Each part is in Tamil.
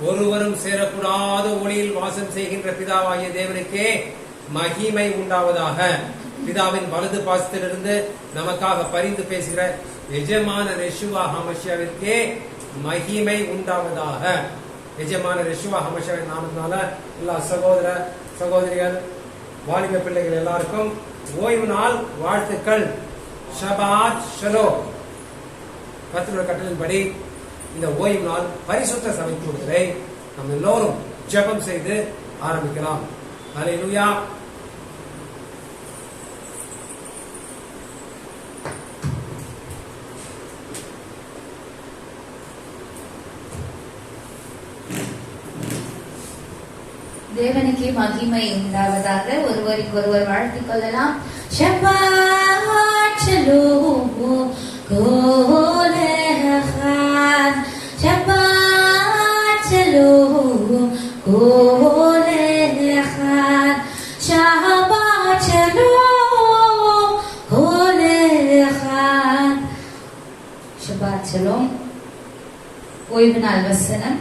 ஒருவரும் சேரக்கூடாத ஒளியில் வாசம் செய்கின்ற பிதாவாகிய தேவனுக்கே மகிமை உண்டாவதாக. பிதாவின் வலது பாசத்திலிருந்து நமக்காக பரிந்து பேசுகிற எஜமான ரெஷுவா ஹமஷியாவிற்கே மகிமை உண்டாவதாக. எஜமான ரெஷுவா ஹமஷியாவின் நாமத்தினால எல்லா சகோதர சகோதரிகள் வாலிப பிள்ளைகள் எல்லாருக்கும் ஓய்வு நாள் வாழ்த்துக்கள். ஷபாத் ஷலோம். கர்த்தருடைய கட்டளையின்படி இந்த ஓய்வு நாள் பரிசுத்த சபை கூடுதலை நம்ம எல்லோரும் ஜெபம் செய்து ஆரம்பிக்கலாம். ஹல்லேலூயா. தேவனுக்கு மகிமை உண்டாவதாக. ஒருவருக்கு ஒருவர் வாழ்த்திக் கொள்ளலாம். ஷபாத் ஷலோம் கோலேஹான், ஷபாத் ஷலோம் கோலேஹான், ஷபாத் ஷலோம் கோலேஹான். ஷபாத் ஷலோம். ஓய்வு நாள் வசனம்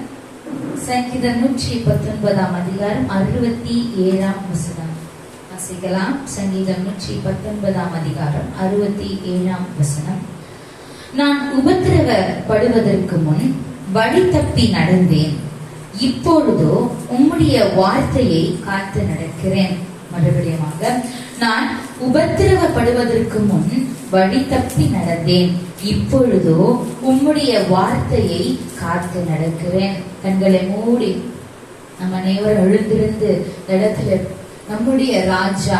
சங்கீதம் 119 அதிகாரம் 67 வசனம் வாசிக்கலாம். சங்கீதம் 119 அதிகாரம் 67 வசனம். நான் உபத்திரவப்படுவதற்கு முன் வழி தப்பி நடந்தேன், இப்பொழுதோ உம்முடைய வார்த்தையை காத்து நடக்கிறேன். மறுபடியுமாக, நான் உபத்திரவப்படுவதற்கு முன் வழி தப்பி நடந்தேன், இப்பொழுதோ உம்முடைய வார்த்தையை காத்து நடக்கிறேன். கண்களை மூடி நம்ம அனைவரும் எழுந்திருந்து இடத்துல நம்முடைய ராஜா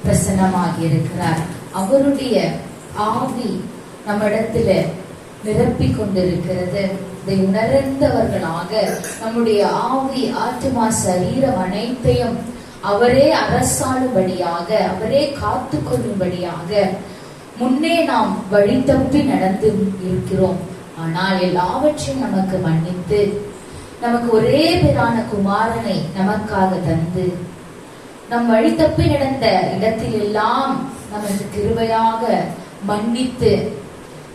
பிரசன்னமாகி இருக்கிறார். அவருடைய ஆவி நம்ம இடத்துல நிரப்பிக் கொண்டிருக்கிறது. இதை உணர்ந்தவர்களாக நம்முடைய ஆவி ஆத்மா சரீரம் அனைத்தையும் அவரே அரசாளும்படியாக, அவரே காத்து கொள்ளும்படியாக முன்னே நாம் வழி தப்பி நடந்து இருக்கிறோம். ஆனால் எல்லாவற்றையும் நமக்கு மன்னித்து நமக்கு ஒரே பேரான குமாரனை நமக்காக தந்து நம் வழி தப்பி நடந்த இடத்தில் எல்லாம் நமக்கு கிருபையாக மன்னித்து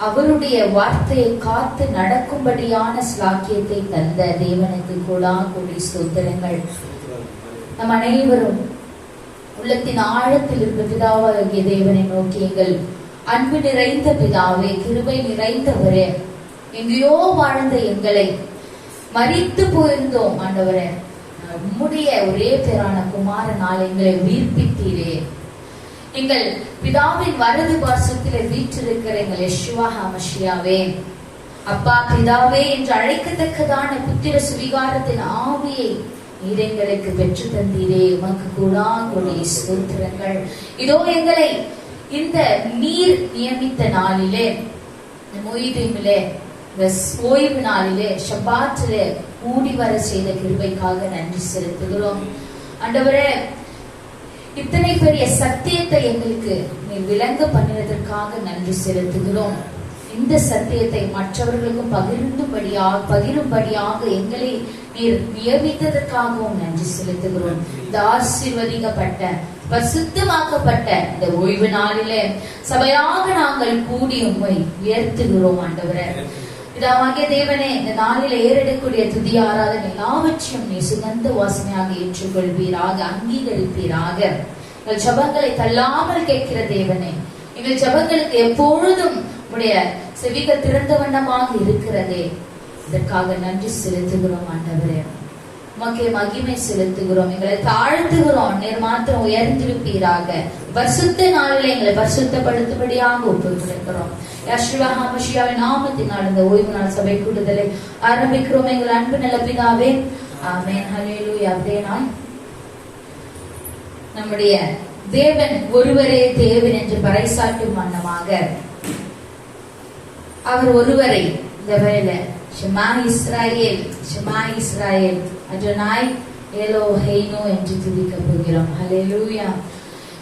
அவருடைய வார்த்தையை காத்து நடக்கும்படியான ஸ்லாக்கியத்தை தந்த தேவனுக்கு கோடி ஸ்தோத்திரங்கள். நம் அனைவரும் உள்ளத்தின் ஆழத்தில் இருந்த பிதாவாகிய தேவனை நோக்கி, எங்கள் அன்பு நிறைந்த பிதாவே, கிருபை நிறைந்தவரே, எங்கேயோ வாழ்ந்த எங்களை, மரித்து போயிருந்தோம் ஆண்டவரே, உம்முடைய ஒரே பேரான குமாரனால் எங்களை உயிர்ப்பித்தீரே. எங்கள் பிதாவின் வலது பார்சத்திலே வீற்றிருக்கிற எங்கள் யெஷுவா ஹமஷியாவே, அப்பா பிதாவே என்று அழைக்கத்தக்கதான புத்திர சுவிகாரத்தின் ஆவியை நீர் எங்களுக்கு பெற்று தந்தீரே. உமக்கு கோடி ஸ்தோத்திரங்கள். இதோ எங்களை இந்த நீர் நியமித்த நாளிலே, மொய்தீமிலே, ஓய்வு நாளிலே, ஷபாத்திலே கூடி வர செய்த கிருபைக்காக நன்றி செலுத்துகிறோம். ஆண்டவரே, இத்தனை பெரிய சத்தியத்தை எங்களுக்கு நீர் விளங்க பண்ணினதற்காக நன்றி செலுத்துகிறோம். இந்த சத்தியத்தை மற்றவர்களுக்கும் பகிரும்படியாக எங்களை நீர் நியமித்ததற்காகவும் நன்றி செலுத்துகிறோம். இந்த ஆசீர்வதிக்கப்பட்ட பரிசுத்தமாக்கப்பட்ட இந்த ஓய்வு நாளிலே சபையாக நாங்கள் கூடி உம்மை உயர்த்துகிறோம். ஆண்டவரே, பிதாவாகிய தேவனே, இந்த நாளில் ஏறெடுக்கக்கூடிய துதி ஆராதனை எல்லாவற்றையும் நீ சுகந்த வாசனையாக ஏற்றுக்கொள்வீராக, அங்கீகரிப்பீராக. எங்கள் ஜபங்களை தள்ளாமல் கேட்கிற தேவனே, எங்கள் ஜபங்களுக்கு எப்பொழுதும் உடைய செவிக திறந்த வண்ணமாக இருக்கிறதே, இதற்காக நன்றி செலுத்துகிறோம். ஆண்டவரே, உமக்கே மகிமை செலுத்துகிறோம். எங்களை தாழ்த்துகிறோம். நீர் மாத்திரம் உயர்ந்திருப்பீராக. பரிசுத்த நாளில் எங்களை பரிசுத்தப்படுத்தும்படியாக ஒப்புக்கொடுக்கிறோம். யெஷுவா ஹமஷியாவின் நாமத்தினால் இந்த ஓய்வு நாள் சபை கூடுதலை ஆரம்பிக்கிறோம். எங்கள் அன்பு நல்ல பிதாவே, ஆமென். ஹல்லேலூயா. தேவனாய் நம்முடைய தேவன் ஒருவரே தேவன் என்று பறைசாற்றும் வண்ணமாக அவர் ஒருவரை இந்த வேளையில ஷமா இஸ்ராயேல், ஷமா இஸ்ராயேல், அடோனாய் எலோஹேனு என்று துதிக்க போகிறோம். ஹல்லேலூயா.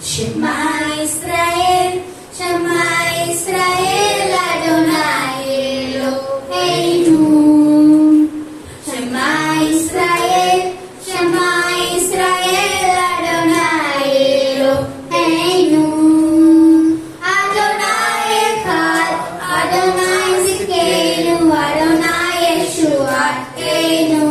ஷமா இஸ்ராயேல், ஷமா இஸ்ராயேல், அடோனாய் எலோஹேனு. ஷமா இஸ்ராயேல், ஷமா இஸ்ராயேல், அடோனாய் எலோஹேனு. அடோனாய் எகால், அடோனாய் சிக்கேனு, அடோனாய் யெஷுவா கேனு.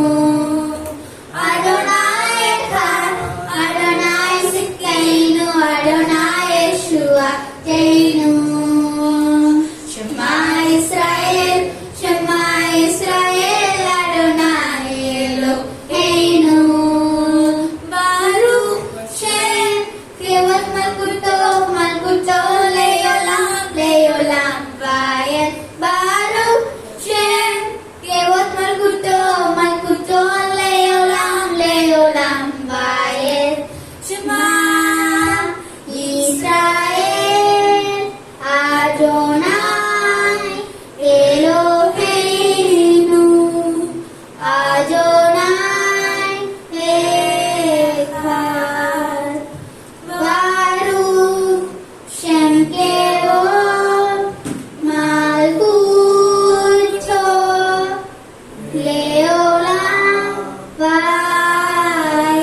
לעולם ועד.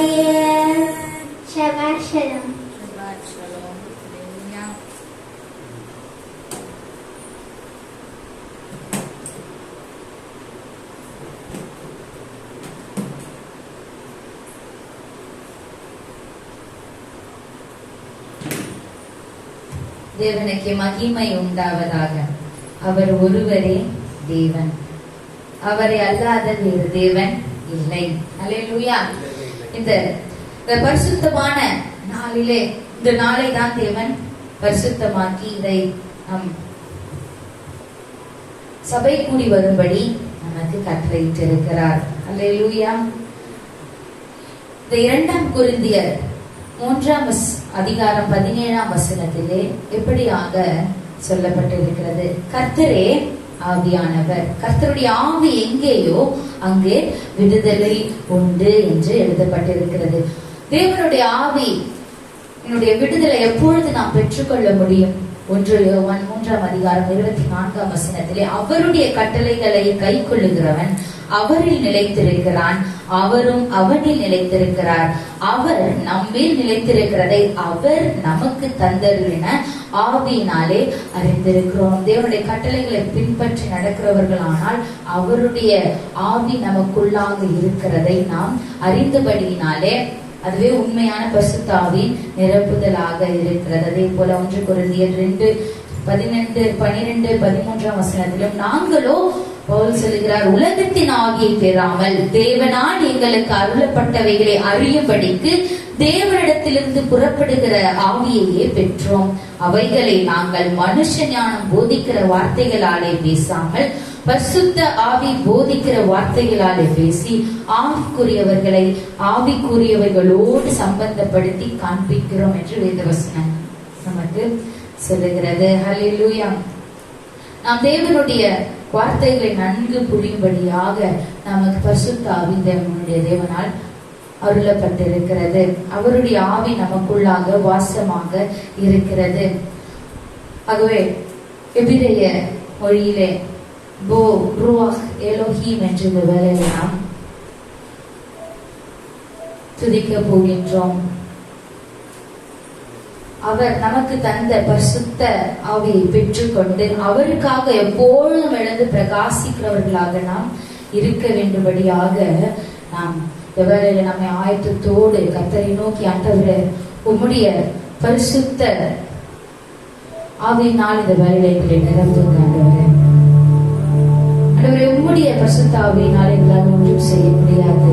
שבת שלום. שבת שלום. הללויה. தேவனுக்கு மகிமை உண்டாவதாக. அவர் ஒருவரே தேவன், அவரை அல்லாத வேறு தேவன் இல்லை. அல்லேலூயா. இந்த பரிசுத்தமான நாளிலே, இந்த நாளை தான் தேவன் பரிசுத்தமாக்கி இதை நம் சபை கூடி வரும்படி நமக்கு கட்டளையிட்டிருக்கிறார். அல்லேலூயா. இந்த 2 கொரிந்தியர் 3 அதிகாரம் 17 வசனத்திலே எப்படியாக சொல்லப்பட்டிருக்கிறது? கர்த்தரே ஆவியானவர், கர்த்தருடைய ஆவி எங்கேயோ அங்கே விடுதலை உண்டு என்று எழுதப்பட்டிருக்கிறது. தேவனுடைய ஆவி என்னுடைய விடுதலை எப்பொழுது நாம் பெற்றுக்கொள்ள முடியும்? 1 யோவான் 3 அதிகாரம் 24 வசனத்திலே அவருடைய கட்டளைகளை கை கொள்ளுகிறவன் அவரில் நிலைத்திருக்கிறான், அவரும் அவனில் நிலைத்திருக்கிறார். அவர் நம்மில் நிலைத்திருக்கிறதை அவர் நமக்கு தந்தருளின ஆவியினாலே அறிந்திருக்கிறோம். தேவனுடைய கட்டளைகளை பின்பற்றி நடக்கிறவர்களானால் அவருடைய ஆவி நமக்குள்ளாக இருக்கிறதை நாம் அறிந்தபடியினாலே அதுவே உண்மையான பரிசுத்த ஆவியின் நிரப்புதலாக இருக்கிறது. அதே போல 1 கொரிந்தியர் 2:12-13 வசனத்திலும் நாங்களோ பவுல் சொல்கிறார், உலகத்தின் ஆவியை பெறாமல் தேவனால் எங்களுக்கு அருளப்பட்டவைகளை அறியும்படிக்கு தேவனிடத்திலிருந்து புறப்படுகிற ஆவியையே பெற்றோம். அவைகளை நாங்கள் மனுஷ ஞானம் போதிக்கிற வார்த்தைகளாலே பேசாமல் பரிசுத்த ஆவி போதிக்கிற வார்த்தைகளாலே பேசி ஆவிக்குரியவர்களை ஆவிக்குரியவைகளோடு சம்பந்தப்படுத்தி காண்பிக்கிறோம் என்று வேதவசனம் நமக்கு சொல்லுகிறது. ஹல்லேலூயா. நாம் தேவனுடைய வார்த்தைகளை நன்கு புரியும்படியாக நமக்கு பரிசுத்த ஆவி தேவனால் அருளப்பட்டிருக்கிறது. அவருடைய ஆவி நமக்குள்ளாக வாசமாக இருக்கிறது. ஆகவே எபிரேய மொழியிலே போ ரூஹ் எலோஹீம் என்ற இந்த வேலையை நாம் துதிக்க போகின்றோம். அவர் நமக்கு தந்த பரிசுத்த ஆவியை பெற்றுக்கொண்டு அவருக்காக எப்பொழுதும் எழுந்து பிரகாசிக்கிறவர்களாக நாம் இருக்க வேண்டும்படியாக நாம் இந்த வேளையில நம்மை ஆயத்தத்தோடு கர்த்தரை நோக்கி, ஆண்டவரே உம்முடைய பரிசுத்த ஆவியினால் இந்த வேளையில எங்களை நிரப்புங்க ஆண்டவரே. ஆண்டவரே உம்முடைய பரிசுத்த ஆவியினால் எங்களால் ஒன்றும் செய்ய முடியாது.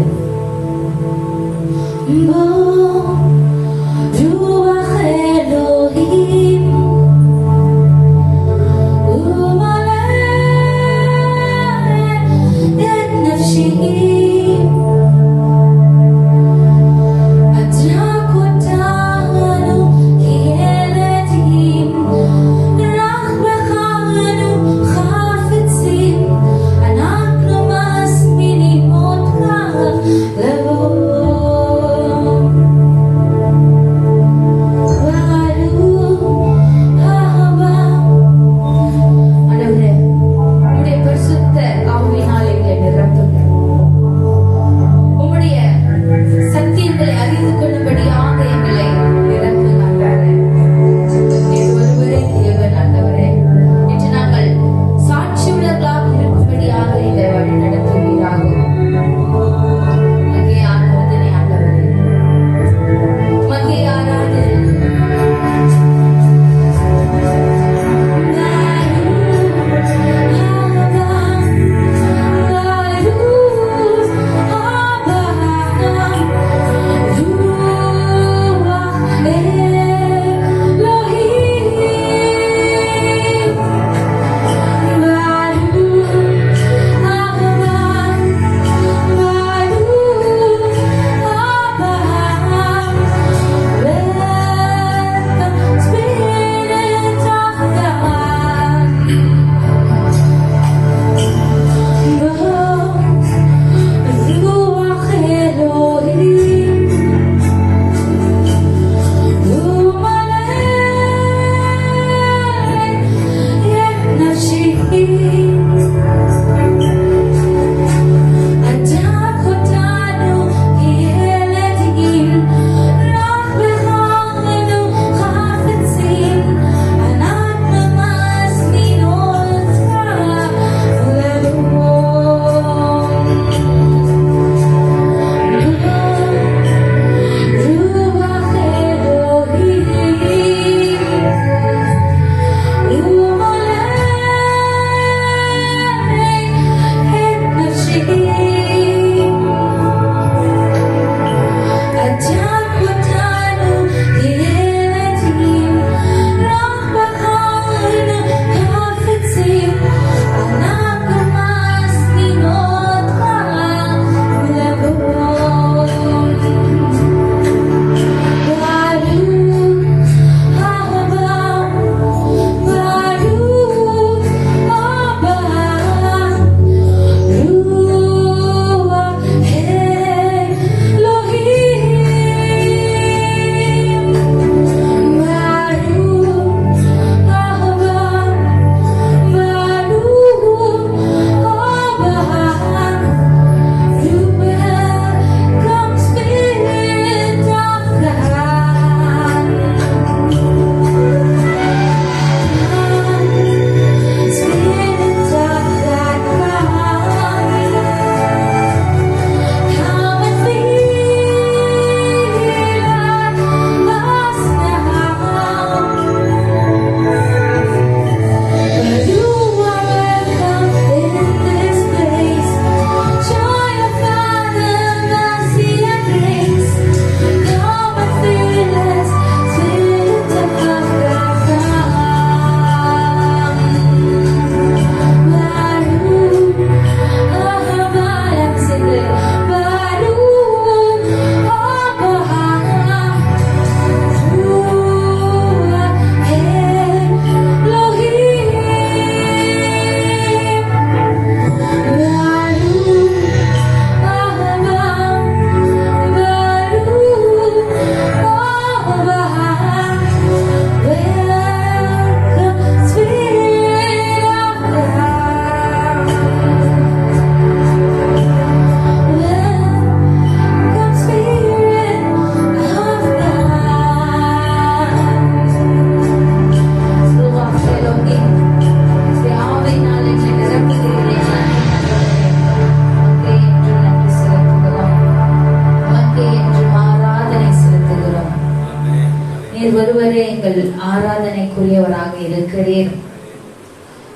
நீர் ஒருவரே எங்கள் ஆராதனைக்குரியவராக இருக்கிறீர்.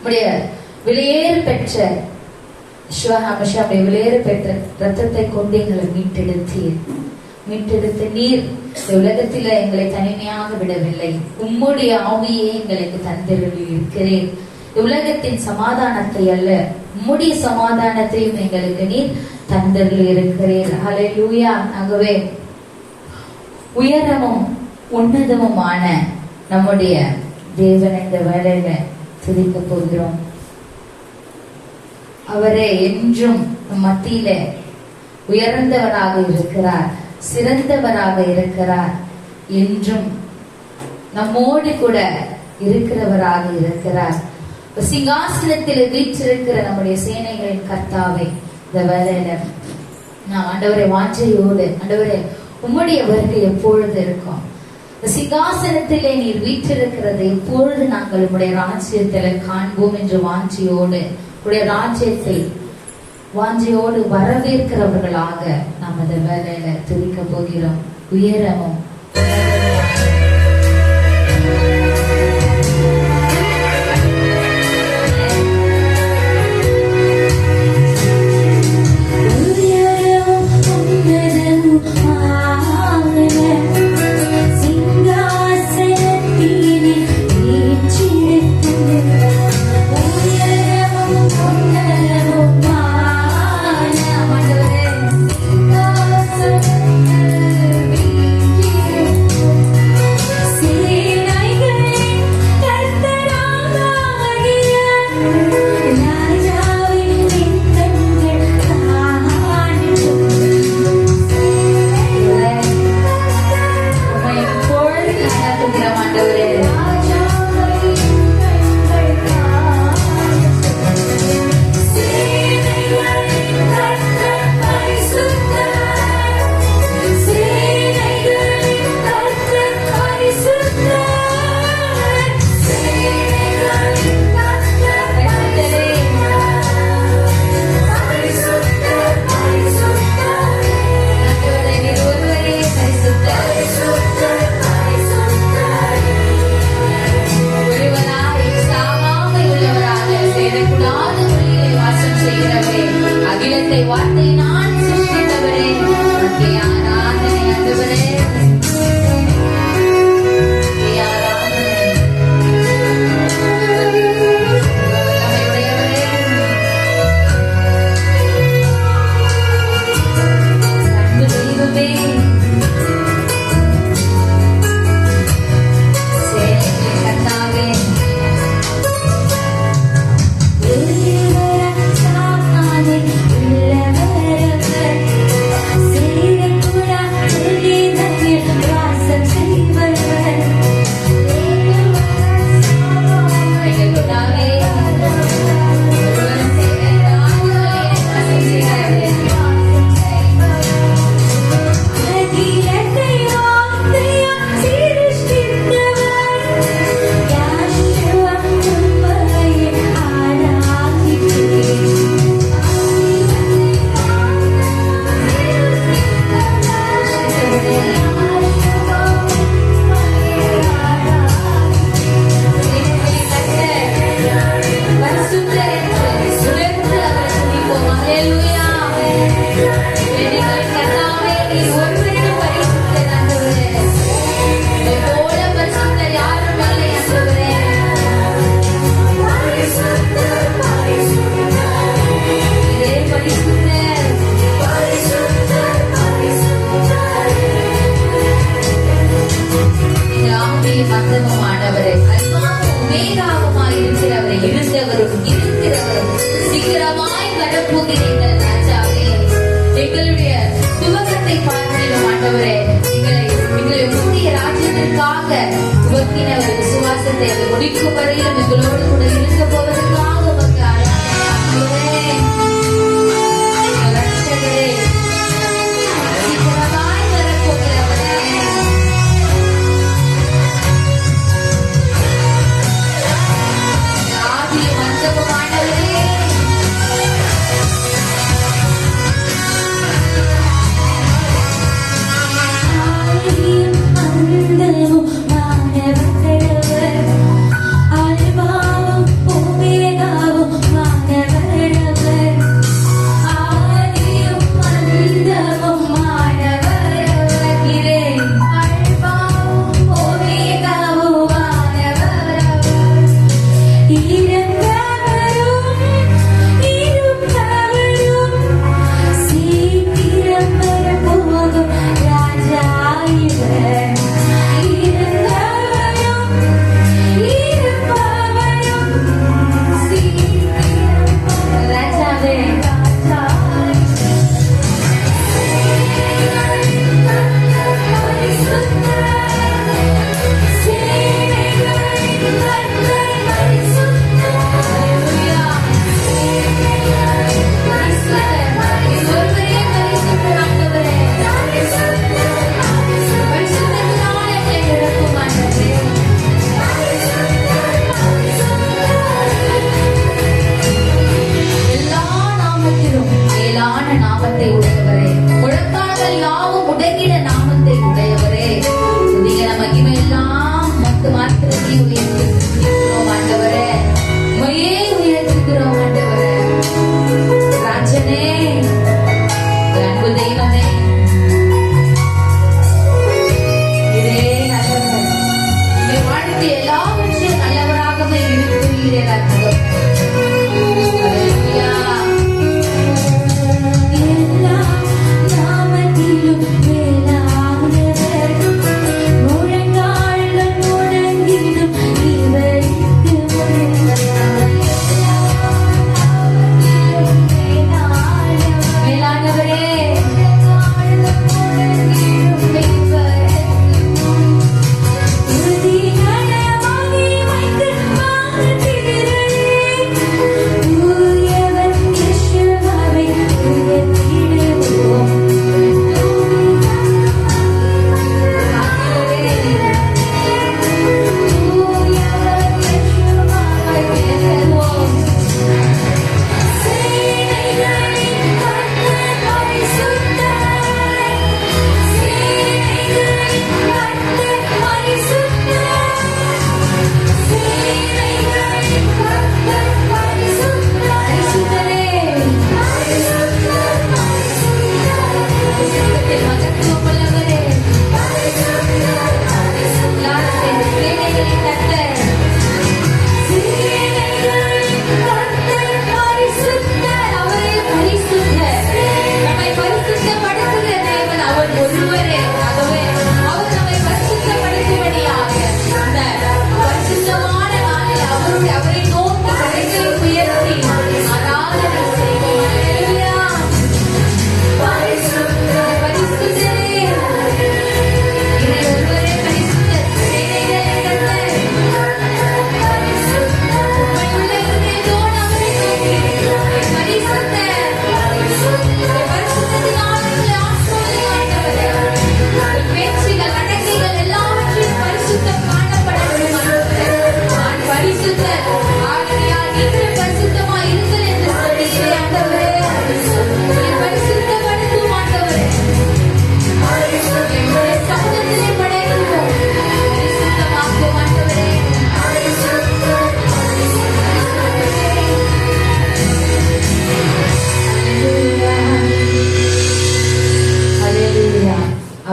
உடைய விலையேறு பெற்ற விலையேறு பெற்ற ரத்தத்தை கொண்டு எங்களை மீட்டெடுத்து நீர் இந்த உலகத்தில எங்களை தனிமையாக விடவில்லை. உம்முடைய ஆவியே எங்களுக்கு தந்திரளி இருக்கிறீர். உலகத்தின் சமாதானத்தை அல்ல, உம்முடைய சமாதானத்தையும் எங்களுக்கு நீர் தந்திரளி இருக்கிறீர். ஹல்லேலூயா. ஆகவே உயரமும் உன்னதமுமான நம்முடைய தேவனை இந்த வேளையில துதிக்க போகிறோம். அவரே என்றும் மத்தியில உயர்ந்தவராக இருக்கிறார், சிறந்தவராக இருக்கிறார், என்றும் நம்மோடு கூட இருக்கிறவராக இருக்கிறார். சிங்காசனத்தில் வீற்றிருக்கிற நம்முடைய சேனைகளின் கர்த்தாவை இந்த வேளையில நான் ஆண்டவரை வாஞ்சையோடு, ஆண்டவரே உம்முடைய வருகை எப்பொழுது இருக்கும், சிங்காசனத்திலே நீர் வீற்றிருக்கிறது எப்பொழுது நாங்கள் உம்முடைய ராஜ்யத்தில காண்போம் என்று வாஞ்சையோடு, உடைய ராஜ்யத்தை வாஞ்சையோடு வரவேற்கிறவர்களாக நாம் அந்த வேலையில துதிக்க போகிறோம். உயரமும் முடிக்கும் வரையிலும் எங்களோடு கூட இருக்க போவதற்காக உமக்கு ஆராதனை. சீக்கிரமாய் வரப்போகிறவரே, ஆதியும் அந்தமுமானவரே, ஆதியும் அந்தமும்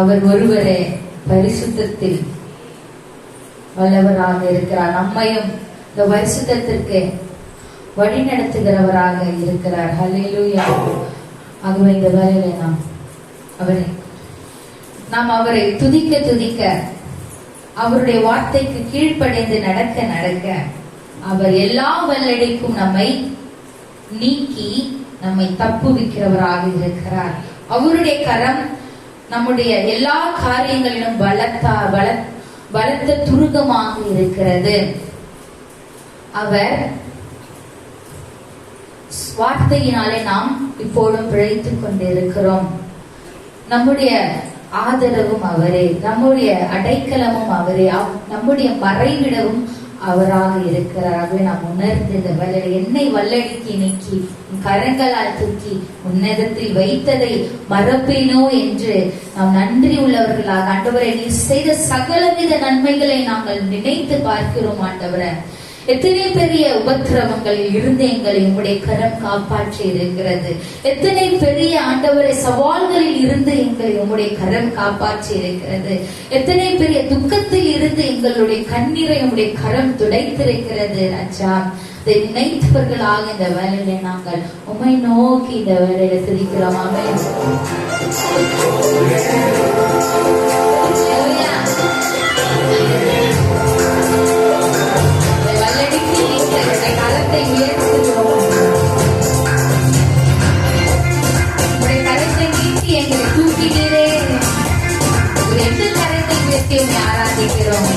அவர் ஒருவரே பரிசுத்தத்தில் வல்லவராக இருக்கிறார். நம்மையும் இந்த பரிசுத்தத்திற்கு வழி நடத்துகிறவராக இருக்கிறார். ஹல்லேலூயா. ஆகவே இந்த வேளையில நாம் அவரை துதிக்க துதிக்க, அவருடைய வார்த்தைக்கு கீழ்ப்படைந்து நடக்க நடக்க, அவர் எல்லா வல்லடைக்கும் நம்மை நீக்கி நம்மை தப்புவிக்கிறவராக இருக்கிறார். அவருடைய கரம் நம்முடைய எல்லா காரியங்களிலும் பலத்த துருகமாக இருக்கிறது. அவர் வார்த்தையினாலே நாம் இப்போதும் பிழைத்துக் கொண்டிருக்கிறோம். நம்முடைய ஆதரவும் அவரே, நம்முடைய அடைக்கலமும் அவரே, நம்முடைய மறைவிடவும் அவராக இருக்கிறார். நாம் உணர்ந்து இந்த என்னை வல்லடிக்கு நீக்கி கரங்களால் தூக்கி உன்னதத்தில் வைத்ததை மறப்பேனோ என்று நாம் நன்றி உள்ளவர்களாக, ஆண்டவரே நீர் செய்த சகலவித நன்மைகளை நாங்கள் நினைத்து பார்க்கிறோம். ஆண்டவரே, எத்தனை பெரிய உபத்திரவங்களில் இருந்து எங்களை உம்முடைய கரம் காப்பாற்றி இருக்கிறது. எத்தனை பெரிய ஆண்டவரை சவால்களில் இருந்து எங்களை உம்முடைய கரம் காப்பாற்றி இருக்கிறது. எத்தனை பெரிய துக்கத்தில் இருந்து எங்களுடைய கண்ணீரை உம்முடைய கரம் துடைத்திருக்கிறது. ராஜா, இதை நினைத்தவர்களாக இந்த வேலையில நாங்கள் உம்மை நோக்கி இந்த வேலையில துதிக்கிறோம். ஆமென். கரத்தை உயர்த்துகிறோம். உடைய கரத்தை நீட்டி எங்களை தூக்கினீரே. எந்த கரத்தை உயர்த்தி உண்மை ஆராதிக்கிறோம்.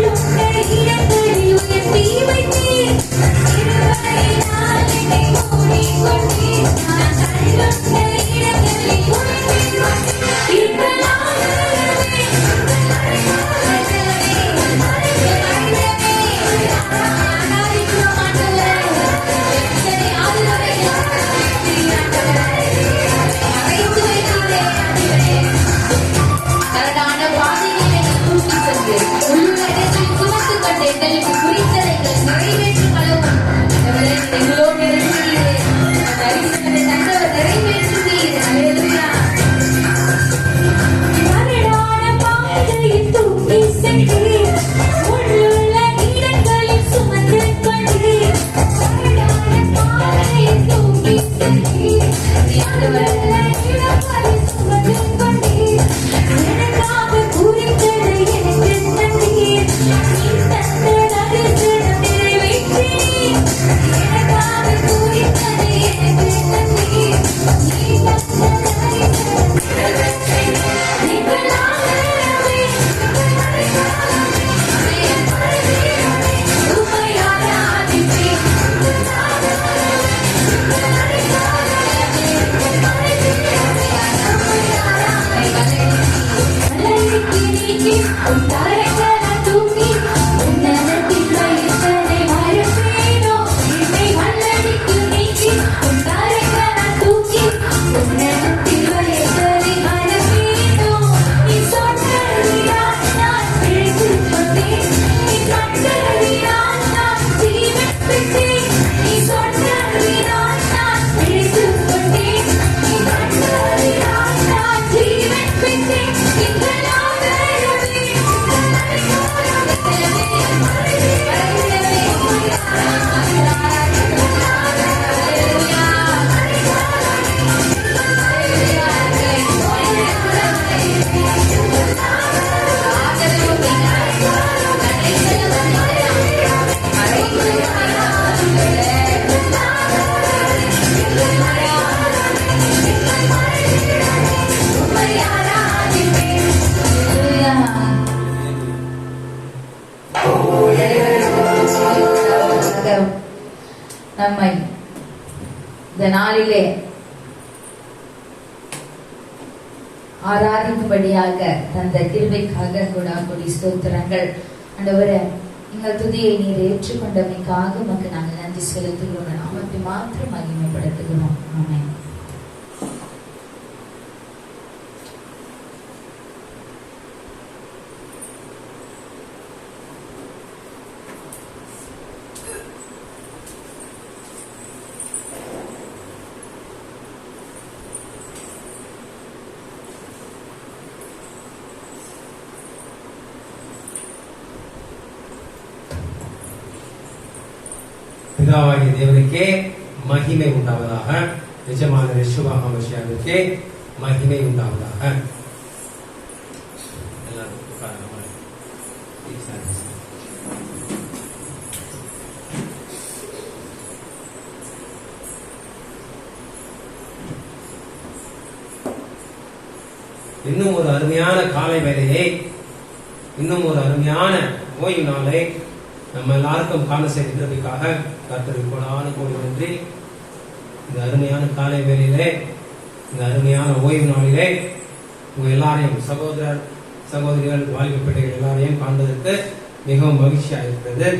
Look நம்மை இந்த நாளிலே ஆராதிக்கும்படியாக தந்த கிருபைக்காக கொடி ஸ்தோத்திரங்கள். ஆண்டவரே, எங்கள் துதியை நீர் ஏற்றுக்கொண்டமைக்காக உமக்கு நாங்கள் நன்றி செலுத்துகிறோம். நாமத்தை மாத்திரம் மகிமைப்படுத்துகிறோம். ஆமென். பிதாவாகிய தேவனுக்கே மகிமை உண்டாவதாக. நிஜமான யெஷுவா ஹமஷியாவுக்கே மகிமை உண்டாவதாக. எல்லாரும் உட்காருங்க. இன்னும் ஒரு அருமையான காலை வேளையை, இன்னும் ஒரு அருமையான ஓய்வு நாளை நம்ம எல்லாருக்கும் காண செய்திருப்பதற்காக கர்த்தருக்கு கோடி நன்றி. இந்த அருமையான காலை வேளையிலே, இந்த அருமையான ஓய்வு நாளிலே உங்க எல்லாரையும் சகோதரிகள் வாலிப பிள்ளைகள் எல்லாரையும் காண்பதற்கு மிகவும் மகிழ்ச்சியாக இருக்கிறது.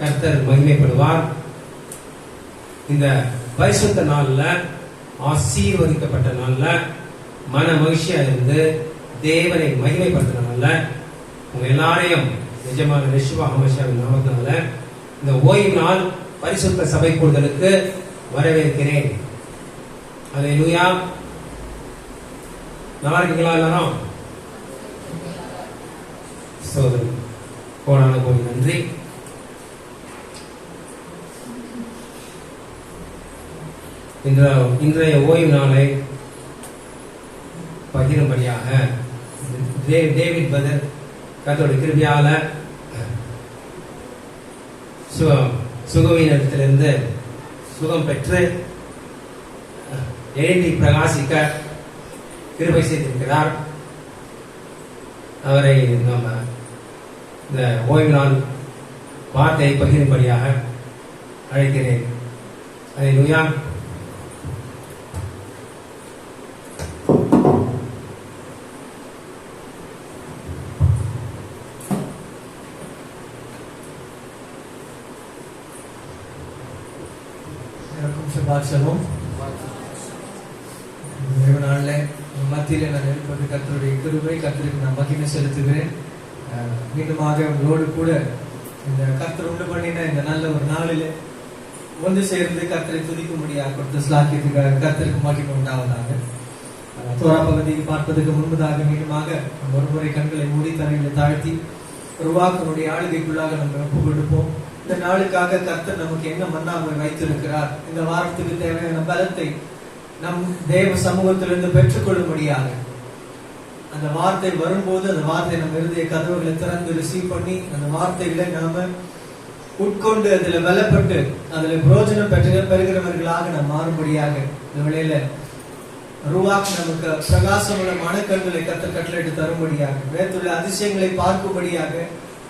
கர்த்தர் மகிமைப்படுவார். இந்த பரிசுத்த நாள்ல, ஆசீர்வதிக்கப்பட்ட நாள்ல மன மகிழ்ச்சியா இருந்து தேவனை மகிமைப்படுத்தின நாள்ல உங்க எல்லாரையும் நிஜமான யெஷுவா ஹமஷியாவின் நாமத்தினால இந்த ஓய்வு நாள் பரிசுத்த சபை கூடுதலுக்கு வரவேற்கிறேன். அல்லேலூயா. நல்லா இருக்கீங்களா எல்லாரும்? சோதரி கோடி நன்றி. இன்றைய ஓய்வு நாளை பகிரும்படியாக டேவிட் பதர் கர்த்தருடைய கிருபையால சுகவீனத்திலிருந்து சுகம் பெற்று எழுதி பிரகாசிக்க கிருபை செய்திருக்கிறார். அவரை நம்ம இந்த ஓய்வு நாள் வார்த்தையை பகிரும்படியாக அழைக்கிறேன். அல்லேலூயா. மத்தியில நான் இருப்பது கர்த்தருடைய கிருபை. கர்த்தருக்கு நான் மகிமை செலுத்துகிறேன். மீண்டுமாக உங்களோடு கூட இந்த கர்த்தர் உண்டு பண்ணின இந்த நல்ல ஒரு நாளில் ஒன்று சேர்ந்து கர்த்தரை துதிக்கும்படியாக கொடுத்த ஸ்லாக்கியத்துக்காக கர்த்தருக்கு மகிமை உண்டாவதாக. தோரா பகுதிக்கு பார்ப்பதற்கு முன்பதாக மீண்டுமாக ஒரு முறை கண்களை மூடி தரையில தாழ்த்தி ஒரு வாக்கினுடைய ஆளுகைக்குள்ளாக நம்ம ஒப்பு கொடுப்போம். இந்த நாளுக்காக கர்த்தர் நமக்கு என்ன மன்னாவை வைத்திருக்கிறார், இந்த வாரத்துக்கு தேவையான பலத்தை நம் தேவ சமூகத்திலிருந்து பெற்றுக்கொள்ளும்படியாக அந்த வார்த்தை வரும்போது அந்த வார்த்தை நம்ம இருதய கதவுகளை திறந்து ரிசீவ் பண்ணி அந்த வார்த்தைகளை நாம உட்கொண்டு அதுல பலப்பட்டு அதுல பிரயோஜனம் பெறுகிறவர்களாக நாம் மாறும்படியாக இந்த வேளையில ரூவாக் நமக்கு பிரகாசமுள்ள மனக்கண்களை கட்டளையிட்டு தரும்படியாக வேதத்துள்ள அதிசயங்களை பார்க்கும்படியாக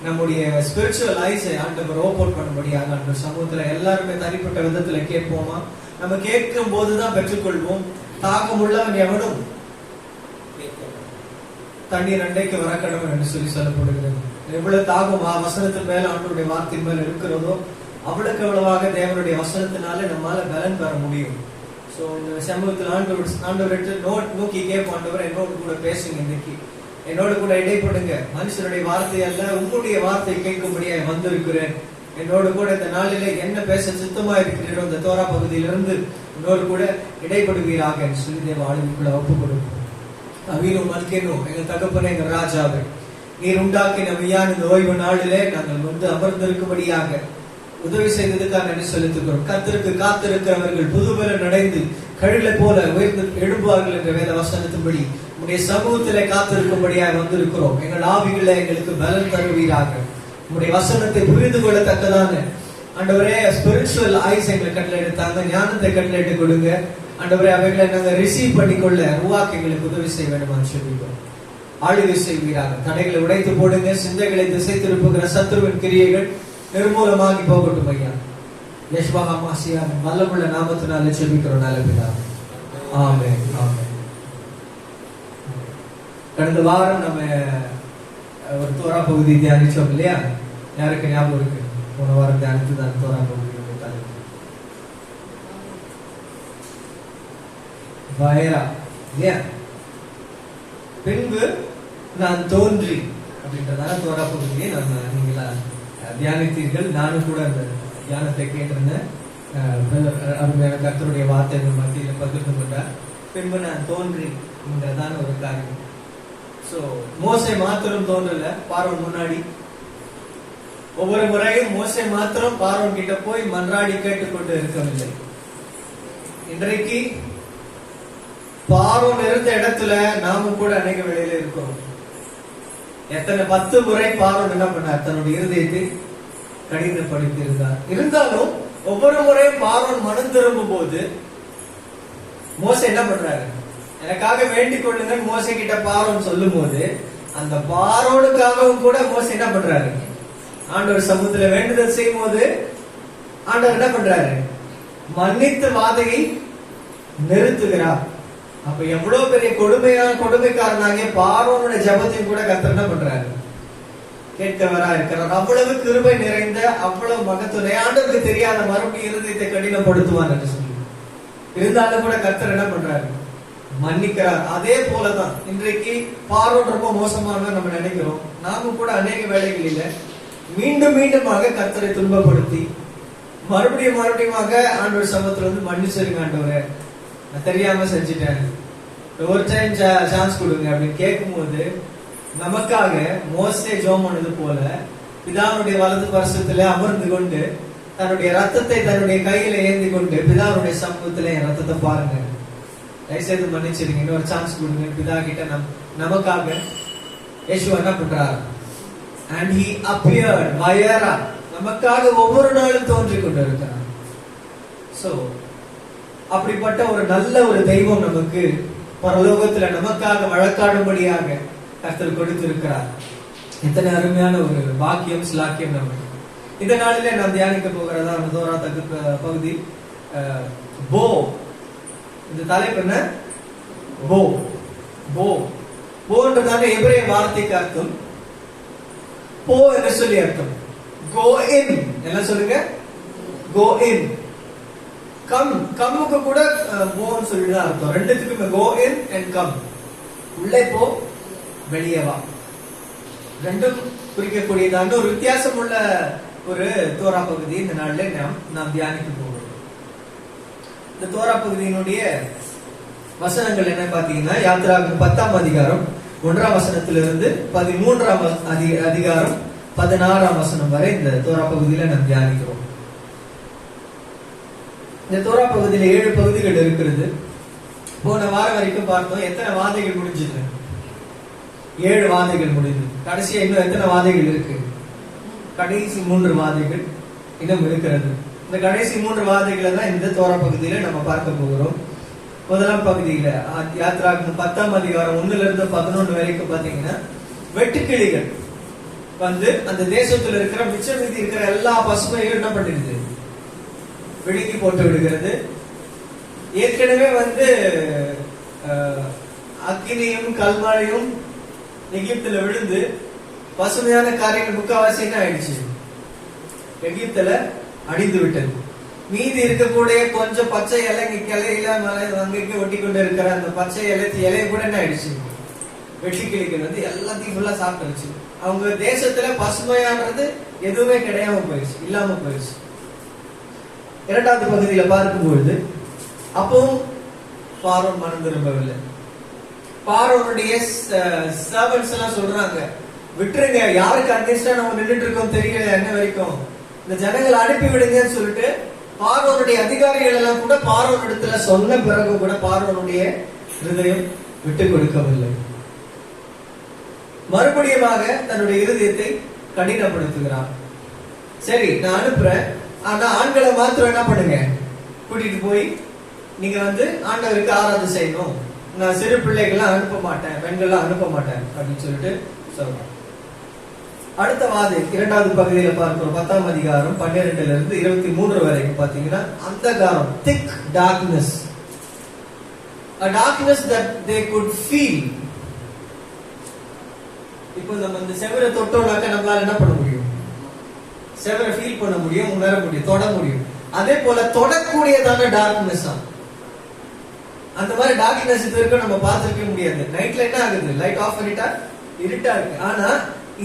நம்முடைய ஸ்பிரிச்சுவல் ஐஸை ஆண்டவர் ஓபன் பண்ணும்படியாக அந்த சமூகத்துல எல்லாருமே தனிப்பட்ட விதத்துல கேட்போமா? நம்ம கேட்கும் போதுதான் பெற்றுக்கொள்வோம். தாகம் உள்ளவன் எவனும் தண்ணீர் அண்டைக்கு வர கடவுள் என்று சொல்லப்படுகிறது. எவ்வளவு தாகம் வசனத்தின் மேல ஆண்டவருடைய வார்த்தையின் மேல இருக்கிறதோ அவ்வளவுக்கு எவ்வளவாக தேவனுடைய வசனத்தினால நம்மால பலன் பெற முடியும். சோ இந்த சமூகத்தில் ஆண்டவர்கிட்ட நோக்கி கேட்போம், ஆண்டவர் என்னோடு கூட பேசுங்க, இன்னைக்கு என்னோடு கூட இடைப்படுங்க. மனுஷனுடைய வார்த்தை அல்ல, உங்களுடைய வார்த்தை கேட்கும்படியாக வந்திருக்கிறேன். என்னோடு கூட இந்த நாளிலே என்ன பேச சித்தமா இருக்கிறீரோ இந்த தோரா பகுதியிலிருந்து என்னோடு கூட இடைப்படுவீராக என்று சொல்லி தேவ ஆளுமைக்குள்ள ஒப்பு கொடுப்போம். அவீனும் மல்கேனும் எங்கள் தகப்பனே, எங்கள் ராஜாவை நீர் உண்டாக்கின மெய்யான இந்த ஓய்வு நாளிலே நாங்கள் வந்து அமர்ந்திருக்கும்படியாக உதவி செய்ததுக்காக நன்றி செலுத்துகிறோம். கர்த்தருக்கு காத்திருக்கிறவர்கள் புதுபலன் அடைந்து கழுலை போல உயர்ந்து எழும்புவார்கள் என்ற வேத வசனத்தின்படி உடைய சமூகத்திலே காத்திருக்கும்படியாக வந்திருக்கிறோம். எங்கள் ஆவிகளை எங்களுக்கு பலன் தருவீராக. உடைய வசனத்தை புரிந்து கொள்ளத்தக்கதான ஆண்டவரே ஸ்பிரிச்சுவல் ஐஸ் எங்களை கட்டளை எடுத்தாங்க, ஞானத்தை கட்டளை கொடுங்க ஆண்டவரே. அவைகளை நாங்கள் ரிசீவ் பண்ணிக்கொள்ள ரூவாக்கு எங்களுக்கு உதவி செய்ய வேண்டுமான்னு சொல்லிக்கிறோம். ஆளுகை செய்வீராக. தடைகளை உடைத்து போடுங்க. சிந்தைகளை திசை திருப்புகிற சத்ருவின் கிரியைகள் நிர்மூலமாகி போகட்டும் ஐயா. யஷ்வஹாமாசியா வல்லமுள்ள நாமத்தினாலே ஜெபிக்கிறோம் நல்ல பிதாவே. ஆமென், ஆமென். கடந்த வாரம் நம்ம ஒரு தோரா பகுதி தியானிச்சோம் இல்லையா? யாருக்கு ஞாபகம் இருக்கு? போன வாரம் தியானித்து தான் தோரா பகுதி வயரா இல்லையா? பின்பு நான் தோன்றி அப்படின்றதான தோரா பகுதியை நம்ம நீங்களா தியானித்தீர்கள். நானும் கூட அந்த தியானத்தை கேட்டிருந்தேன். அருமையான கர்த்தருடைய வார்த்தை மத்தியில பகிர்ந்து கொண்டார். பின்பு நான் தோன்றி என்றதான ஒரு காரியம். சோ மோசே மாத்திரம் தோன்றல பார்வோன் முன்னாடி. ஒவ்வொரு முறையும் மோசே மாத்திரம் பார்வோன் கிட்ட போய் மன்றாடி கேட்டுக்கொண்டு இருக்கவில்லை. இன்றைக்கு பார்வோன் இருந்த இடத்துல நாமும் கூட அநேக வேளையில இருக்கிறோம். எத்தனை 10 முறை பார்வோன் என்ன பண்ணார்? தன்னுடைய இருதயத்தை கடினப்படுத்தி இருந்தார். இருந்தாலும் ஒவ்வொரு முறையும் பார்வோன் மனம் திரும்பும் போது மோசே என்ன பண்றாரு? எனக்காக வேண்டிக் கொள்ளுங்க மோசே கிட்ட பார்வோன் சொல்லும் போது அந்த பார்வோனுக்காகவும் கூட மோசே என்ன பண்றாரு? ஆண்டவர் சமூகத்துல வேண்டுதல் செய்யும் போது ஆண்டவர் என்ன பண்றாரு? மன்னித்து வாதையை நிறுத்துகிறார். அப்ப எவ்வளவு பெரிய கொடுமைக்காரனாகிய பார்வோனுடைய ஜபத்தையும் கூட கர்த்தர் என்ன பண்றாரு? கேட்கவரா இருக்கிறார். அவ்வளவு கிருபை நிறைந்த அவ்வளவு மகத்துவ ஆண்டவருக்கு தெரியாத மறுபடியும் இருதயத்தை கடினப்படுத்துவார் என்று சொல்லி இருந்தாலும் கூட கர்த்தர் என்ன பண்றாரு? மன்னிக்கிறார். அதே போலதான் இன்றைக்கு பார்வோன் ரொம்ப மோசமானதான் நம்ம நினைக்கிறோம். நாமும் கூட அநேக வேளைகளில மீண்டும் மீண்டுமாக கர்த்தரை துன்பப்படுத்தி மறுபடியும் ஆண்டவர் சமூகத்துல வந்து மன்னிச்சிருங்க ஆண்டவரே, நான் தெரியாம செஞ்சுட்டேன், ஒரு டைம் சான்ஸ் கொடுங்க அப்படின்னு கேட்கும் போது நமக்காக மோசே ஜெபம் பண்ணது போல பிதாவுடைய வலது பரிசுத்திலே அமர்ந்து கொண்டு தன்னுடைய ரத்தத்தை தன்னுடைய கையில ஏந்தி கொண்டு பிதாவுடைய சமூகத்திலே என் ரத்தத்தை பாருங்க, தயவுசெய்து மன்னிச்சிருங்க, இன்னொரு சான்ஸ் கொடுங்க பிதா கிட்ட நமக்காக இயேசு என்ன பண்றார்? And he appeared vayara, நமக்காக ஒவ்வொரு நாளும் தோன்றிக் கொண்டிருக்கிறார். சோ அப்படிப்பட்ட ஒரு நல்ல ஒரு தெய்வம் நமக்கு பரலோகத்துல நமக்காக வழக்காடும்படியாக கர்த்தர் கொடுத்திருக்கிறார். இத்தனை அருமையான ஒரு பாக்கியம் ஸ்லாக்கியம் நமக்கு. இந்த நாளிலே நாம் தியானிக்க போகிறதா தோரா பகுதி போ. இந்த தலைப்பு என்ன? போ. போ போன்றதான எபிரேய வார்த்தைக்கு அர்த்தம் போ என்று சொல்லி அர்த்தம். கோ இன். என்ன சொல்லுங்க? கோ இன். கம். கம்முக்கு கூட போன்னு சொல்லிதான் அர்த்தம். ரெண்டுத்துக்குமே கோ இன் அண்ட் கம். உள்ளே போ, வெளியே வா. ரெண்டும் குறிக்கக்கூடியதான ஒரு வித்தியாசம் உள்ள ஒரு தோரா பகுதி இந்த நாளிலே நாம் தியானிக்க போகிறோம். இந்த தோரா பகுதியினுடைய வசனங்கள் என்ன பாத்தீங்கன்னா, யாத்திராகமம் 10ஆம் அதிகாரம் 1ஆம் வசனத்திலிருந்து 13ஆம் அதிகாரம் 16ஆம் வசனம் வரை இந்த தோரா பகுதியில நாம் தியானிக்கிறோம். இந்த தோரா பகுதியில 7 பகுதிகள் இருக்கிறது. போன வாரம் வரைக்கும் பார்த்தோம் எத்தனை வாதைகள் முடிஞ்சது. 7 வாதைகள் முடிஞ்சது. கடைசியா இன்னும் எத்தனை வாதைகள் இருக்கு? கடைசி 3 வாதைகள் இன்னும் இருக்கிறது. இந்த கடைசி 3 வாதைகளை தான் இந்த தோரா பகுதியில நம்ம பார்க்க போகிறோம். முதலாம் பகுதியில யாத்ராகமம் 10ஆம் அதிகாரம் 1 இருந்து 11 வரைக்கும் பாத்தீங்கன்னா வெட்டுக்கிளிகள் வந்து அந்த தேசத்துல இருக்கிற மிச்சம் மீதி இருக்கிற எல்லா பசுமையும் என்ன பண்ணிடுது? விழுங்கி போட்டு விடுகிறது. ஏற்கனவே வந்து அக்கினியும் கல்மழையும் எகிப்துல விழுந்து பசுமையான காரியங்கள் முக்காவாசி என்ன ஆயிடுச்சு? எகிப்துல அழிந்து விட்டது. மீதி இருக்கக்கூடிய கொஞ்சம் பச்சை இலை கிளையில அங்கங்க ஒட்டி கொண்டு இருக்கிற அந்த பச்சை இலையை கூட என்ன ஆயிடுச்சு? வெட்டுக்கிளிகள் வந்து எல்லாத்தையும் ஃபுல்லா சாப்பிட்டுருச்சு. அவங்க தேசத்துல பசுமையானது எதுவுமே கிடையாம போயிடுச்சு, இல்லாம போயிடுச்சு. 2வது பகுதியில பார்க்கும்பொழுது அப்பவும் பார்வோன் மனம் திரும்பவில்லை. பார்வோனுடைய சர்வன்ட்ஸ் எல்லாம் சொல்றாங்க, விட்டுருங்க, யாருக்கு அன்னிஸ்டா நம்ம நின்றுட்டு இருக்கோம் தெரியல, என்ன வரைக்கும் இந்த ஜனங்களை அனுப்பி விடுங்கன்னு சொல்லிட்டு பார்வோனுடைய அதிகாரிகள் எல்லாம் கூட பார்வோன் இடத்துல சொன்ன பிறகு கூட பார்வோனுடைய இருதயம் விட்டு கொடுக்கவில்லை. மறுபடியுமாக தன்னுடைய இருதயத்தை கடினப்படுத்துகிறான். சரி, நான் அனுப்புறேன், ஆனா ஆண்களை மாத்திரம் என்ன பண்ணுங்க, கூட்டிட்டு போய் நீங்க வந்து ஆண்டவருக்கு ஆராதனை செய்யணும், நான் சிறு பிள்ளைகள்லாம் அனுப்ப மாட்டேன், பெண்கள்லாம் அனுப்ப மாட்டேன் அப்படின்னு சொல்லிட்டு சொல்றான். அடுத்த வாதை 2வது பகுதியில பார்க்கிறோம். 10ஆம் அதிகாரம் 12 இருந்து 23 வரைக்கும் பாத்தீங்கன்னா அந்தகாரம், திக் darkness, a darkness that they could feel. இப்போ நம்ம இந்த செவரை தொட்டோம்னாக்க நம்மளால என்ன பண்ண முடியும்? செவரை ஃபீல் பண்ண முடியும், உணர முடியும், தொட முடியும். அதே போல தொடக்கூடியதான டார்க்னஸ் தான். அந்த மாதிரி டார்க்னஸ் இது வரைக்கும் நம்ம பார்த்திருக்க முடியாது. நைட்ல என்ன ஆகுது? லைட் ஆஃப் பண்ணிட்டா இருட்டா இருக்கு. ஆனா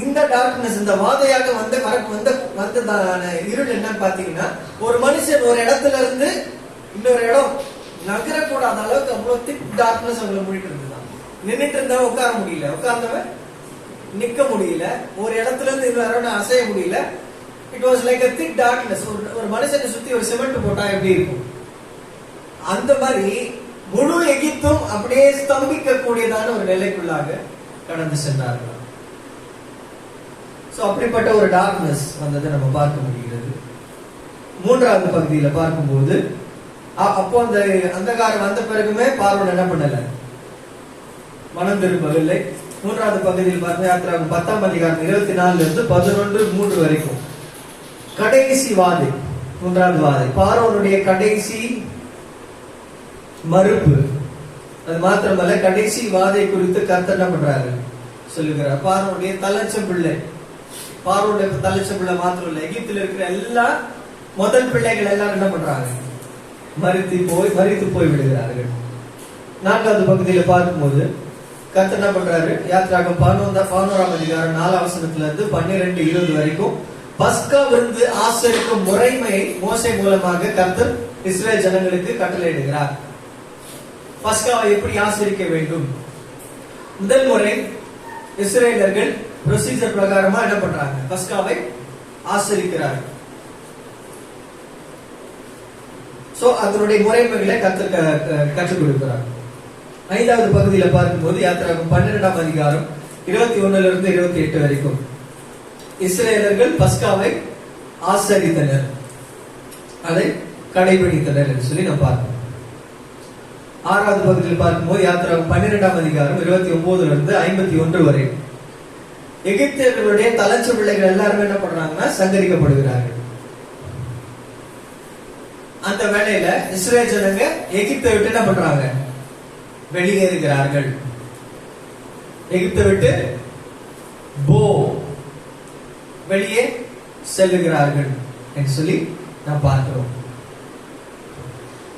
இந்த டார்க்னஸ், இந்த வாதையாக வந்ததான இருள் என்னன்னு பாத்தீங்கன்னா, ஒரு மனுஷன் ஒரு இடத்துல இருந்து இன்னொரு இடம் நகரக்கூடாத அளவுக்கு அவ்வளவு திக் டார்க்னஸ் அவங்களை மூடிட்டு இருந்துதான். நின்றுட்டு இருந்தவன் உட்கார முடியல, உட்கார்ந்தவன் நிக்க முடியல, ஒரு இடத்துல இருந்து இன்னொரு அசைய முடியல. It was like a thick darkness. ஒரு மனுஷனை சுத்தி ஒரு சிமெண்ட் போட்டா எப்படி இருக்கும், அந்த மாதிரி முழு எகிப்தும் அப்படியே ஸ்தம்பிக்க கூடியதான ஒரு நிலைக்குள்ளாக கடந்து சென்றார்கள். சோ அப்படிப்பட்ட ஒரு டார்க்னஸ் வந்ததை நம்ம பார்க்க முடிகிறது. 3வது பகுதியில பார்க்கும்போது அப்போ அந்த அந்தகாரம் வந்த பிறகுமே பார்வோன் என்ன பண்ணல, மனம் திரும்பவில்லை. 3வது பகுதியில் பார்த்து யாத்திராகமம் 10ஆம் அதிகாரம் 24 இருந்து 11:3 வரைக்கும் கடைசி வாதை, 3வது வாதை, பார்வோனுடைய கடைசி மறுப்பு. அது மாத்திரமல்ல, கடைசி வாதை குறித்து கர்த்தர் என்ன பண்றாரு சொல்லுகிறார். பார்வோனுடைய தலைச்சம் பிள்ளை, பார்வோனுடைய தலைச்சம் பிள்ளை மாத்திரம் இல்ல, எகிப்தில் இருக்கிற எல்லா முதல் பிள்ளைகள் எல்லாம் என்ன பண்றாங்க, மரித்து போய் விடுகிறார்கள். 4வது பகுதியில பார்க்கும்போது கர்த்தர் என்ன பண்றாரு, யாத்திராகமம் 11ஆம் அதிகாரம் 4ஆம் வசனத்துல இருந்து 12:20 வரைக்கும் பஸ்கா விருந்து ஆசரிக்கும் முறைமையை மோசே மூலமாக கர்த்தர் இஸ்ரேல் ஜனங்களுக்கு கட்டளையிடுகிறார். பஸ்காவை எப்படி ஆசரிக்க வேண்டும்? முதல் முறை இஸ்ரேலர்கள் ப்ரொசீஜர் பிரகாரமா என்ன பண்றாங்க, பஸ்காவை ஆசரிக்கிறார்கள். சோ அதனுடைய முறைமைகளை கற்றுக் கொடுக்கிறார். 5வது பகுதியில பார்க்கும்போது யாத்திராகமம் 12ஆம் அதிகாரம் 21 இருந்து 28 வரைக்கும் இஸ்ரேலர்கள் பஸ்காவை ஆசரித்தனர், அதை கடைபிடித்தனர் என்று சொல்லி நம்ம பார்க்கணும். 6வது பகுதியில் பார்க்கும்போது யாத்திராகமம் 12ஆம் அதிகாரம் 29 இருந்து 51 வரை எகிப்தியர்களுடைய தலைச்சு பிள்ளைகள் எல்லாருமே என்ன பண்றாங்கன்னா சங்கரிக்கப்படுகிறார்கள். அந்த வேளையில இஸ்ரேல் ஜனங்க எகிப்தை விட்டு என்ன பண்றாங்க, வெளியேறுகிறார்கள். எகிப்தை விட்டு வெளியே செல்லுகிறார்கள் என்று சொல்லி நாம் பார்க்கிறோம்.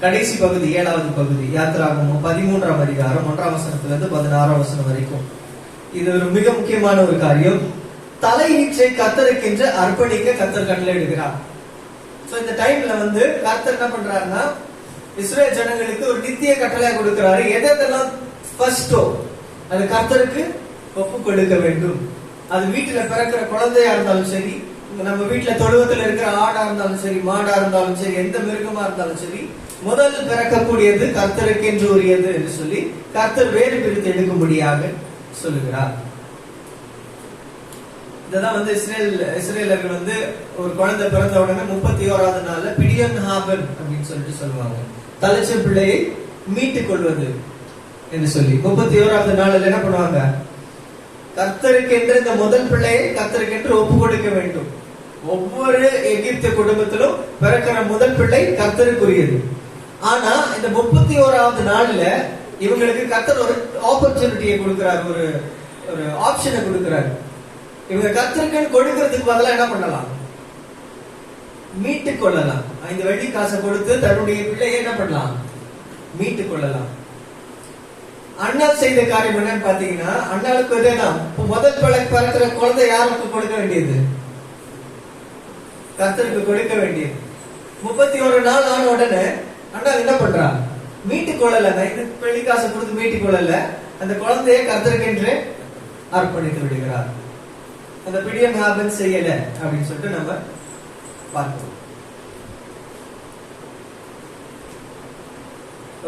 கடைசி பகுதி 7வது பகுதி யாத்திராகமம் 13ஆம் அதிகாரம் 1ஆம் வசனத்திலிருந்து 16ஆம் வசனம் வரைக்கும். இது ஒரு மிக முக்கியமான ஒரு காரியம். தலையீற்றை கர்த்தருக்கென்று அர்ப்பணிக்க கர்த்தர் கட்டளையிடுகிறார். சோ இந்த டைம்ல வந்து கர்த்தர் என்ன பண்றாருன்னா இஸ்ரேல் ஜனங்களுக்கு ஒரு நித்திய கட்டளை கொடுக்கிறாரு. எதெல்லாம் ஃபர்ஸ்டோ அது கர்த்தருக்கு ஒப்பு கொடுக்க வேண்டும். அது வீட்டுல பிறக்கிற குழந்தையா இருந்தாலும் சரி, நம்ம வீட்டுல தொழுவத்துல இருக்கிற ஆடா இருந்தாலும் சரி, மாடா இருந்தாலும் சரி, எந்த மிருகமா இருந்தாலும் சரி, முதல் பிறக்கக்கூடியது கர்த்தருக்கு என்று உரியது என்று சொல்லி கர்த்தர் வேறு பிரித்து எடுக்கும்படியாக சொல்லுகிறார். இததான் இஸ்ரேலர்கள் ஒரு குழந்தை பிறந்த உடனே 31வது நாள்ல பிடியன் ஹாபன் அப்படின்னு சொல்லிட்டு சொல்லுவாங்க. தலைச்ச பிள்ளையை மீட்டுக் கொள்வது என்று சொல்லி 31வது நாள்ல என்ன பண்ணுவாங்க? கர்த்தருக்கு என்று இந்த முதல் பிள்ளையை கர்த்தருக்கு என்று ஒப்பு கொடுக்க வேண்டும். ஒவ்வொரு எகிப்து குடும்பத்திலும் பிறக்கிற முதல் பிள்ளை கர்த்தருக்குரியது. ஆனா இந்த 31வது நாள்ல இவங்களுக்கு கர்த்தர் ஒரு ஆப்பர்ச்சுனிட்டியை கொடுக்கிறார், ஒரு ஆப்ஷனை கொடுக்கிறார். இவங்க கர்த்தருக்கு கொடுக்கிறதுக்கு பதிலா என்ன பண்ணலாம்? மீட்டுக் கொள்ளலாம். 5 வெள்ளி காசை கொடுத்து தன்னுடைய பிள்ளையை என்ன பண்ணலாம்? மீட்டுக் கொள்ளலாம். அண்ணால் செய்த காரியம் என்னன்னு பாத்தீங்கன்னா, அண்ணாளுக்கு இதேதான். முதல் பிறக்கிற குழந்தை யாருக்கு கொடுக்க வேண்டியது? கர்த்தருக்கு கொடுக்க வேண்டியது. 31 நாள் ஆன உடனே அண்ணா என்ன பண்றா? மீட்டுக் கொள்ளல. 5 வெள்ளி காசை கொடுத்து மீட்டுக் கொள்ளல. அந்த குழந்தையை கர்த்தருக்கு என்று அர்ப்பணித்து விடுகிறார். அந்த பிடியன் ஹாபன் செய்யல அப்படின்னு சொல்லிட்டு நம்ம பார்ப்போம்.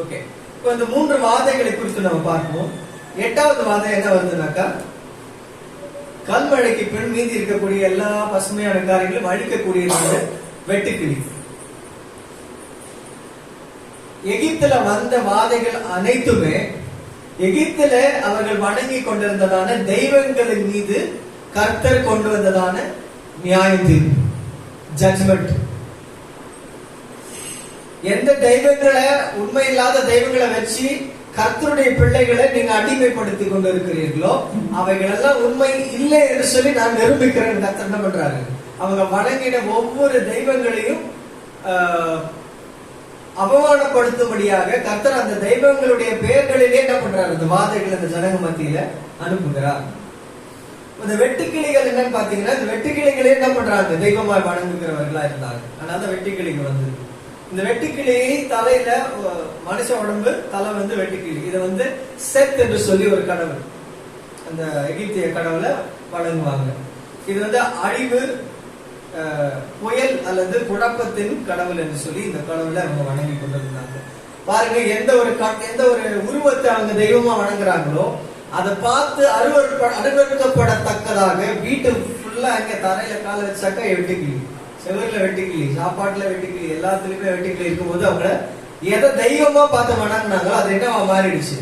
ஓகே, இப்போ இந்த 3 வாதைகளை குறித்து நம்ம பார்ப்போம். 8வது வாதம் என்ன வருதுனாக்கா, கல்மழைக்கு பின் மீதி இருக்கக்கூடிய எல்லா பசுமையான காரியங்களும் அழிக்கக்கூடியதான வெட்டுக்கிளி. எகிப்துல வந்த வாதைகள் அனைத்துமே எகிப்துல அவர்கள் வணங்கி கொண்டிருந்ததான தெய்வங்களின் மீது கர்த்தர் கொண்டு வந்ததான நியாய தீர்ப்பு, ஜட்ஜ்மெண்ட். எந்த தெய்வங்களை, உண்மை இல்லாத தெய்வங்களை வச்சு கர்த்தருடைய பிள்ளைகளை நீங்க அடிமைப்படுத்தி கொண்டு இருக்கிறீர்களோ அவைகள் எல்லாம் உண்மை இல்லை என்று சொல்லி நான் நிரூபிக்கிறேன். கர்த்தர் என்ன பண்றாரு? அவங்க வணங்கின ஒவ்வொரு தெய்வங்களையும் அவமானப்படுத்தும்படியாக கர்த்தர் அந்த தெய்வங்களுடைய பெயர்களிலே என்ன பண்றாரு? அந்த வாதைகள் அந்த ஜனங்க மத்தியில அனுப்புகிறார். இந்த வெட்டுக்கிளிகள் என்னன்னு பாத்தீங்கன்னா, இந்த வெட்டுக்கிளிகளே என்ன பண்றாங்க? தெய்வமாய் வணங்குகிறவர்களா இருந்தாங்க. அதனால வெட்டுக்கிளிகள் வந்து இந்த வெட்டுக்கிளியை தலையில மனுஷ உடம்பு தலை வெட்டுக்கிளி. இதை செத் என்று சொல்லி ஒரு கடவுள், அந்த எகிப்திய கடவுளை வணங்குவாங்க. இது அழிவு, புயல் அல்லது குழப்பத்தின் கடவுள் என்று சொல்லி இந்த கடவுளை அவங்க வணங்கி கொண்டிருந்தாங்க. பாருங்க, எந்த ஒரு உருவத்தை அவங்க தெய்வமா வணங்குறாங்களோ அதை பார்த்து அருவருக்கப்படத்தக்கதாக வீட்டு ஃபுல்லா அங்க தரையில கால வச்சாக்கா வெட்டுக்கிளி, செவர்ல வெட்டுக்கிளி, சாப்பாட்டுல வெட்டுக்கிளி, எல்லாத்துலயுமே வெட்டுக்கிளி இருக்கும்போது அவங்க எதை தெய்வமா பார்த்து வணங்கினாங்களோ அது என்னவா மாறிடுச்சு?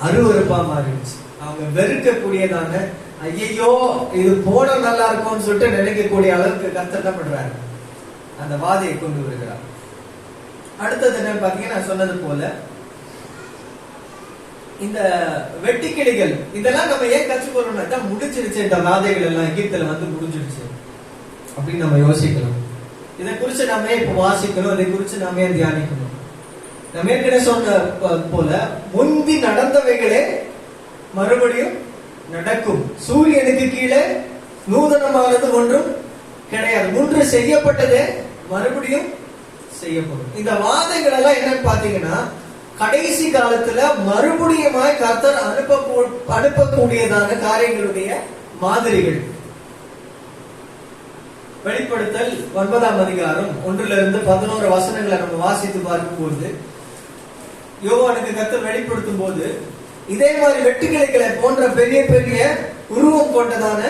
அருவருப்பா மாறிடுச்சு. அவங்க வெறுக்கக்கூடியதான, ஐயோ இது போன நல்லா இருக்கும்னு சொல்லிட்டு நினைக்கக்கூடிய அளவுக்கு கர்த்தர் என்ன பண்றாரு? அந்த வாதையை கொண்டு வருகிறார். அடுத்தது என்ன பாத்தீங்கன்னா, நான் சொன்னது போல இந்த வெட்டுக்கிளிகள் இதெல்லாம் நம்ம ஏன் கற்றுக்கொள்ளணும்னா, முடிஞ்சிருச்சு இந்த வாதைகள் எல்லாம் எகிப்துல முடிஞ்சிருச்சு அப்படின்னு நம்ம யோசிக்கணும். இதை குறிச்சு நம்ம இப்ப வாசிக்கணும், இதை குறிச்சு நம்ம ஏன் தியானிக்கணும். நம்ம ஏற்கனவே சொன்ன போல முந்தி நடந்தவைகளே மறுபடியும் நடக்கும். சூரியனுக்கு கீழே நூதனமானது ஒன்றும் கிடையாது. முன்று செய்யப்பட்டதே மறுபடியும் செய்யப்படும். இந்த வாதைகள் எல்லாம் என்னன்னு பாத்தீங்கன்னா, கடைசி காலத்துல மறுபடியுமாய் கர்த்தர் அனுப்பக்கூடியதான காரியங்களுடைய மாதிரிகள். வெளிப்படுத்தல் 9ஆம் அதிகாரம் 1-11 வசனங்களை நம்ம வாசித்து பார்க்கும்போது, யோவானுக்கு கர்த்தர் வெளிப்படுத்தும் போது இதே மாதிரி வெட்டுக்கிளைகளை போன்ற பெரிய பெரிய உருவம் கொண்டதான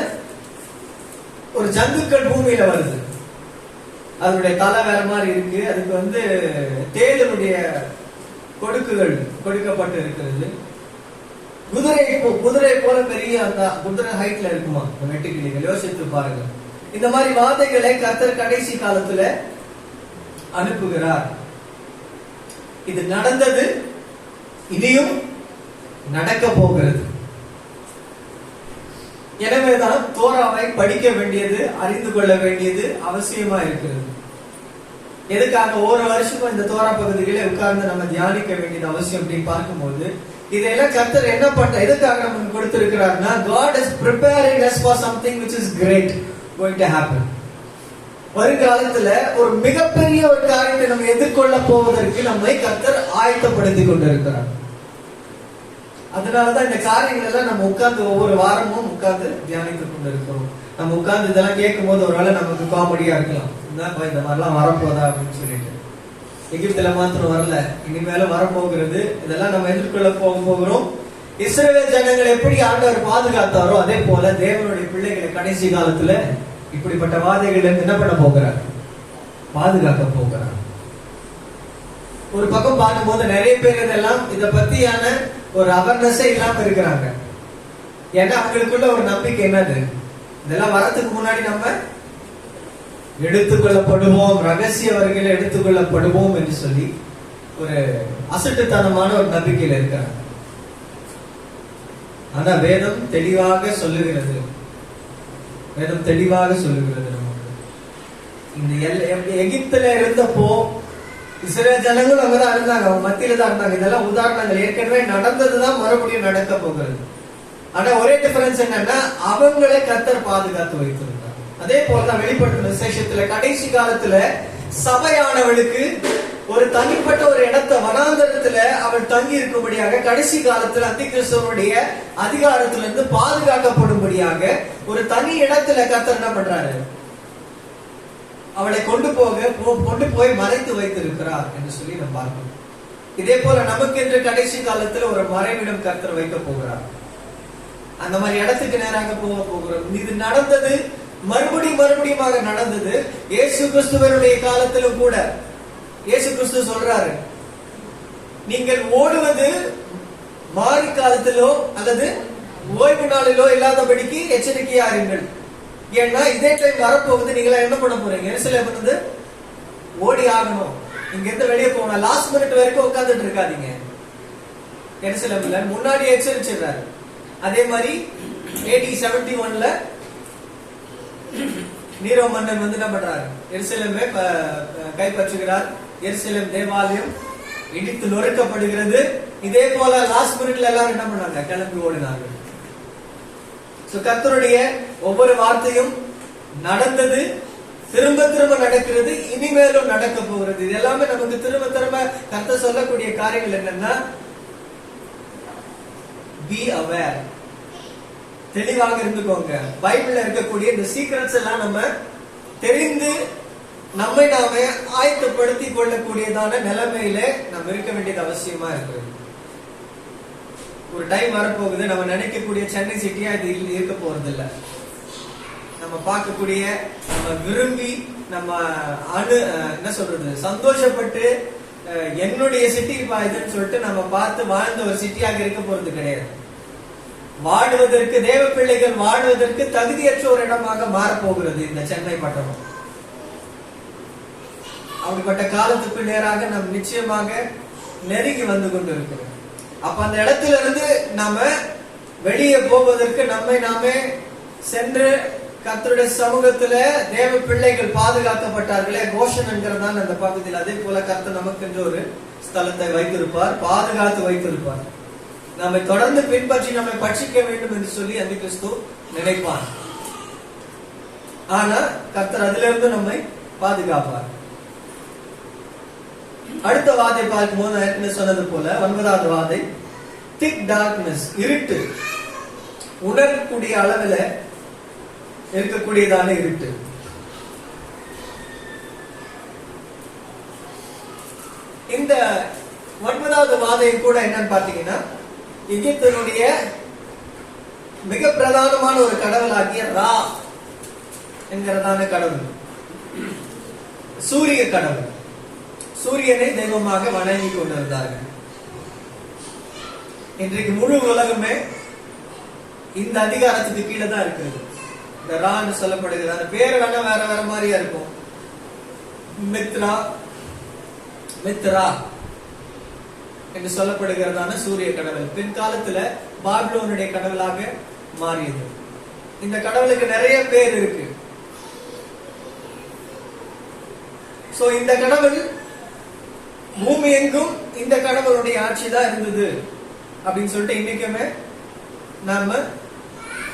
ஒரு ஜந்துக்கள் பூமியில வருது. அதனுடைய தலை வேற மாதிரி இருக்கு. அதுக்கு தேளுடைய கொடுக்குகள் கொடுக்கப்பட்டு இருக்கிறது. குதிரை போல பெரிய அந்த குதிரை ஹைட்ல இருக்குமா வெட்டுக்கிளிகள்? யோசித்து பாருங்க. இந்த மாதிரி வாதைகளை கர்த்தர் கடைசி காலத்துல அனுப்புகிறார். இது நடந்தது, இனியும் நடக்க போகிறது. எனவேதான் தோராவை படிக்க வேண்டியது, அறிந்து கொள்ள வேண்டியது அவசியமா இருக்கிறது. எதுக்காக ஒரு வருஷம் இந்த தோரா பகுதிகளை உட்கார்ந்து நம்ம தியானிக்க வேண்டியது அவசியம் அப்படின்னு பார்க்கும்போது, இதெல்லாம் கர்த்தர் என்ன பண்ற, எதுக்காக நமக்கு கொடுத்திருக்கிறார்னா, God is preparing us for something which is great going to happen. வருங்காலத்துல ஒரு மிகப்பெரிய ஒரு காரியத்தை நம்ம எதிர்கொள்ள போவதற்கு நம்மை கர்த்தர் ஆயத்தப்படுத்தி கொண்டிருக்கிறார். அதனாலதான் இந்த காரியங்கள் எல்லாம் நம்ம உட்கார்ந்து ஒவ்வொரு வாரமும் உட்கார்ந்து தியானித்துக் கொண்டிருக்கிறோம். நம்ம உட்கார்ந்து இதெல்லாம் கேட்கும் போது ஒருவேளை நமக்கு காமெடியா இருக்கலாம், என்னப்பா இந்த மாதிரிலாம் வரப்போதா அப்படின்னு சொல்லிட்டு. எகிப்துல மாத்திரம் வரல, இனிமேலும் வரப்போகிறது. இதெல்லாம் நம்ம எதிர்கொள்ள போகிறோம். இஸ்ரவேல் ஜனங்கள் எப்படி ஆண்டவர் பாதுகாத்தாரோ அதே போல தேவனுடைய பிள்ளைகளை கடைசி காலத்துல இப்படிப்பட்ட வாதைகள் இருந்து என்ன பண்ண போகிறார்? பாதுகாக்க போகிறார். ஒரு பக்கம் பார்க்கும்போது நிறைய பேர் இதெல்லாம் இத பத்தியான ஒரு அவேர்னஸே இல்லாம இருக்கிறாங்க. ஏன்னா அவங்களுக்குள்ள ஒரு நம்பிக்கை என்னது, இதெல்லாம் வரதுக்கு முன்னாடி நம்ம எடுத்துக்கொள்ளப்படுவோம், ரகசிய வரையில் எடுத்துக்கொள்ளப்படுவோம் என்று சொல்லி ஒரு அசட்டுத்தனமான ஒரு நம்பிக்கையில் இருக்கிறாங்க. ஆனா வேதம் தெளிவாக சொல்லுகிறது, வேதம் தெளிவாக சொல்லுகிறது நமக்கு. இந்த எகிப்துல இருந்தப்போ இஸ்ரவேல் ஜனங்களும் அங்கதான் இருந்தாங்க, அவங்க மத்தியில தான் இருந்தாங்க. இதெல்லாம் உதாரணங்கள், ஏற்கனவே நடந்ததுதான் மறுபடியும் நடக்க போகிறது. ஆனா ஒரே டிஃபரன்ஸ் என்னன்னா அவங்களே கர்த்தர் பாதுகாத்து வைத்திருந்தார். அதே போலதான் வெளிப்படுத்தின விசேஷத்துல கடைசி காலத்துல சபையானவளுக்கு ஒரு தனிப்பட்ட ஒரு இடத்தை வனாந்தரத்துல அவள் தங்கி இருக்கும்படியாக, கடைசி காலத்துல அந்திகிறிஸ்துவனுடைய அதிகாரத்திலிருந்து பாதுகாக்கப்படும்படியாக ஒரு தனி இடத்துல கர்த்தர் என்ன பண்றாரு, அவளை கொண்டு போய் மறைத்து வைத்திருக்கிறார் என்று சொல்லி நம்ம பார்க்கணும். இதே போல நமக்கு என்று கடைசி காலத்துல ஒரு மறைவிடம் கர்த்தர் வைக்க போகிறார். அந்த மாதிரி இடத்துக்கு நேராக போகிறோம். இது நடந்தது, மறுபடியுமாக நடந்தது. இயேசு கிறிஸ்துவனுடைய காலத்திலும் கூட இயேசு கிறிஸ்து சொல்றாரு, நீங்கள் ஓடுவது மாறி காலத்திலோ அல்லது ஓய்வு நாளிலோ இல்லாதபடிக்கு எச்சரிக்கையா இருங்கள். ஏன்னா இதே டைம் வரப்போகுது, நீங்களா என்ன பண்ண போறீங்க, எருசலேம் வந்து ஓடி ஆகணும், இங்க இருந்து வெளியே போகணும், லாஸ்ட் மினிட் வரைக்கும் உட்கார்ந்துட்டு இருக்காதீங்க. எருசலேம்ல முன்னாடி எச்சரிச்சிடுறாரு. அதே மாதிரி AD 71ல நீரோ மன்னன் வந்து என்ன பண்றாரு, எருசலேமை கைப்பற்றுகிறார். எருசலேம் தேவாலயம் இடித்து நொறுக்கப்படுகிறது. இதே போல லாஸ்ட் மினிட்ல எல்லாரும் என்ன பண்ணாங்க, கிளம்பி ஓடினார்கள். கர்த்தருடைய ஒவ்வொரு வார்த்தையும் நடந்தது, திரும்ப திரும்ப நடக்கிறது, இனிமேலும் நடக்க போகிறது. இது எல்லாமே நமக்கு திரும்ப திரும்ப கர்த்தர் சொல்லக்கூடிய காரியங்கள் என்னன்னா, பி அவேர், தெளிவாக இருந்துக்கோங்க. பைபிள்ல இருக்கக்கூடிய இந்த சீக்ரெட்ஸ் எல்லாம் நம்ம தெரிந்து நம்மை நாமே ஆயத்தப்படுத்தி கொள்ளக்கூடியதான நிலைமையில நம்ம இருக்க வேண்டியது அவசியமா இருக்கிறது. ஒரு டைம் வரப்போகுது, நம்ம நினைக்கக்கூடிய சென்னை சிட்டியா இது இருக்க போறது இல்ல. நம்ம பார்க்கக்கூடிய, நம்ம விரும்பி, நம்ம என்ன சொல்றது, சந்தோஷப்பட்டு என்னுடைய சிட்டி இதுன்னு சொல்லிட்டு நம்ம பார்த்து வாழ்ந்த ஒரு சிட்டியாக இருக்க போறது கிடையாது. வாழ்வதற்கு, தேவ பிள்ளைகள் வாழ்வதற்கு தகுதியற்ற ஒரு இடமாக மாறப்போகிறது இந்த சென்னை பட்டணம். அப்படிப்பட்ட காலத்துக்கு நேராக நாம் நிச்சயமாக நெருங்கி வந்து கொண்டு இருக்கிறோம். அப்ப அந்த இடத்துல இருந்து நாம வெளியே போவதற்கு நம்மை நாமே சென்று கர்த்தருடைய சமூகத்துல தேவ பிள்ளைகள் பாதுகாக்கப்பட்டார்களே, கோஷன் என்கிறதான அந்த பகுதியில். அதே போல கர்த்தர் நமக்கு என்று ஒரு ஸ்தலத்தை வைத்திருப்பார், பாதுகாத்து வைத்திருப்பார். நம்மை தொடர்ந்து பின்பற்றி நம்மை பட்சிக்க வேண்டும் என்று சொல்லி அந்திகிறிஸ்து நினைப்பார். ஆனா கர்த்தர் அதிலிருந்து நம்மை பாதுகாப்பார். அடுத்த வாதை பார்க்கும்போது ஏற்கனவே சொன்னது போல 9வது வாதை, திக் டார்க்னஸ், இருட்டு, உணரக்கூடிய அளவில் இருக்கக்கூடியதான இருட்டு. இந்த 9வது வாதை கூட என்னன்னு பாத்தீங்கன்னா, எகிப்தினுடைய மிக பிரதானமான ஒரு கடவுளாகிய ரா என்கிறதான கடவுள், சூரிய கடவுள், சூரியனை தெய்வமாக வணங்கி கொண்டிருந்தார்கள். இன்றைக்கு முழு உலகமே இந்த அதிகாரத்துக்கு கீழே தான் இருக்கிறது. இந்த ரான்னு சொல்லப்படுகிறது. அந்த பேர் வேணா வேற வேற மாதிரியா இருக்கும். மித்ரா என்று சொல்லப்படுகிறதான சூரிய கடவுள் பின்காலத்துல பாபிலோனுடைய கடவுளாக மாறியது. இந்த கடவுளுக்கு நிறைய பேர் இருக்கு. சோ இந்த கடவுள் பூமி எங்கும் இந்த கடவுளுடைய ஆட்சி தான் இருந்தது அப்படின்னு சொல்லிட்டு இன்னைக்குமே நாம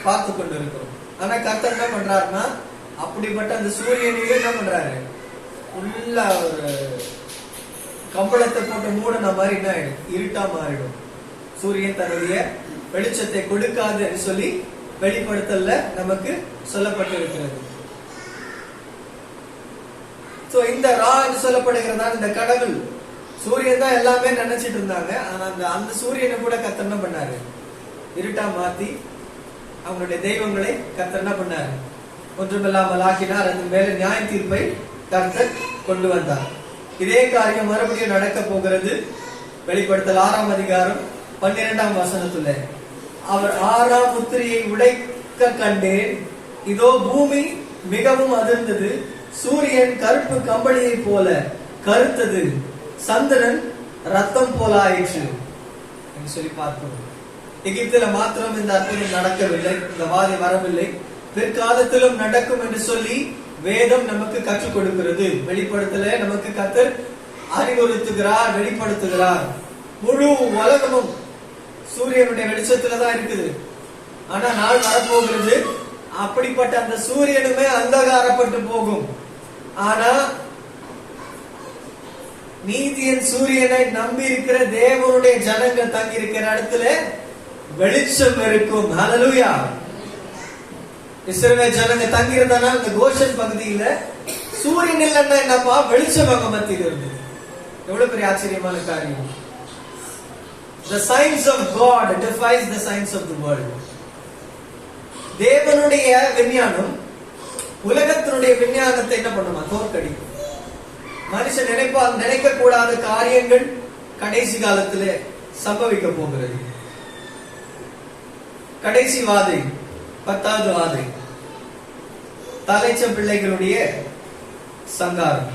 பார்த்து கொண்டு இருக்கிறோம். ஆனா கர்த்தர் என்ன பண்றாருன்னா, அப்படிப்பட்ட அந்த சூரியனையே என்ன பண்றாரு, உள்ள ஒரு கம்பளத்தை போட்டு மூடின மாதிரி என்ன ஆயிடும், இருட்டா மாறிடும். சூரியன் தன்னுடைய வெளிச்சத்தை கொடுக்காது சொல்லி வெளிப்படுத்தல்ல நமக்கு சொல்லப்பட்டிருக்கிறது. இந்த ரா என்று சொல்லப்படுகிறதா இந்த கடவுள் சூரியன் தான் எல்லாமே நினைச்சிட்டு இருந்தாங்க. ஆனா அந்த சூரியனை கூட கர்த்தர் என்ன பண்ணாரு? இருட்டா மாத்தி அவங்களுடைய தெய்வங்களை கர்த்தர் என்ன பண்ணாரு? ஒன்றுமில்லாமல் ஆக்கினார். அது மேல நியாய தீர்ப்பை கர்த்தர் கொண்டு வந்தார். இதே காரியம் மறுபடியும் நடக்க போகிறது. வெளிப்படுத்தல் 6ஆம் அதிகாரம் 12ஆம் வசனத்துல, அவர் 6ஆம் முத்திரையை உடைக்க கண்டேன். இதோ பூமி மிகவும் அதிர்ந்தது, சூரியன் கருப்பு கம்பளியை போல கருத்தது, சந்திரன் ரத்தம் போல ஆயிற்று என்று சொல்லி பார்க்கிறோம். எகிப்தில மாத்திரம் இந்த அற்புதம் நடக்கவில்லை, இந்த வாதை வரவில்லை, பிற்காலத்திலும் நடக்கும் என்று சொல்லி வேதம் நமக்கு கற்றுக் கொடுக்கிறது. வெளிப்படுத்தல நமக்கு கர்த்தர் அறிவுறுத்துகிறார், வெளிப்படுத்துகிறார். முழு உலகமும் சூரியனுடைய வெளிச்சத்துலதான் இருக்குது. ஆனா நாள் வரப்போகிறது, அப்படிப்பட்ட அந்த சூரியனுமே அந்தகாரப்பட்டு போகும். ஆனா நீதியின் சூரியனை நம்பி இருக்கிற தேவனுடைய ஜனங்கள் தங்கி இருக்கிற இடத்துல வெளிச்சம் இருக்கும். ஹல்லேலூயா. இஸ்ரவேல் ஜனங்க தங்கி இருந்தாலும் இந்த கோஷன் பகுதியில சூரியன் இல்லைன்னா என்னப்பா? வெளிச்சம் அங்க மத்தியில் இருந்தது. எவ்வளவு பெரிய ஆச்சரியமான காரியம். The science of God defies the science of the world. தேவனுடைய விஞ்ஞானம் உலகத்தினுடைய விஞ்ஞானத்தை என்ன பண்ணுமா? தோற்கடிக்கும். மனுஷன் நினைக்க கூடாத காரியங்கள் கடைசி காலத்திலே சம்பவிக்க போகிறது. கடைசி வாதை, 10வது வாதை, தலைச்சம் பிள்ளைகளுடைய சங்காரம்.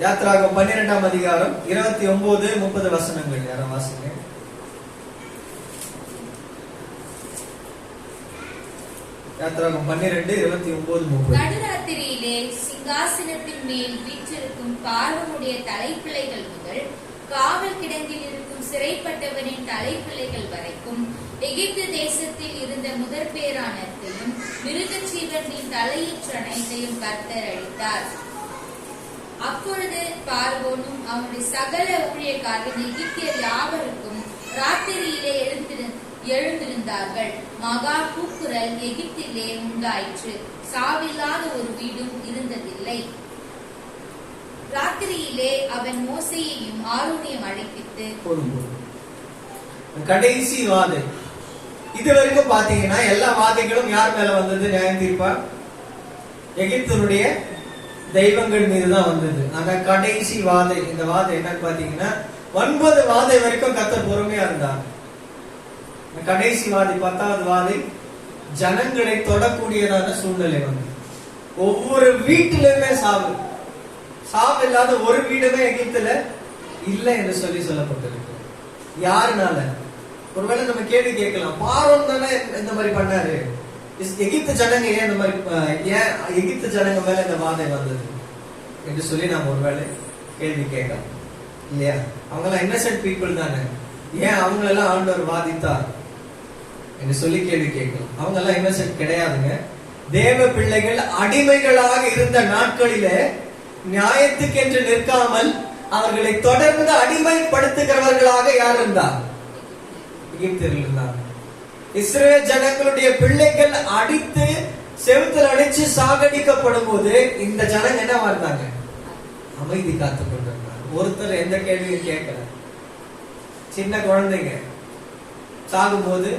யாத்ராகம் 12ஆம் அதிகாரம் 29-30 வசனங்கள். யாரும் வாசிங்க. யாத்ராகம் 12:29-30. நடுராத்திரியிலே சிங்காசனத்தின் மேல் வீற்றிருக்கும் பார்வனுடைய தலைப்பிள்ளைகள் முதல் காவல் கிடங்கில் இருக்கும் சிறைப்பட்டவனின் தலைப்பிள்ளைகள் வரைக்கும் எகிப்து தேசத்தில் இருந்த முதற் பேரானத்தையும் மிருக ஜீவனின் தலையீற்று அனைத்தையும் கர்த்தர் அளித்தார். அப்பொழுது பார்வோனும் அவனுடைய சகல ஊழியக்காரரும் எகிப்தியர் யாவருக்கும் ராத்திரியிலே எழுந்திருந்தார்கள். மகா கூக்குரல் எகிப்திலே உண்டாயிற்று. சாவில்லாத ஒரு வீடும் இருந்ததில்லை. ராத்திரியிலே அவன் மோசேயையும் ஆரோனையும் அழைப்பித்து, கடைசி வாதை. இது வரைக்கும் பாத்தீங்கன்னா எல்லா வாதைகளும் யார் மேல வந்தது? நியாயம் தீர்ப்பா எகிப்தினுடைய தெய்வங்கள் மீதுதான் வந்தது. ஆனா கடைசி வாதை, இந்த வாதை என்னன்னு பாத்தீங்கன்னா 9 வாதை வரைக்கும் கர்த்தர் பொறுமையா இருந்தார். கடைசி வாதை 10வது வாதை ஜனங்களை தொடக்கூடியதான சூழ்நிலை வந்து ஒவ்வொரு வீட்டிலுமே சாவு இல்லாத ஒரு வீடுமே எகிப்துல இல்லை என்று சொல்லி சொல்லப்பட்டிருக்கு. யாருனால? ஒருவேளை நம்ம கேள்வி கேட்கலாம், பார்வோன் தானே இந்த மாதிரி பண்ணாரு, எகிப்து ஜனங்க ஏன் இந்த மாதிரி, ஏன் எகிப்து ஜனங்க மேல இந்த வாதை வந்தது என்று சொல்லி நாம ஒருவேளை கேள்வி கேட்கலாம் இல்லையா? அவங்க எல்லாம் இன்னசென்ட் பீப்புள் தானே, ஏன் அவங்களெல்லாம் ஆண்டவர் வாதித்தார் என்று சொல்லி கேள்வி கேட்கலாம். அவங்க எல்லாம் இன்னசென்ட் கிடையாதுங்க. தேவ பிள்ளைகள் அடிமைகளாக இருந்த நாட்களிலே நியாயத்துக்கு என்று நிற்காமல் அவர்களை தொடர்ந்து அடிமைப்படுத்துகிறவர்களாக யார் இருந்தார்? எகிப்தியர்கள் இருந்தார். இஸ்ரவேல் ஜனங்களுடைய பிள்ளைகள் அடித்து செவுத்தில் அடிச்சு சாகடிக்கப்படும் போது இந்த ஜனங்க என்னவா இருந்தாங்க? அமைதி காத்து கொண்டிருந்தாங்க. ஒருத்தர் எந்த கேள்வியும் கேட்கல. சின்ன குழந்தைங்க சாகும் போது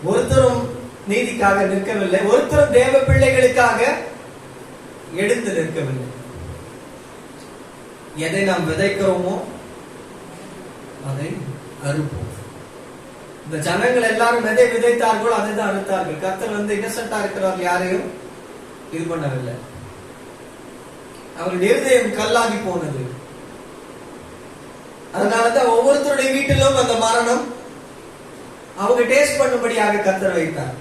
ஒருத்தரும் நீதிக்காக நிற்கவில்லை, ஒருத்தரும் தேவ பிள்ளைகளுக்காக எடுத்து நிற்கவில்லை. எதை நாம் விதைக்கிறோமோ அதை அறுப்போம். இந்த ஜனங்கள் எல்லாரும் எதை விதைத்தார்களோ அதை தான் அறுத்தார்கள். கர்த்தர் வந்து இன்னசென்டா இருக்கிறவர்கள் யாரையும் இது பண்ணவில்லை. அவருடைய இருதயம் கல்லாகி போனது. அதனாலதான் ஒவ்வொருத்தருடைய வீட்டிலும் அந்த மரணம் அவங்க டேஸ்ட் பண்ணும்படியாக கர்த்தர் வைத்தார்.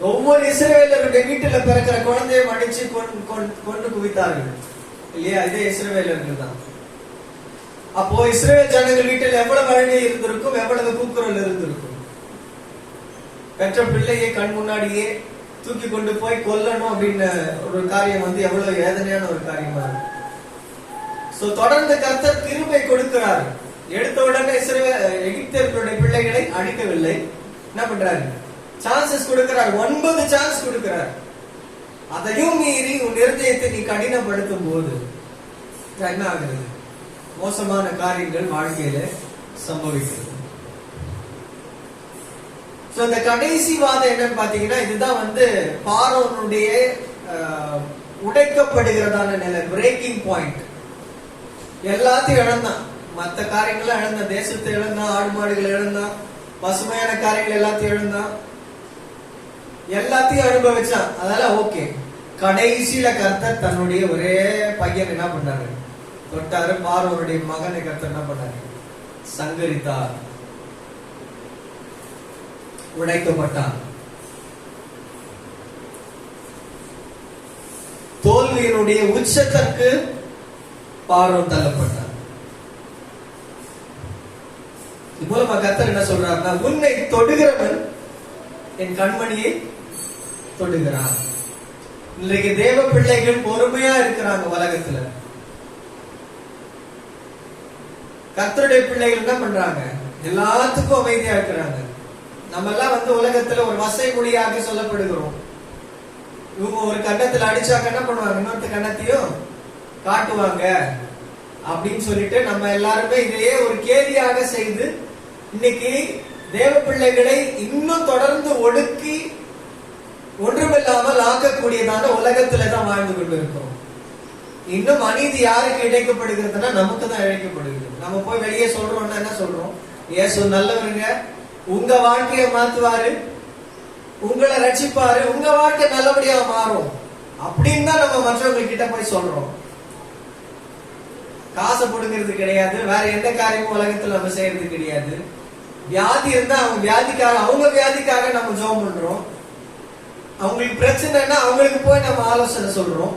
ஒவ்வொரு இஸ்ரவேலருடைய வீட்டுல பிறக்கிற குழந்தையும் அடிச்சு கொண்டு குவித்தார்கள் இல்லையா? இதே இஸ்ரவேலர்கள் தான். அப்போ இஸ்ரவேல் ஜனங்கள் வீட்டில் எவ்வளவு அழுகை இருந்திருக்கும், எவ்வளவு கூக்குரல் இருந்திருக்கும். பெற்ற பிள்ளையை கண் முன்னாடியே தூக்கி கொண்டு போய் கொல்லணும் அப்படின்னு ஒரு காரியம் வந்து எவ்வளவு வேதனையான ஒரு காரியமா இருக்கு. தொடர்ந்து கர்த்தர் கிருபை கொடுக்கிறார். எடுத்த உடனே எகிப்தியர்களுடைய பிள்ளைகளை அழிக்கவில்லை, என்ன பண்றாரு? சான்சஸ் கொடுக்கிறார், 9 சான்ஸ் கொடுக்கிறார். அதையும் மீறி உன் இருதயத்தை நீ கடினப்படுத்தும் போது என்ன ஆகுறது? மோசமான காரியங்கள் வாழ்க்கையில சம்பவிக்கிறது. இந்த கடைசி வாதம் என்னன்னு பாத்தீங்கன்னா, இதுதான் பார்வோனுடைய உடைக்கப்படுகிறதான நிலை, பிரேக்கிங் பாயிண்ட். எல்லாத்தையும் இழந்தான், மற்ற காரியங்களும் இழந்தான், தேசத்தை இழந்தான், ஆடு மாடுகள் இழந்தான், பசுமையான காரியங்கள் எல்லாத்தையும் இழந்தான், எல்லாத்தையும் அனுபவிச்சான். அதனால ஓகே, கடைசியில கர்த்தர் தன்னுடைய ஒரே பையன் என்ன பண்ணாரு? தொட்டாரு. பார்வோனுடைய மகனை கர்த்தர் என்ன பண்ணாரு? சங்கரித்தார், உடைக்கப்பட்டான். தோல்வியினுடைய உச்சத்திற்கு பார்வோன் தள்ளப்பட்டான். மூலமா கர்த்தர் என்ன சொல்றாருன்னா, உன்னை தொடுகிறவன் என் கண்மணியை தொடுகிறான். இன்றைக்கு தேவ பிள்ளைகள் பொறுமையா இருக்கிறாங்க உலகத்துல. கர்த்தருடைய பிள்ளைகள் என்ன பண்றாங்க? எல்லாத்துக்கும் அமைதியா இருக்கிறாங்க. நம்ம எல்லாம் உலகத்துல ஒரு வசை மொழியாக சொல்லப்படுகிறோம். இவங்க ஒரு கண்ணத்துல அடிச்சாக்க என்ன பண்ணுவாங்க? இன்னொரு கண்ணத்தையும் காட்டுவாங்க அப்படின்னு சொல்லிட்டு நம்ம எல்லாருமே இதையே ஒரு கேலியாக செய்து இன்னைக்கு தேவ பிள்ளைகளை இன்னும் தொடர்ந்து ஒடுக்கி ஒன்றுமில்லாமல் ஆக்கக்கூடியதான உலகத்துல தான் வாழ்ந்து கொண்டு இருக்கிறோம். இன்னும் அநீதி யாருக்கு இழைக்கப்படுகிறதுனா நமக்கு தான் இழைக்கப்படுகிறது. நம்ம போய் வெளியே சொல்றோம்னா என்ன சொல்றோம்? இயேசு நல்லவருங்க, உங்க வாழ்க்கையை மாத்துவாரு, உங்களை ரட்சிப்பாரு, உங்க வாழ்க்கை நல்லபடியா மாறும் அப்படின்னு தான் நம்ம மற்றவங்க கிட்ட போய் சொல்றோம். காசை புடுங்கிறது கிடையாது, வேற எந்த காரியமும் உலகத்துல நம்ம செய்யறது கிடையாது. வியாதி இருந்தா அவங்க வியாதிக்காக நம்ம ஜெபம் பண்றோம். அவங்களுக்கு பிரச்சனைனா அவங்களுக்கு போய் நம்ம ஆலோசனை சொல்றோம்.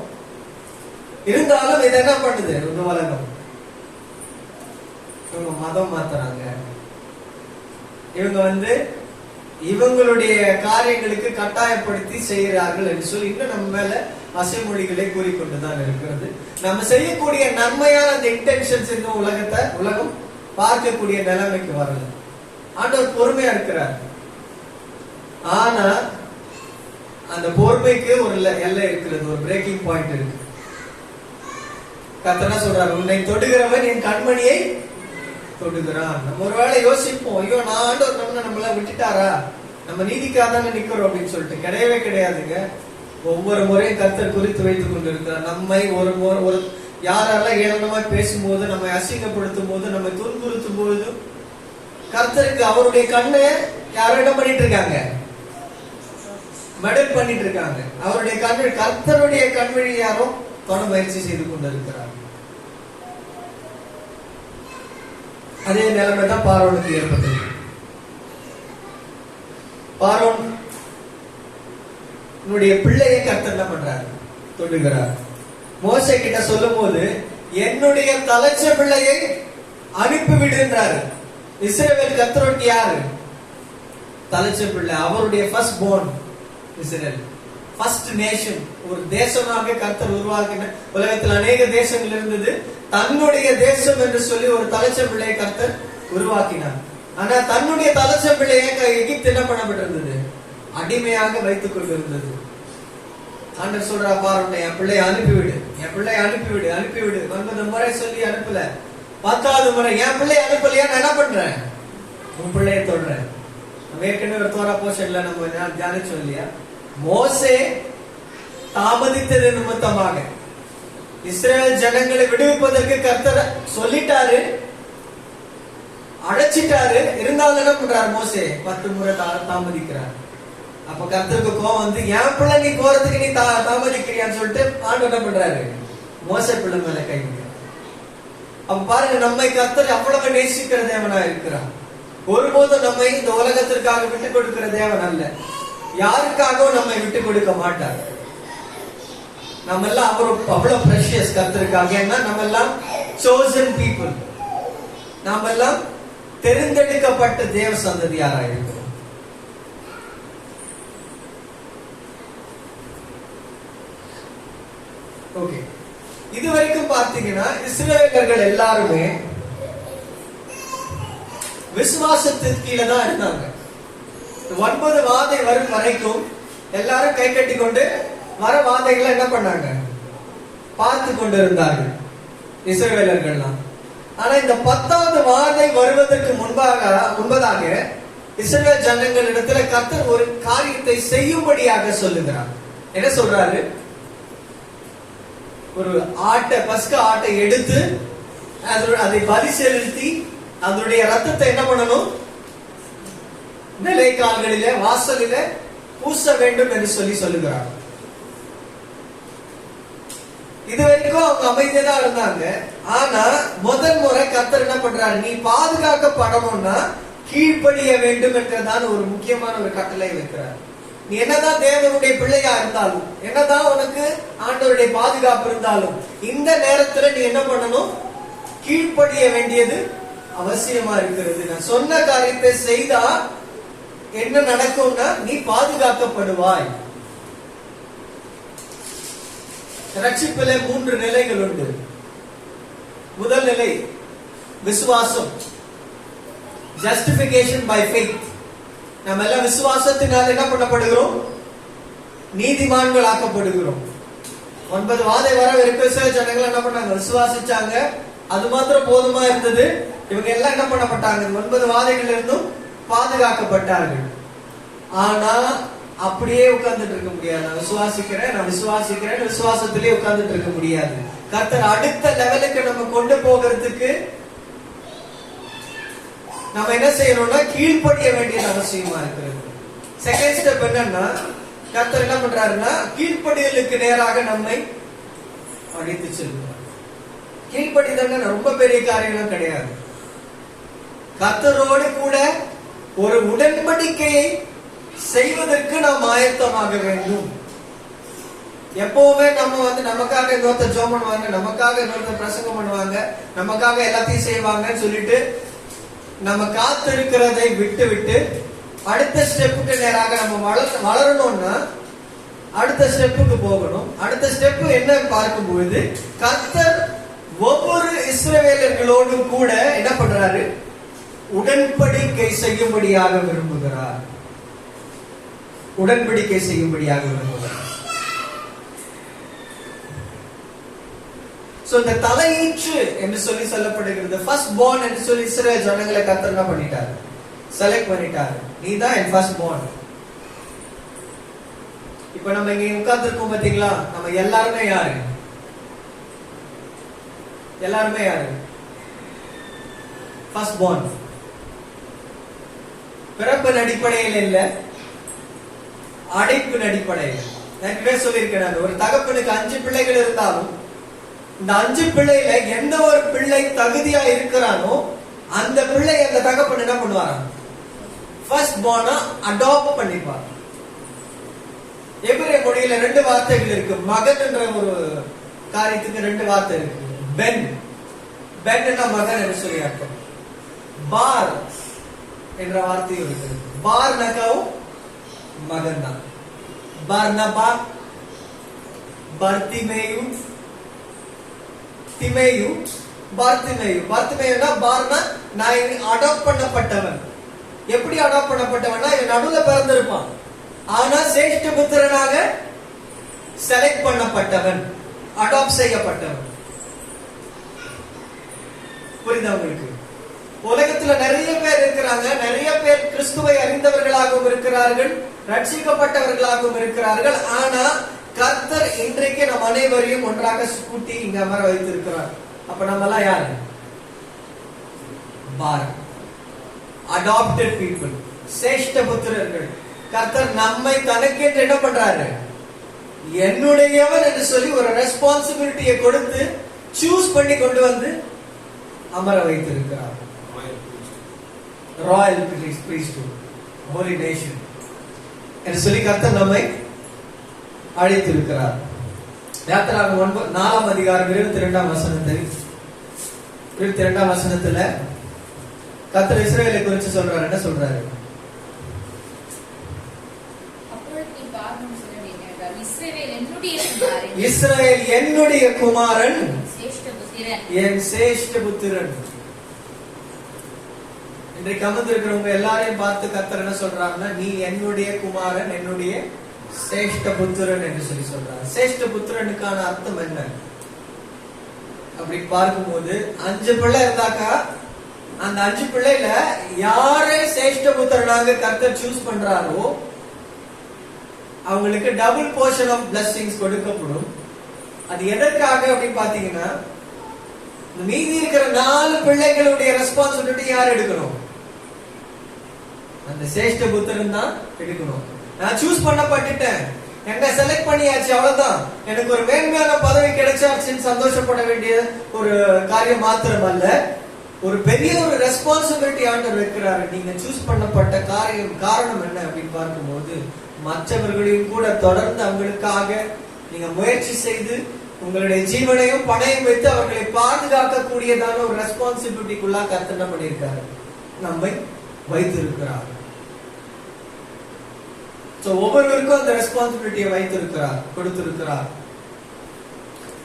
இருந்தாலும் இது என்ன பண்ணுது இந்த உலகம்? இவங்க மதம் மாத்துறாங்க, இவங்க இவங்களுடைய காரியங்களுக்கு கட்டாயப்படுத்தி செய்கிறார்கள் என்று சொல்லி இன்னும் நம்ம மேல அசைமொழிகளை கூறிக்கொண்டுதான் இருக்கிறது. நம்ம செய்யக்கூடிய நன்மையான அந்த இன்டென்ஷன்ஸ் இன்னும் உலகம் பார்க்கக்கூடிய நிலைமைக்கு வரல. ஆண்டவர் பொறுமையா இருக்கிறார். ஆனா அந்த பொறுமைக்கு ஒரு எல்லை இருக்கிறது, ஒரு பிரேக்கிங் பாயிண்ட் இருக்கு. கர்த்தர் என்ன சொல்றாரு? உன்னை தொடுகிறவன் என் கண்மணியை தொடுகிறான். நம்ம ஒருவேளை யோசிப்போம், ஐயோ நான் ஆண்டவர் நம்மள விட்டுட்டாரா, நம்ம நீதிக்காக தானே நிக்கிறோம் அப்படின்னு சொல்லிட்டு. கிடையவே கிடையாதுங்க. ஒவ்வொரு முறையும் கர்த்தர் குறித்து வைத்துக் கொண்டிருக்கிறார். நம்மை ஒரு யாரெல்லாம் ஏளனமா பேசும்போது, நம்மை அசிங்கப்படுத்தும் போது, நம்மை துன்புறுத்தும் போது கர்த்தருக்கு அவருடைய கண்ணை யாரும் என்ன பண்ணிட்டு இருக்காங்க? மெடல் பண்ணிட்டு இருக்காங்க. அவருடைய கர்த்தருடைய கண்வழி யாரும் தொட முயற்சி செய்து கொண்டிருக்கிறார். அதே நிலைமை தான் பார்வோனுக்கு ஏற்பட்டது. பார்வோன் பிள்ளையை கர்த்தர் என்ன பண்றாரு? தொடுகிறார். மோசே கிட்ட சொல்லும் போது என்னுடைய தலைச்ச பிள்ளையை அனுப்பிவிடுன்றாரு. இஸ்ரவேல் கர்த்தருக்கு யாரு? தலைச்ச பிள்ளை, அவருடைய ஃபர்ஸ்ட் போர்ன் இஸ்ரவேல், ஃபர்ஸ்ட் நேஷன். ஒரு தேசமாக கர்த்தர் உருவாக்கின. உலகத்தில் அநேக தேசங்கள் இருந்தது. தன்னுடைய தேசம் என்று சொல்லி ஒரு தலைச்ச பிள்ளையை கர்த்தர் உருவாக்கினார். ஆனா தன்னுடைய தலைச்ச பிள்ளையை எகிப்து என்ன பண்ணப்பட்டிருந்தது? அடிமையாக வைத்துக் கொண்டிருந்தது. ஆண்டவர் சொல்றா, பாருங்க என் பிள்ளையை அனுப்பிவிடு, என் பிள்ளையை அனுப்பிவிடு, அனுப்பிவிடு. 9 முறை சொல்லி அனுப்பல, 10வது முறை என் பிள்ளையை அனுப்பலையா நான் என்ன பண்றேன்? உன் பிள்ளையை தொடுறேன். நம்ம ஏற்கனவே ஒரு தோரா போஷன்ல நம்ம தியானிச்சோம் இல்லையா? மோசே தாமதித்தது நிமித்தமாக இஸ்ரேல் ஜனங்களை விடுவிப்பதற்கு கர்த்தர் சொல்லிட்டாரு, அழைச்சிட்டாரு. இருந்தாலும் என்ன பண்றாரு? மோசே 10 முறை தாமதிக்கிறார். அப்ப கர்த்தருக்கு கோவம் என் பிள்ளை நீ போறதுக்கு நீ தாமதிக்கிறியான்னு சொல்லிட்டு ஆண்டு என்ன பண்றாரு? மோசே பிள்ளை மேல கை வைக்கிறார். அப்ப பாருங்க, நம்மை கர்த்தர் அவ்வளவு நேசிக்கிற தேவனா இருக்கிறார். ஒருபோதும் நம்மை இந்த உலகத்திற்காக விட்டுக் கொடுக்கிற தேவன் அல்ல. யாருக்காகவும் நம்மை விட்டுக் கொடுக்க மாட்டார். நம்ம எல்லாம் அவ்வளவு பிரஷியஸ் கர்த்தருக்காக. ஏன்னா நம்ம எல்லாம் chosen people, நாம எல்லாம் தெரிந்தெடுக்கப்பட்ட தேவ சந்ததியாராக இருக்கிறோம். ஓகே, இதுவரைக்கும் பார்த்தீங்கன்னா இஸ்ரவேலர்கள் எல்லாருமே விசுவாசத்தின் கீழே தான் இருந்தாங்க. 9 வாதை வரும் வரைக்கும் எல்லாரும் கை கட்டி கொண்டு வர வாதைகளை என்ன பண்ணாங்க, பார்த்து கொண்டிருந்தார்கள் இஸ்ரவேலர்கள்லாம். ஆனா இந்த 10வது வாதை வருவதற்கு முன்பதாக இஸ்ரவேல் ஜனங்களிடத்துல கர்த்தர் ஒரு காரியத்தை செய்யும்படியாக சொல்லுகிறார். என்ன சொல்றாரு? ஒரு பஸ்கா ஆட்டை எடுத்து அதை பலி செலுத்தி அதனுடைய ரத்தத்தை என்ன பண்ணணும், நிலைக்கால்களிலே வாசலிலே பூச வேண்டும் என்று சொல்லுகிறார். இதுவரைக்கும் அவங்க அமைதியா தான் இருந்தாங்க. ஆனா முதல் முறை கர்த்தர் என்ன பண்றாரு, நீ பாதுகாக்கப்படணும்னா கீழ்ப்படிய வேண்டும் என்றதான் ஒரு முக்கியமான ஒரு கட்டளை வைக்கிறார். நீ என்னதான் தேவனுடைய பிள்ளையா இருந்தாலும், என்னதான் உனக்கு ஆண்டவருடைய பாதுகாப்பு இருந்தாலும், இந்த நேரத்துல நீ என்ன பண்ணணும், கீழ்ப்படிய வேண்டியது அவசியமா இருக்கிறது. நான் சொன்ன காரியத்தை செய்தா என்ன நடக்கும்னா நீ பாதுகாக்கப்படுவாய். ரட்சிப்பில 3 நிலைகள் உண்டு. முதல் நிலை விசுவாசம், ஜஸ்டிபிகேஷன் பை ஃபெய்த். நம்ம எல்லாம் விசுவாசத்தினால் என்ன பண்ணப்படுகிறோம், நீதிமான்கள் ஆக்கப்படுகிறோம். 9 வாதை வர வரைக்கும் சில ஜனங்கள் என்ன பண்ணாங்க, விசுவாசிச்சாங்க. அது மாத்திரம் போதுமா இருந்தது. இவங்க எல்லாம் என்ன பண்ணப்பட்டாங்க, 9 வாதைகள் இருந்தும் பாதுகாக்கப்பட்டார்கள். ஆனா அப்படியே உட்கார்ந்துட்டு இருக்க முடியாது. நான் விசுவாசிக்கிறேன் விசுவாசத்திலே உட்கார்ந்துட்டு இருக்க முடியாது. கர்த்தர் அடுத்த லெவலுக்கு நம்ம கொண்டு போகிறதுக்கு நம்ம என்ன செய்யணும்னா கீழ்ப்படிய வேண்டியது அவசியமா இருக்கிறது. செகண்ட் ஸ்டெப் என்னன்னா, கர்த்தர் என்ன பண்றாருன்னா கீழ்ப்படிதலுக்கு நேராக நம்மை அழைத்து செல்கிறார். கீழ்ப்படிதல் ரொம்ப பெரிய காரியம் கிடையாது. கர்த்தரோடு கூட ஒரு உடன்படிக்கையை செய்வதற்கு நாம் ஆயத்தமாக வேண்டும். எப்பவுமே நம்ம நமக்காக இன்னொருத்தர் ஜெபம் பண்ணுவாங்க, நமக்காக இன்னொருத்தர் பிரசங்கம் பண்ணுவாங்க, நமக்காக எல்லாத்தையும் செய்வாங்கன்னு சொல்லிட்டு நம்ம காத்திருக்கிறதை விட்டு அடுத்த ஸ்டெப்புக்கு நேராக நம்ம வளரணும்னா அடுத்த ஸ்டெப்புக்கு போகணும். அடுத்த ஸ்டெப் என்ன பார்க்கும்போது, கர்த்தர் ஒவ்வொரு இஸ்ரவேலர்களோடும் கூட என்ன பண்றாரு, உடன்படிக்கை செய்யும்படியாக விரும்புகிறார். உடன்படிக்கை செய்யும்படியாக விரும்புகிறார். இந்த தலையீற்று என்று சொல்லப்படுகிறது, ஃபர்ஸ்ட் பார்ன் என்று சொல்லி இஸ்ரவேல் ஜனங்களை கர்த்தர் என்ன பண்ணிட்டாரு, செலக்ட் பண்ணிட்டாரு. நீதான் என் ஃபர்ஸ்ட் பார்ன். இப்ப நம்ம இங்க உட்கார்ந்து இருக்கோம் பாத்தீங்களா, நம்ம எல்லாருமே யாரு, ஃபர்ஸ்ட் பார்ன். பிறப்பின் அடிப்படையில் இல்ல, அடைப்பின் அடிப்படையில். நான் சொல்லியிருக்கேன், ஒரு தகப்பனுக்கு 5 பிள்ளைகள் இருந்தாலும் இந்த 5 பிள்ளையில எந்த ஒரு பிள்ளை தகுதியா இருக்கிறானோ அந்த பிள்ளை அந்த தகப்பன் என்ன பண்ணுவாரா, ஃபர்ஸ்ட் பார்னா அடாப்ட் பண்ணிப்பார். எபிரேய மொழியில 2 வார்த்தைகள் இருக்கு. மகன் என்ற ஒரு காரியத்துக்கு 2 வார்த்தை இருக்கு. பென் என்ன மகன் என்று சொல்லி அர்த்தம். பார் என்ற வார்த்தையும் இருக்கு. பார் நகாவும் மகன் தான். பார்னபா, பர்திமேயு, திமேயு, பார்த்திமேயுனா பார்னா நான் அடாப்ட் பண்ணப்பட்டவன். எப்படி அடாப்ட் பண்ணப்பட்டவனா, இவன் நடுவுல பிறந்திருப்பான், ஆனா சேஷ்ட புத்திரனாக செலக்ட் பண்ணப்பட்டவன், அடாப்ட் செய்யப்பட்டவன். புரியுதா உங்களுக்கு? உலகத்துல நிறைய பேர் இருக்கிறாங்க. நிறைய பேர் கிறிஸ்துவை அறிந்தவர்களாகவும் இருக்கிறார்கள், ரட்சிக்கப்பட்டவர்களாகவும் இருக்கிறார்கள். ஆனா கர்த்தர் இன்றைக்கு நம் அனைவரையும் ஒன்றாக கூட்டி இங்க அமர வைத்திருக்கிறார். அப்ப நம்ம எல்லாம் யாரு, பார், அடாப்டட் பீப்புள், சேஷ்ட புத்திரர்கள். கர்த்தர் நம்மை தனக்கென்று என்ன பண்றாரு, என்னுடையவன் என்று சொல்லி ஒரு ரெஸ்பான்சிபிலிட்டியை கொடுத்து சூஸ் பண்ணி கொண்டு வந்து அமர வைத்திருக்கிறார். ராயல் பிரீஸ்ட்ஹுட், ஹோலி நேஷன் என்று சொல்லி கர்த்தர் நம்மை அழைத்திருக்கிறார். யாத்திராகமம் 4ஆம் அதிகாரம் 22ஆம் வசனத்துல கர்த்தர் இஸ்ரவேலை குறித்து சொல்றாரு. என்ன சொல்றாரு? இஸ்ரவேல் என்னுடைய குமாரன், என் சேஷ்ட புத்திரன். இன்றைக்கு அமர்ந்திருக்கிறவங்க எல்லாரையும் பார்த்து கர்த்தர் என்ன சொல்றாங்கன்னா, நீ என்னுடைய குமாரன், என்னுடைய சேஷ்ட புத்திரன் என்று சொல்லி சொல்றாங்க. சேஷ்ட புத்திரனுக்கான அர்த்தம் என்ன அப்படி பார்க்கும்போது, 5 பிள்ளை இருந்தாக்கா அந்த 5 பிள்ளைல யாரை சேஷ்ட புத்திரனாக கர்த்தர் சூஸ் பண்றாரோ அவங்களுக்கு டபுள் போர்ஷன் ஆஃப் பிளெஸிங்ஸ் கொடுக்கப்படும். அது எதற்காக அப்படின்னு பாத்தீங்கன்னா, மீதி இருக்கிற 4 பிள்ளைகளுடைய ரெஸ்பான்சிபிலிட்டி யார் எடுக்கணும்? அந்த சேஷ்ட புத்திரன் தான் எடுக்கணும். நான் சூஸ் பண்ணப்பட்டுட்டேன், என்ன செலக்ட் பண்ணியாச்சு, அவ்வளவுதான், எனக்கு ஒரு மேன்மையான பதவி கிடைச்சாச்சுன்னு சந்தோஷப்பட வேண்டிய ஒரு காரியம் மாத்திரம் அல்ல, ஒரு பெரிய ஒரு ரெஸ்பான்சிபிலிட்டி ஆண்டவர் வைக்கிறாரு. நீங்க சூஸ் பண்ணப்பட்ட காரணம் என்ன அப்படின்னு பார்க்கும்போது, மற்றவர்களையும் கூட தொடர்ந்து அவங்களுக்காக நீங்க முயற்சி செய்து உங்களுடைய ஜீவனையும் பணையும் வைத்து அவர்களை பாதுகாக்க கூடியதான ஒரு ரெஸ்பான்சிபிலிட்டிக்குள்ளா கர்த்தர் என்ன பண்ணியிருக்காரு, நம்மை வைத்திருக்கிறார். ஒவ்வொருவருக்கும் அந்த ரெஸ்பான்சிபிலிட்டியை வைத்திருக்கிறார், கொடுத்திருக்கிறார்.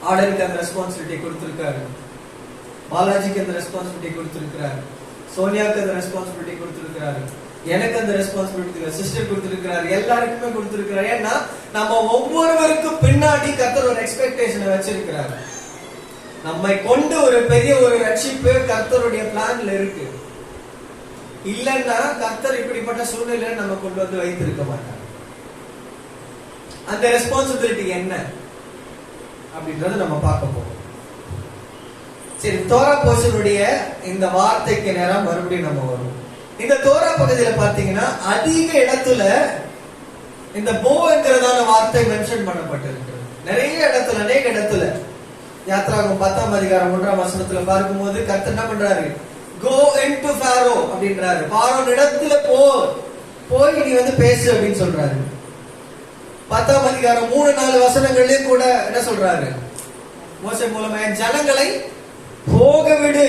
ஆர்டருக்கு அந்த ரெஸ்பான்சிபிலிட்டி கொடுத்திருக்காரு, பாலாஜிக்கு அந்த ரெஸ்பான்சிபிலிட்டி கொடுத்திருக்கிறார், சோனியாக்கு அந்த ரெஸ்பான்சிபிலிட்டி கொடுத்திருக்கிறாரு, எனக்கு அந்த ரெஸ்பான்சிபிலிட்டி சிஸ்டர் கொடுத்திருக்கிறார், எல்லாருக்குமே கொடுத்திருக்கிறார். ஏன்னா நம்ம ஒவ்வொருவருக்கும் பின்னாடி கர்த்தர் ஒரு எக்ஸ்பெக்டேஷனை வச்சிருக்கிறார். நம்மை கொண்டு ஒரு பெரிய ஒரு ரட்சிப்பு கர்த்தருடைய பிளான்ல இருக்கு. இல்லன்னா கர்த்தர் இப்படிப்பட்ட சூழ்நிலையில நம்ம கொண்டு வந்து வைத்திருக்க மாட்டார். அந்த ரெஸ்பான்சிபிலிட்டி என்ன அப்படின்றத நம்ம பார்க்க போறோம். சரி, தோரா போஷனுடைய இந்த வார்த்தைக்கு நேரம் மறுபடியும் நம்ம வருவோம். இந்த தோரா பகுதியில பாத்தீங்கன்னா அதிக இடத்துல இந்த போ என்கிறதான வார்த்தை மென்ஷன் பண்ணப்பட்டிருக்கிறது. நிறைய இடத்துல, அநேக இடத்துல. யாத்ராகமம் 10ஆம் அதிகாரம் 1ஆம் வசனத்துல பார்க்கும்போது கர்த்தர் என்ன பண்றாரு, கோ இன்டு ஃபாரோ அப்படின்றாரு. ஃபாரோன் இடத்துல போய் நீ வந்து பேசு அப்படின்னு சொல்றாரு. 10ஆம் அதிகாரம் 3-4 வசனங்கள்லயும் கூட என்ன சொல்றாரு, மோசே மூலமா ஜனங்களை போக விடு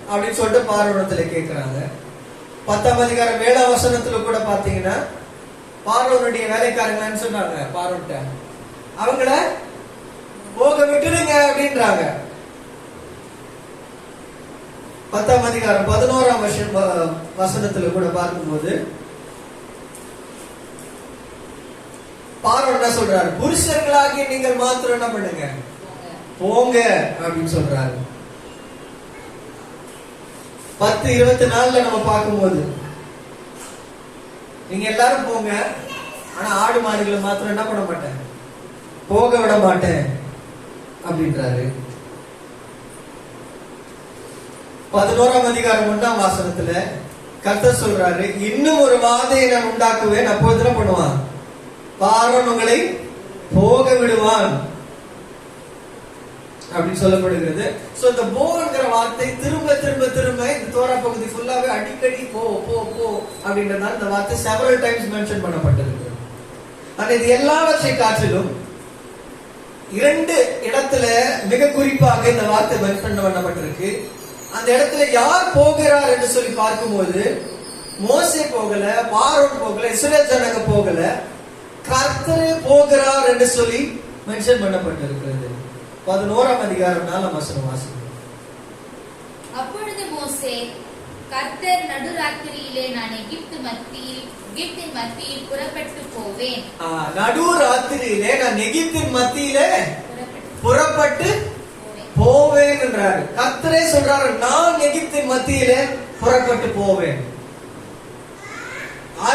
அப்படின்னு சொல்லிட்டு பார்வோனிடத்துல கேட்கிறாங்க. 10ஆம் அதிகாரம் 7ஆம் வசனத்துல கூட பாத்தீங்கன்னா பார்வோனுடைய வேலைக்காரங்க சொன்னாங்க பார்வோன்ட்ட, அவங்கள போக விட்டுடுங்க அப்படின்றாங்க. 10ஆம் அதிகாரம் 11ஆம் வசனத்துல கூட பார்க்கும்போது பார்வோன் என்ன சொல்றாரு, புருஷர்களாகிய நீங்கள் மாத்திரம் என்ன பண்ணுங்க, போங்க அப்படின்னு சொல்றாரு. 10:24 நம்ம பார்க்கும்போது நீங்க எல்லாரும் போங்க, ஆனா ஆடு மாடுகளை மாத்திரம் என்ன பண்ண மாட்டேன், போக விட மாட்டேன் அப்படின்றாரு. 11ஆம் அதிகாரம் 1ஆம் வசனத்துல கர்த்தர் சொல்றாரு, இன்னும் ஒரு வாதையை நான் உண்டாக்குவேன், அப்போது என்ன பண்ணுவான், பார்வோன் உங்களை போக விடுவான் அப்படின்னு சொல்லப்படுகிறது. சோ இந்த போங்கிற வார்த்தை திரும்ப திரும்ப திரும்ப இந்த தோரா பகுதி ஃபுல்லாவே அடிக்கடி போ போ போ அப்படின்றதால இந்த வார்த்தை several times மென்ஷன் பண்ணப்பட்டிருக்கு. ஆனா இது எல்லாவற்றை காட்டிலும் 2 இடத்துல மிக குறிப்பாக இந்த வார்த்தை மென்ஷன் பண்ணப்பட்டிருக்கு. அந்த இடத்துல யார் போகிறார் என்று சொல்லி பார்க்கும்போது மோசே போகல, பார்வோன் போகல, இஸ்ரவேல் ஜனங்க போகல, கர்த்தரே போகிறார் என்று சொல்லி மென்ஷன் பண்ணப்பட்டிருக்கிறது. 11ஆம் அதிகாரம் 4ஆம் வசனம் வாசிக்கிறோம். அப்பொழுது மோசே, கர்த்தர் நடுராத்திரியிலே நான் எகிப்தின் மத்தியில் புறப்பட்டு போவேன். நடுராத்திரியிலே நான் எகிப்தின் மத்தியிலே புறப்பட்டு போவேன் என்றாரு. கர்த்தரே சொல்றாரு, நான் எகிப்தின் மத்தியிலே புறப்பட்டு போவேன்.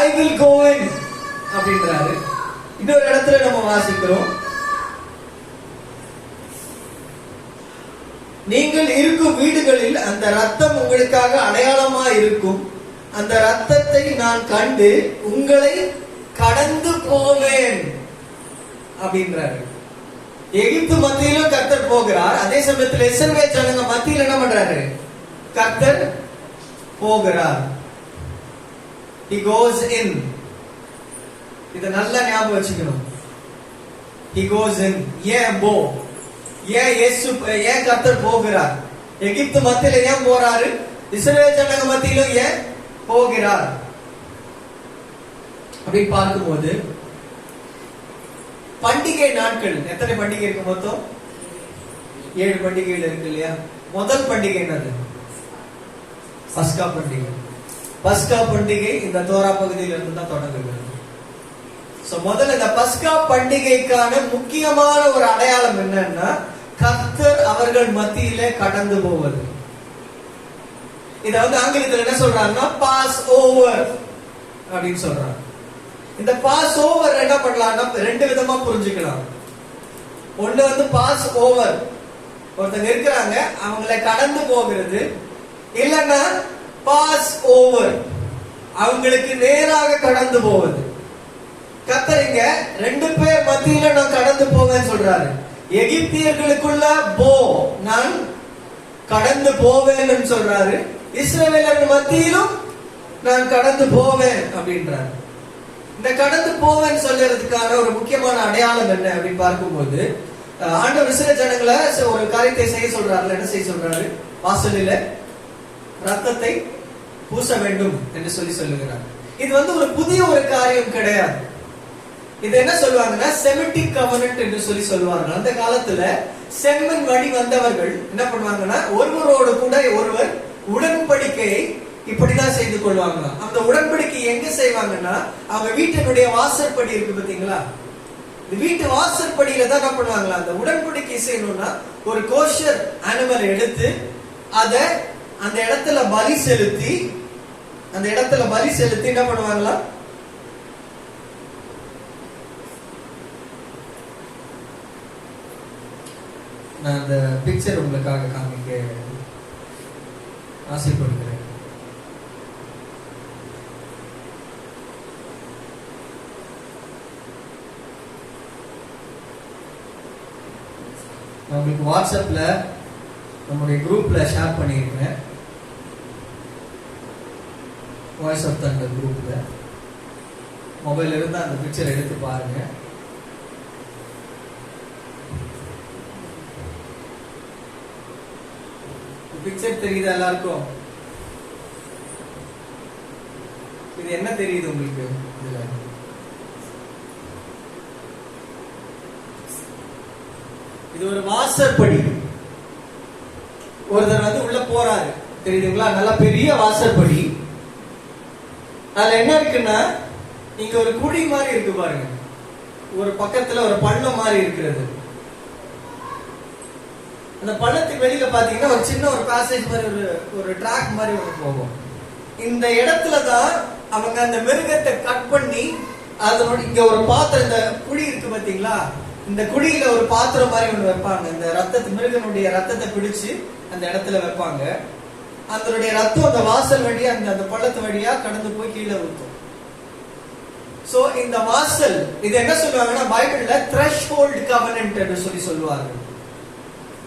I will go in அப்படின்றாரு. இன்னொரு இடத்துல நம்ம வாசிக்கிறோம், நீங்கள் இருக்கும் வீடுகளில் அந்த ரத்தம் உங்களுக்காக அடையாளமா இருக்கும், அந்த ரத்தத்தை நான் கண்டு உங்களை கடந்து போவேன் அப்படின்றாரு. எகிப்து மத்தியிலும் கர்த்தர் போகிறார், அதே சமயத்தில் இஸ்ரவேல் ஜனங்க மத்தியில் என்ன பண்றாரு, கர்த்தர் போகிறார். He goes in. இத நல்லா ஞாபகம் வச்சுக்கணும். He goes in. ஏன் போ, ஏன் கர்த்தர் போகிறார், எகிப்து மத்தியில ஏன் போறாரு, இஸ்ரவேல் ஜனங்க மத்தியிலும் ஏன் போகிறார் அப்படி பார்க்கும்போது பண்டிகை நாட்கள் எத்தனை பண்டிகை இருக்கு, மொத்தம் 7 பண்டிகைகள் இருக்கு இல்லையா. முதல் பண்டிகை என்னது, பஸ்கா பண்டிகை. பஸ்கா பண்டிகை இந்த தோரா பகுதியில இருந்து தான் தொடங்குகிறது. சோ முதல்ல இந்த பஸ்கா பண்டிகைக்கான முக்கியமான ஒரு அடையாளம் என்னன்னா, கர்த்தர் அவர்கள் மத்தியிலே கடந்து போவது. இத ஆங்கிலத்தில் என்ன சொல்றாங்கன்னா பாஸ் ஓவர் அப்படின்னு சொல்றாங்க. இந்த பாஸ் ஓவர் என்ன பண்ணலாம்னா ரெண்டு விதமா புரிஞ்சுக்கலாம். ஒண்ணு பாஸ் ஓவர், ஒருத்தங்க இருக்கிறாங்க அவங்களை கடந்து போகிறது, இல்லன்னா பாஸ் ஓவர் அவங்களுக்கு நேராக கடந்து போவது. கர்த்தர் ரெண்டு பேர் மத்தியில நான் கடந்து போவேன்னு சொல்றாரு. எகிப்தியர்களுக்குள்ள நான் கடந்து போவேன்னு சொல்றாரு, இஸ்ரவேலர்கள் மத்தியிலும் நான் கடந்து போவேன் அப்படின்றாரு. இந்த கடந்து போவேன்னு சொல்றதுக்கான ஒரு முக்கியமான அடையாளம் என்ன அப்படின்னு பார்க்கும்போது, ஆண்டவர் இஸ்ரவேல் ஜனங்களை ஒரு காரியத்தை செய்ய சொல்றாரு. என்ன செய்ய சொல்றாரு? வாசலில ரத்தத்தை பூச வேண்டும் என்று சொல்லுகிறார். இது ஒரு புதிய ஒரு காரியம் கிடையாது. இது என்ன சொல்லுவாங்கன்னா செமிட்டிக் கவர்னன்ட் என்று சொல்லுவார்கள். அந்த காலத்துல செம்மன் வழி வந்தவர்கள் என்ன பண்ணுவாங்கன்னா ஒருவரோடு கூட ஒருவர் உடன்படிக்கையை இப்படிதான் செய்து கொள்வாங்க. அந்த உடன்படிக்கை எங்க செய்வாங்கன்னா அவங்க வீட்டினுடைய வாசற்படி இருக்கு பாத்தீங்களா, வீட்டு வாசற்படியில தான் என்ன பண்ணுவாங்களா அந்த உடன்படிக்கை செய்யணும்னா ஒரு கோஷர் அனிமல் எடுத்து அத அந்த இடத்துல பலி செலுத்தி என்ன பண்ணுவாங்களா, நான் அந்த பிக்சர் உங்களுக்காக காமிக்க ஆசைப்படுகிறேன். நான் உங்களுக்கு வாட்ஸ்அப்ல நம்முடைய குரூப்ல ஷேர் பண்ணியிருக்கேன். வாய்ஸ் ஆஃப் தண்டர் குரூப்ல மொபைல் இருந்தா அந்த பிக்சர் எடுத்து பாருங்க. பிக்சர் தெரியுதா எல்லாருக்கும்? இது என்ன தெரியுது உங்களுக்கு? இதுல இது ஒரு வாசற்படி. ஒருத்தர் உள்ள போறாரு, தெரியுதுங்களா? நல்ல பெரிய வாசற்படி. அதுல என்ன இருக்குன்னா இங்க ஒரு குழி மாதிரி இருக்கு பாருங்க, ஒரு பக்கத்துல ஒரு பள்ளம் மாதிரி இருக்கிறது. அந்த பள்ளத்துக்கு வெளியில பாத்தீங்கன்னா ஒரு சின்ன ஒரு பேசேஜ் மாதிரி ஒரு ட்ராக் மாதிரி ஒன்று போகும். இந்த இடத்துல தான் அவங்க அந்த மிருகத்தை கட் பண்ணி அதனோட இங்க ஒரு பாத்திரம், இந்த குழி இருக்கு பாத்தீங்களா, இந்த குழியில ஒரு பாத்திரம் மாதிரி ஒண்ணு வைப்பாங்க. இந்த மிருகனுடைய ரத்தத்தை பிடிச்சு அந்த இடத்துல வைப்பாங்க. அதனுடைய ரத்தம் அந்த வாசல் வழியா அந்த பள்ளத்து வழியா கடந்து போய் கீழே ஊத்தும். சோ இந்த வாசல் இது என்ன சொல்லுவாங்கன்னா பைபிள்ல த்ரெஷ்ஹோல்ட் கவர்னன்ட் என்று சொல்லுவார்கள்.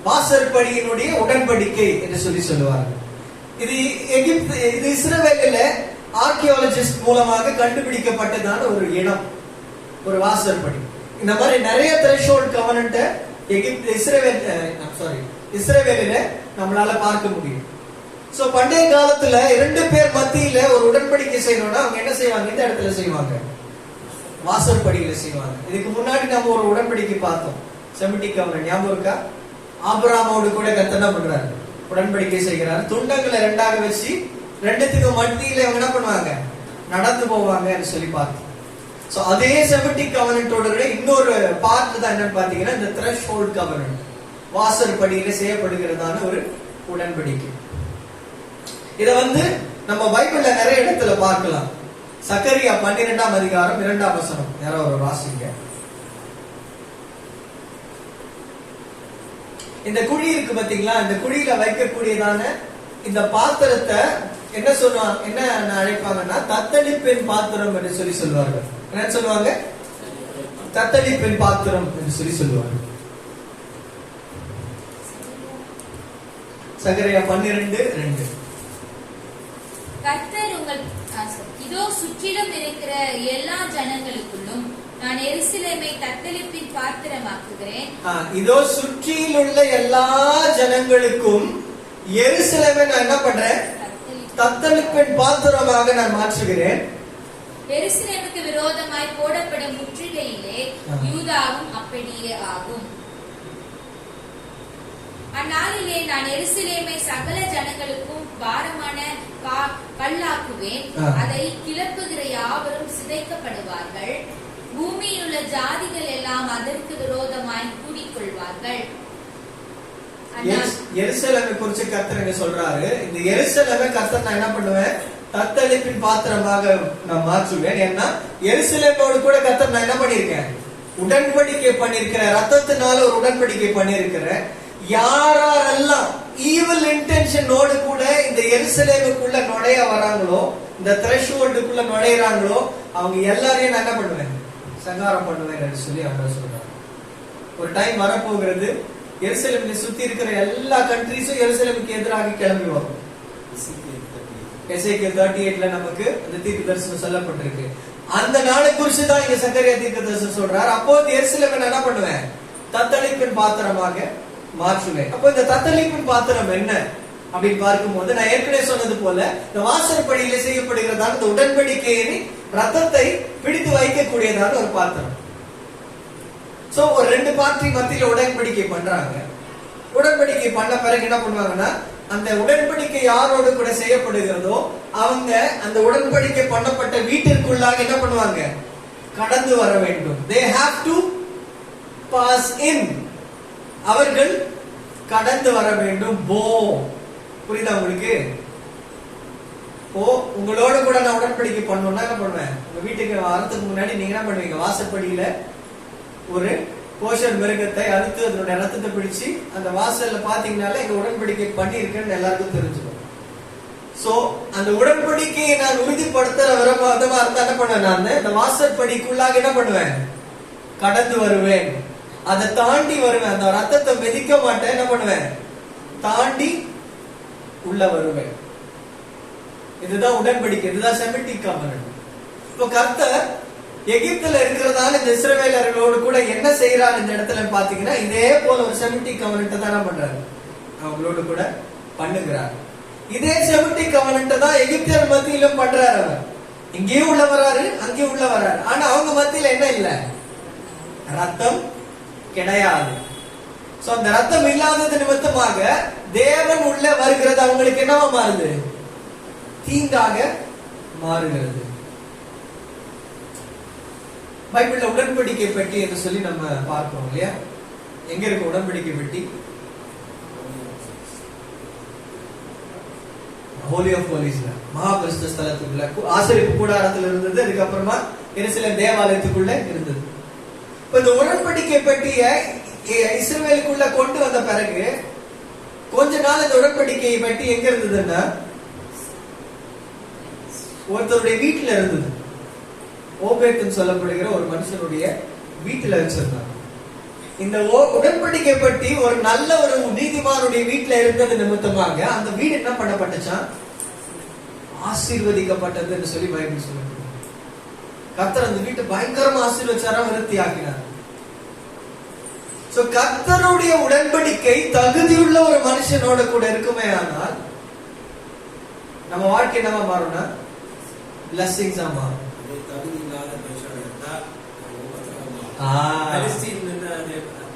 வாசற்படியினுடைய உடன்படிக்கை என்று சொல்லுவார்கள். இது இஸ்ரவேலில ஆர்கியாலஜிஸ்ட் மூலமாக கண்டுபிடிக்கப்பட்டதான ஒரு இடம், ஒரு வாசற்படி. இந்த மாதிரி நிறைய த்ரெஷ்ஹோல்ட் கவர்னன்ட் இஸ்ரவேலில நம்மளால பார்க்க முடியும். சோ பண்டைய காலத்துல இரண்டு பேர் மத்தியில ஒரு உடன்படிக்கை செய்யணும்னா அவங்க என்ன செய்வாங்க? இந்த இடத்துல செய்வாங்க, வாசற்படியில செய்வாங்க. இதுக்கு முன்னாடி நம்ம ஒரு உடன்படிக்கை பார்த்தோம், செமிட்டிக் கவர்னன்ட், ஞாபகம் இருக்கா? ஆபிரகாமோடு கூட கர்த்தர் என்ன பண்றாரு? உடன்படிக்கை செய்கிறார். துண்டங்களை ரெண்டாக வச்சு ரெண்டுத்துக்கு மத்தியில அவங்க என்ன பண்ணுவாங்க? நடந்து போவாங்க சொல்லி பார்த்தோம். சோ அதே செமிட்டிக் கவர்னன்ட்டோட இன்னொரு பார்ட் தான் என்னன்னு பாத்தீங்கன்னா இந்த த்ரெஷ்ஹோல்ட் கவர்னன்ட், வாசற்படியில செய்யப்படுகிறதான ஒரு உடன்படிக்கை. இத நம்ம பைபிள்ல நிறைய இடத்துல பார்க்கலாம். சக்கரியா 12ஆம் அதிகாரம் 2ஆம் வசனம் யாரோ ஒரு வாசிங்க. இந்த குழி இருக்கு பாத்தீங்களா, இந்த குழியில வைக்கக்கூடியதான இந்த பாத்திரத்தை என்ன சொல்லுவாங்க, என்ன அழைப்பாங்கன்னா தத்தளிப்பின் பாத்திரம் என்று சொல்லுவார்கள். என்ன சொல்லுவாங்க? தத்தளிப்பின் பாத்திரம் என்று சொல்லுவாங்க. சக்கரியா 12:2. கர்த்தர் இதோ சுற்றிலும் இருக்கிற எல்லா ஜனங்களுக்குள்ளும் நான் எருசலேமை தத்தளிப்பின் பாத்திரமாக்குகிறேன். இதோ சுற்றிலுள்ள எல்லா ஜனங்களுக்கும் எருசலேமை நான் என்ன பண்றேன்? தத்தளிப்பின் பாத்திரமாக நான் மாற்றுகிறேன். எருசலேமுக்கு விரோதமாய் போடப்படும் முற்றுகையிலே யூதாவும் அப்படியே ஆகும். அந்நாளிலே நான் எருசலேமை சகல ஜனங்களுக்கும் பாரமான கல்லாக்குவேன். மாற்றுவேன். அதை கிளப்புகிற யாவரும் சிதைக்கப்படுவார்கள். பூமியில் உள்ள ஜாதிகள் எல்லாம் அதற்கு விரோதமாய் கூடிக்கொள்வார்கள். எருசலேமை குறிச்சு கர்த்தர் என்ன சொல்றாரு? இந்த எருசலேமை கர்த்தர் நான் என்ன பண்ணுவேன்? தத்தளிப்பின் பாத்திரமாக நான் மாற்றுவேன். ஏன்னா எருசலேமோடு கூட கர்த்தர் நான் என்ன பண்ணிருக்கேன்? உடன்படிக்கை பண்ணிருக்கிறேன். ரத்தத்தினால ஒரு உடன்படிக்கை பண்ணிருக்கிறேன். யாரெல்லாம் ஈவில் இன்டென்ஷனோடு கூட இந்த எருசலேமுக்குள்ள நுழைய வராங்களோ, இந்த த்ரெஷ்ஹோல்டுக்குள்ள நுழையறாங்களோ, அவங்க எல்லாரையும் நான் என்ன பண்ணுவேன்? சங்காரம் பண்ணுவேன் சொல்லி அவங்க சொல்றாங்க. ஒரு டைம் வரப்போகிறது, எருசலேமை சுத்தி இருக்கிற எல்லா கண்ட்ரீஸும் எருசலேமுக்கு எதிராக கிளம்பி வரும். எசேக்கியேல் 38ல நமக்கு அந்த தீர்க்க தரிசனம் சொல்லப்பட்டிருக்கு. அந்த நாளை குறிச்சு தான் இங்க சக்கரியா தீர்க்க தரிசனம் சொல்றார். அப்போ எருசலேமை என்ன பண்ணுவேன்? தத்தளிப்பின் பாத்திரமாக மாற்றுவேன். அப்போ இந்த தத்தளிப்பின் பாத்திரம் என்ன அப்படின்னு பார்க்கும்போது, நான் ஏற்கனவே சொன்னது போல இந்த வாசற்படியில செய்யப்படுகிறதான இந்த உடன்படிக்கையின் ரத்தத்தை பிடித்து வைக்கக்கூடியதான ஒரு பாத்திரம். சோ ஒரு ரெண்டு பார்ட்டி மத்தியில உடன்படிக்கை பண்றாங்க. உடன்படிக்கை பண்ண பிறகு என்ன பண்ணுவாங்கன்னா, அந்த உடன்படிக்கை யாரோடு கூட செய்யப்படுகிறதோ அவங்க அந்த உடன்படிக்கை பண்ணப்பட்ட வீட்டிற்குள்ளாக என்ன பண்ணுவாங்க? கடந்து வர வேண்டும். They have to pass in. அவர்கள் கடந்து வர வேண்டும். புரியுதா உங்களுக்கு? உங்களோட கூட நான் உடன்படிக்கை பண்ணணும்னா என்ன பண்ணுவேன்? உங்க வீட்டுக்கு வரதுக்கு முன்னாடி நீங்க என்ன பண்ணுவீங்க? வாசற்படியில ஒரு கோஷர் மிருகத்தை அறுத்து அதனுடைய ரத்தத்தை பிடிச்சு அந்த வாசல்ல பாத்தீங்கன்னாலே எங்க உடன்படிக்கை பண்ணிருக்கேன்னு எல்லாருக்கும் தெரிஞ்சுக்கும். சோ அந்த உடன்படிக்கையை நான் உறுதிப்படுத்துற விதமா இருந்தா என்ன பண்ணுவேன்? நான் அந்த வாசற்படிக்குள்ளாக என்ன பண்ணுவேன்? கடந்து வருவேன். அதை தாண்டி வருவேன். அந்த ரத்தத்தை மிதிக்க மாட்டேன். என்ன பண்ணுவேன்? தாண்டி உள்ள வருவேன். இதுதான் உடன்படிக்கை. இதுதான் செமிட்டிக் கவர்னன்ட். இப்போ கர்த்தர் எகிப்துல இருக்கிறதால இந்த இஸ்ரவேலர்களோடு கூட என்ன செய்யறாரு இந்த இடத்துல பாத்தீங்கன்னா, இதே போல ஒரு செமிட்டிக் கவர்னன்ட் தான் என்ன பண்றாரு? அவங்களோடு கூட பண்ணுகிறார். இதே செமிட்டிக் கவர்னன்ட் தான் எகிப்தியர் மத்தியிலும் பண்றாரு. அவர் இங்கேயும் உள்ள வராரு, அங்கேயும் உள்ள வராரு. ஆனா அவங்க மத்தியில என்ன இல்ல? ரத்தம் கிடையாது. சோ அந்த ரத்தம் இல்லாதது நிமித்தமாக தேவன் உள்ள வருகிறது அவங்களுக்கு என்னவா மாறுது? தீங்காக மாறுகிறது. பைபிள்ல உடன்படிக்கை பெட்டி என்று சொல்லி நம்ம பார்ப்போம் இல்லையா? எங்க இருக்கு உடன்படிக்கை பெட்டி? ஹோலி ஆஃப் ஹோலிஸ்ல, மகாபரிசுத்த ஸ்தலத்துக்குள்ள ஆசரிப்பு கூடாரத்தில் இருந்தது. அதுக்கப்புறமா எருசலேம் தேவாலயத்துக்குள்ள இருந்தது. இப்ப இந்த உடன்படிக்கை பெட்டிய இஸ்ரவேலுக்குள்ள கொண்டு வந்த பிறகு கொஞ்ச நாள் இந்த உடன்படிக்கை பெட்டி எங்க இருந்ததுன்னா ஒருத்தருடைய வீட்டுல இருந்தது. ஓபேத்னு சொல்லப்படுகிற ஒரு மனுஷனுடைய வீட்டுல வச்சிருந்தாங்க. இந்த உடன்படிக்கை பெட்டி ஒரு நல்ல ஒரு நீதிமானுடைய வீட்டுல இருந்தது நிமித்தமாக அந்த வீடு என்ன பண்ணப்பட்டுச்சா? ஆசீர்வதிக்கப்பட்டதுன்னு சொல்லி பைபிள் சொல்லுது. கர்த்தர் அந்த வீட்டை பயங்கரமா ஆசீர்வதிச்சாரா, விருத்தி ஆக்கினார். கர்த்தருடைய உடன்படிக்கை தகுதியுள்ள ஒரு மனுஷனோட கூட இருக்குமே ஆனால் நம்ம வாழ்க்கை என்னவா மாறும்னா பிளஸிங்ஸா மாறும்.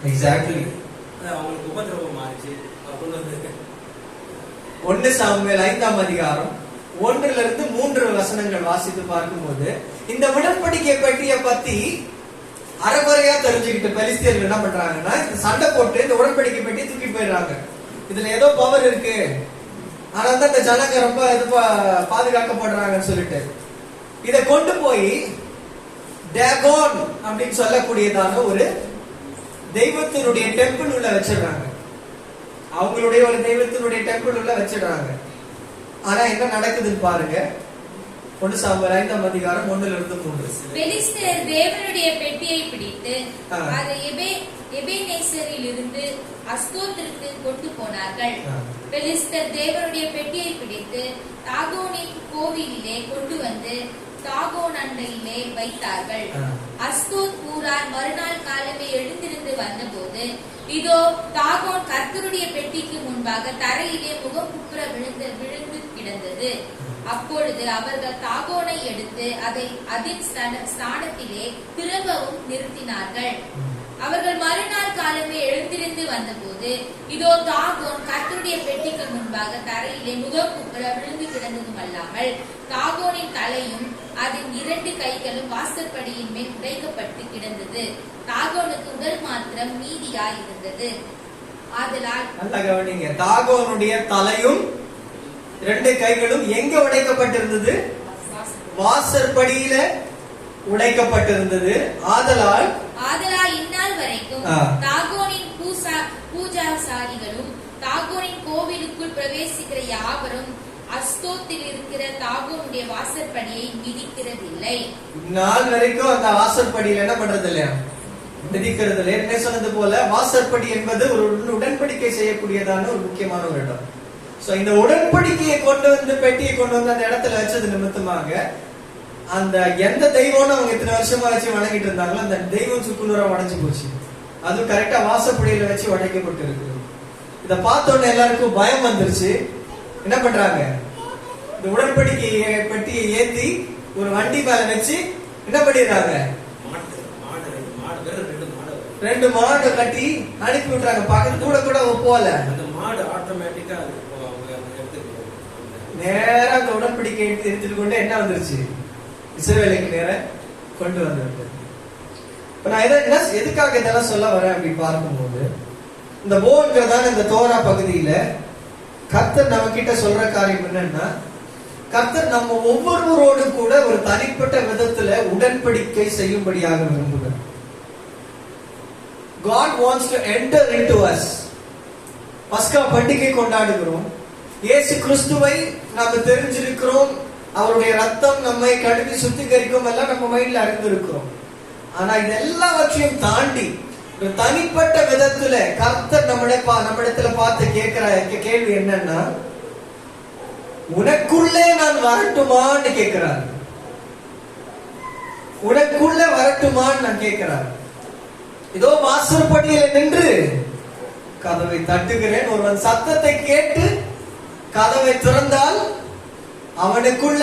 எக்ஸாக்ட்லி. 1 சாமுவேல் 5ஆம் அதிகாரம் 1-3 வசனங்கள் வாசித்து பார்க்கும்போது இந்த உடன்படிக்கை பெட்டியை பத்தி அரைகுறையா தெரிஞ்சுக்கிட்டு பெலிஸ்தியர்கள் என்ன பண்றாங்கன்னா, இந்த சண்டை போட்டு இந்த உடன்படிக்கை பெட்டி தூக்கி போயிடுறாங்க. இதுல ஏதோ பவர் இருக்கு, ஆனா தான் இந்த ஜனங்க ரொம்ப பாதுகாக்கப்படுறாங்கன்னு சொல்லிட்டு இதை கொண்டு போய் டேகோன் அப்படின்னு சொல்லக்கூடியதான ஒரு தெய்வத்தினுடைய டெம்பிள் உள்ள வச்சிடுறாங்க. அவங்களுடைய ஒரு தெய்வத்தினுடைய டெம்பிள் உள்ள வச்சிடுறாங்க. ஆனா என்ன நடக்குதுன்னு பாருங்க. 1 சாமுவேல் 5ஆம் அதிகாரம் 1-3. பெலிஸ்தர் தேவனுடைய பெட்டியை பிடித்து அதை எபேனேசரில் இருந்து அஸ்தோத்திற்கு கொண்டு போனார்கள். பெலிஸ்தர் தேவனுடைய பெட்டியை பிடித்து தாகோனின் கோவிலிலே கொண்டு வந்து தாகோன் அண்டையிலே வைத்தார்கள். அஸ்தோத் ஊரார் மறுநாள் காலமே எழுந்திருந்து வந்தபோது இதோ தாகோன் கர்த்தருடைய பெட்டிக்கு முன்பாக தரையிலே முகப்புற விழுந்து கிடந்தது. அப்பொழுது அவர்கள் தாகோனை எடுத்து அதை அதன் ஸ்தானத்திலே திரும்பவும் நிறுத்தினார்கள். அவர்கள் மறுநாள் காலமே எழுந்திருந்து வந்தபோது இதோ தாகோன் கர்த்தருடைய பெட்டிக்கு முன்பாக தரையிலே முகக்குப்புற விழுந்து கிடந்ததும் அல்லாமல் தாகோனின் தலையும் அதன் 2 கைகளும் வாசற்படியின் மேல் உடைக்கப்பட்டு கிடந்தது. தாகோனுக்கு உடல் மாத்திரம் மீதியாய் இருந்தது. ஆதலால் நல்லா கவனிங்க, தாகோனுடைய தலையும் 2 கைகளும் எங்க உடைக்கப்பட்டிருந்தது? வாசற்படியில உடைக்கப்பட்டிருந்தது. ஆதலால் இந்நாள் வரைக்கும் தாகோனின் பூஜாசாரிகளும் தாகோனின் கோவிலுக்குள் பிரவேசிக்கிற யாவரும் அஸ்தோத்தில் இருக்கிற தாகோனுடைய வாசற்படியை மிதிக்கிறதில்லை. இந்நாள் வரைக்கும் அந்த வாசற்படியில என்ன பண்றது இல்லையா? மிதிக்கிறது இல்லை. என்ன சொன்னது போல வாசற்படி என்பது ஒரு உடன்படிக்கை செய்யக்கூடியதான ஒரு முக்கியமான ஒரு இடம். சோ இந்த உடன்படிக்கையை கொண்டு வந்து பெட்டியை கொண்டு வந்து அந்த இடத்துல வச்சது நிமித்தமாக அந்த எந்த தெய்வம்னு அவங்க இத்தனை வருஷமா வச்சு வணங்கிட்டு இருந்தாங்களோ அந்த தெய்வம் சுக்குநூறா உடைஞ்சு போச்சு. அது கரெக்டா வாசப்படியில வச்சு உடைக்கப்பட்டு இருக்கு. இத பார்த்த உடனே எல்லாருக்கும் பயம் வந்துருச்சு. என்ன பண்றாங்க? இந்த உடன்படிக்கை பெட்டியை ஏத்தி ஒரு வண்டி மேல வச்சு என்ன பண்ணிடுறாங்க? 2 மாடு கட்டி அனுப்பி விட்டுறாங்க. பக்கத்து கூட போல அந்த மாடு ஆட்டோமேட்டிக்கா நேரா அந்த உடன்படிக்கை எடுத்துட்டு கொண்டு என்ன வந்துருச்சு? இஸ்ரவேலுக்கு நேர கொண்டு வந்திருக்கு. இப்ப நான் எதுக்காக இதெல்லாம் சொல்ல வரேன் அப்படின்னு பார்க்கும்போது, இந்த போன்றதான இந்த தோரா பகுதியில கர்த்தர் நம்ம கிட்ட சொல்ற காரியம் என்னன்னா, கர்த்தர் நம்ம ஒவ்வொருவரோடும் கூட ஒரு தனிப்பட்ட விதத்துல உடன்படிக்கை செய்யும்படியாக விரும்புகிறார். God wants to enter into us. பஸ்கா பண்டிகை கொண்டாடுகிறோம். இயேசு கிறிஸ்துவை நாம தெரிஞ்சிருக்கிறோம். அவருடைய ரத்தம் நம்மை கழுவி சுத்திகரிக்கும் எல்லாம் நம்ம மைண்ட்ல அறிந்திருக்கிறோம். ஆனா இதெல்லாவற்றையும் தாண்டி ஒரு தனிப்பட்ட விதத்துல கர்த்தர் நம்மிடத்துல பார்த்து கேட்கிற கேள்வி என்னன்னா, உனக்குள்ளே நான் வரட்டுமான்னு கேட்கிறார். உனக்குள்ளே வரட்டுமான்னு நான் கேட்கிறார். இதோ வாசற்படியில நின்று கதவை தட்டுகிறேன். ஒருவன் சத்தத்தை கேட்டு கதவை திறந்தால் அவனுக்குள்ள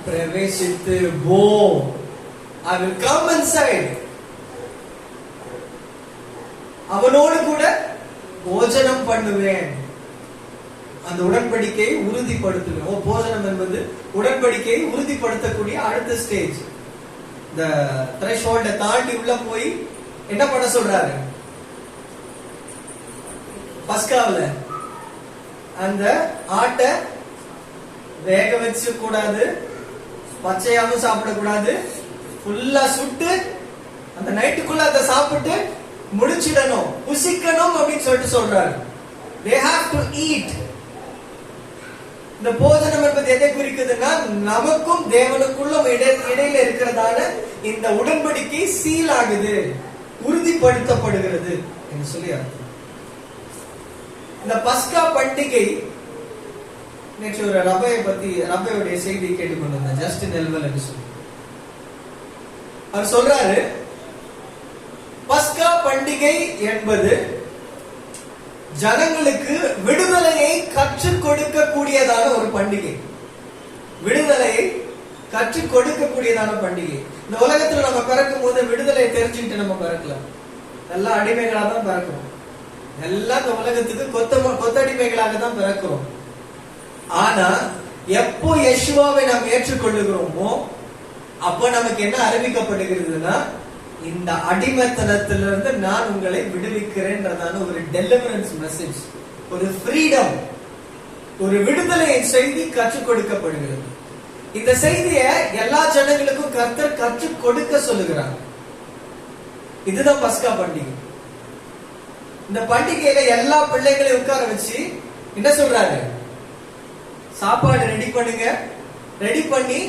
பிரவேசித்து போ. I will come inside. அவனோடு கூட போஜனம் பண்ணுவேன். அந்த உடன்படிக்கையை உறுதிப்படுத்துவேன். போஜனம் என்பது உடன்படிக்கையை உறுதிப்படுத்தக்கூடிய அடுத்த ஸ்டேஜ். இந்த த்ரெஷ்ஹோல்ட தாண்டி உள்ள போய் என்ன பண்ண சொல்றாரு? பஸ்காவுல அந்த ஆட்டை வேக வச்சு கூடாது, பச்சையாவும் சாப்பிடக்கூடாது, ஃபுல்லா சுட்டு அந்த நைட்டுக்குள்ள அதை சாப்பிட்டு முடிச்சிடணும், புசிக்கணும் அப்படின்னு சொல்லிட்டு சொல்றாரு. They have to eat. இந்த போஜனம் என்பது எதை குறிக்குதுன்னா, நமக்கும் தேவனுக்குள்ளும் இடையில இருக்கிறதான இந்த உடன்படிக்கை சீல் ஆகுது, உறுதிப்படுத்தப்படுகிறது என்று சொல்லி அர்த்தம். இந்த பஸ்கா பண்டிகை நேற்று ஒரு ரபையுடைய செய்தி கேட்டுக்கொண்டு வந்தேன். ஜஸ்டின் எல்வல் என்று சொல்லி அவர் சொல்றாரு, பஸ்கா பண்டிகை என்பது ஜனங்களுக்கு விடுதலையை கற்றுக் கொடுக்கக்கூடியதான ஒரு பண்டிகை. விடுதலையை கற்றுக் கொடுக்கக்கூடியதான பண்டிகை. இந்த உலகத்துல நம்ம பிறக்கும் போது விடுதலையை தெரிஞ்சுக்கிட்டு நம்ம பிறக்கலாம். எல்லாம் அடிமைகளாக தான் பிறக்கிறோம். எல்லாம் இந்த உலகத்துக்கு கொத்தடிமைகளாக தான் பிறக்கிறோம். ஆனா எப்போ யெஷுவாவை நாம் ஏற்றுக்கொள்ளுகிறோமோ அப்ப நமக்கு என்ன அறிவிக்கப்படுகிறதுனா, இந்த அடிமைத்தனத்திலிருந்து நான் உங்களை விடுவிக்கிறேன்றதான ஒரு டெலிவரன்ஸ் மெசேஜ், ஒரு ஃப்ரீடம், ஒரு விடுதலையின் செய்தி கற்றுக் கொடுக்கப்படுகிறது. இந்த செய்தியை எல்லா ஜனங்களுக்கும் கர்த்தர் கற்றுக் கொடுக்க சொல்லுகிறார். இதுதான் பஸ்கா பண்டிகை. இந்த பண்டிகையில எல்லா பிள்ளைகளையும் உட்கார வச்சு என்ன சொல்றாரு? சாப்பாடு ரெடி பண்ணுங்க. ரெடி பண்ணி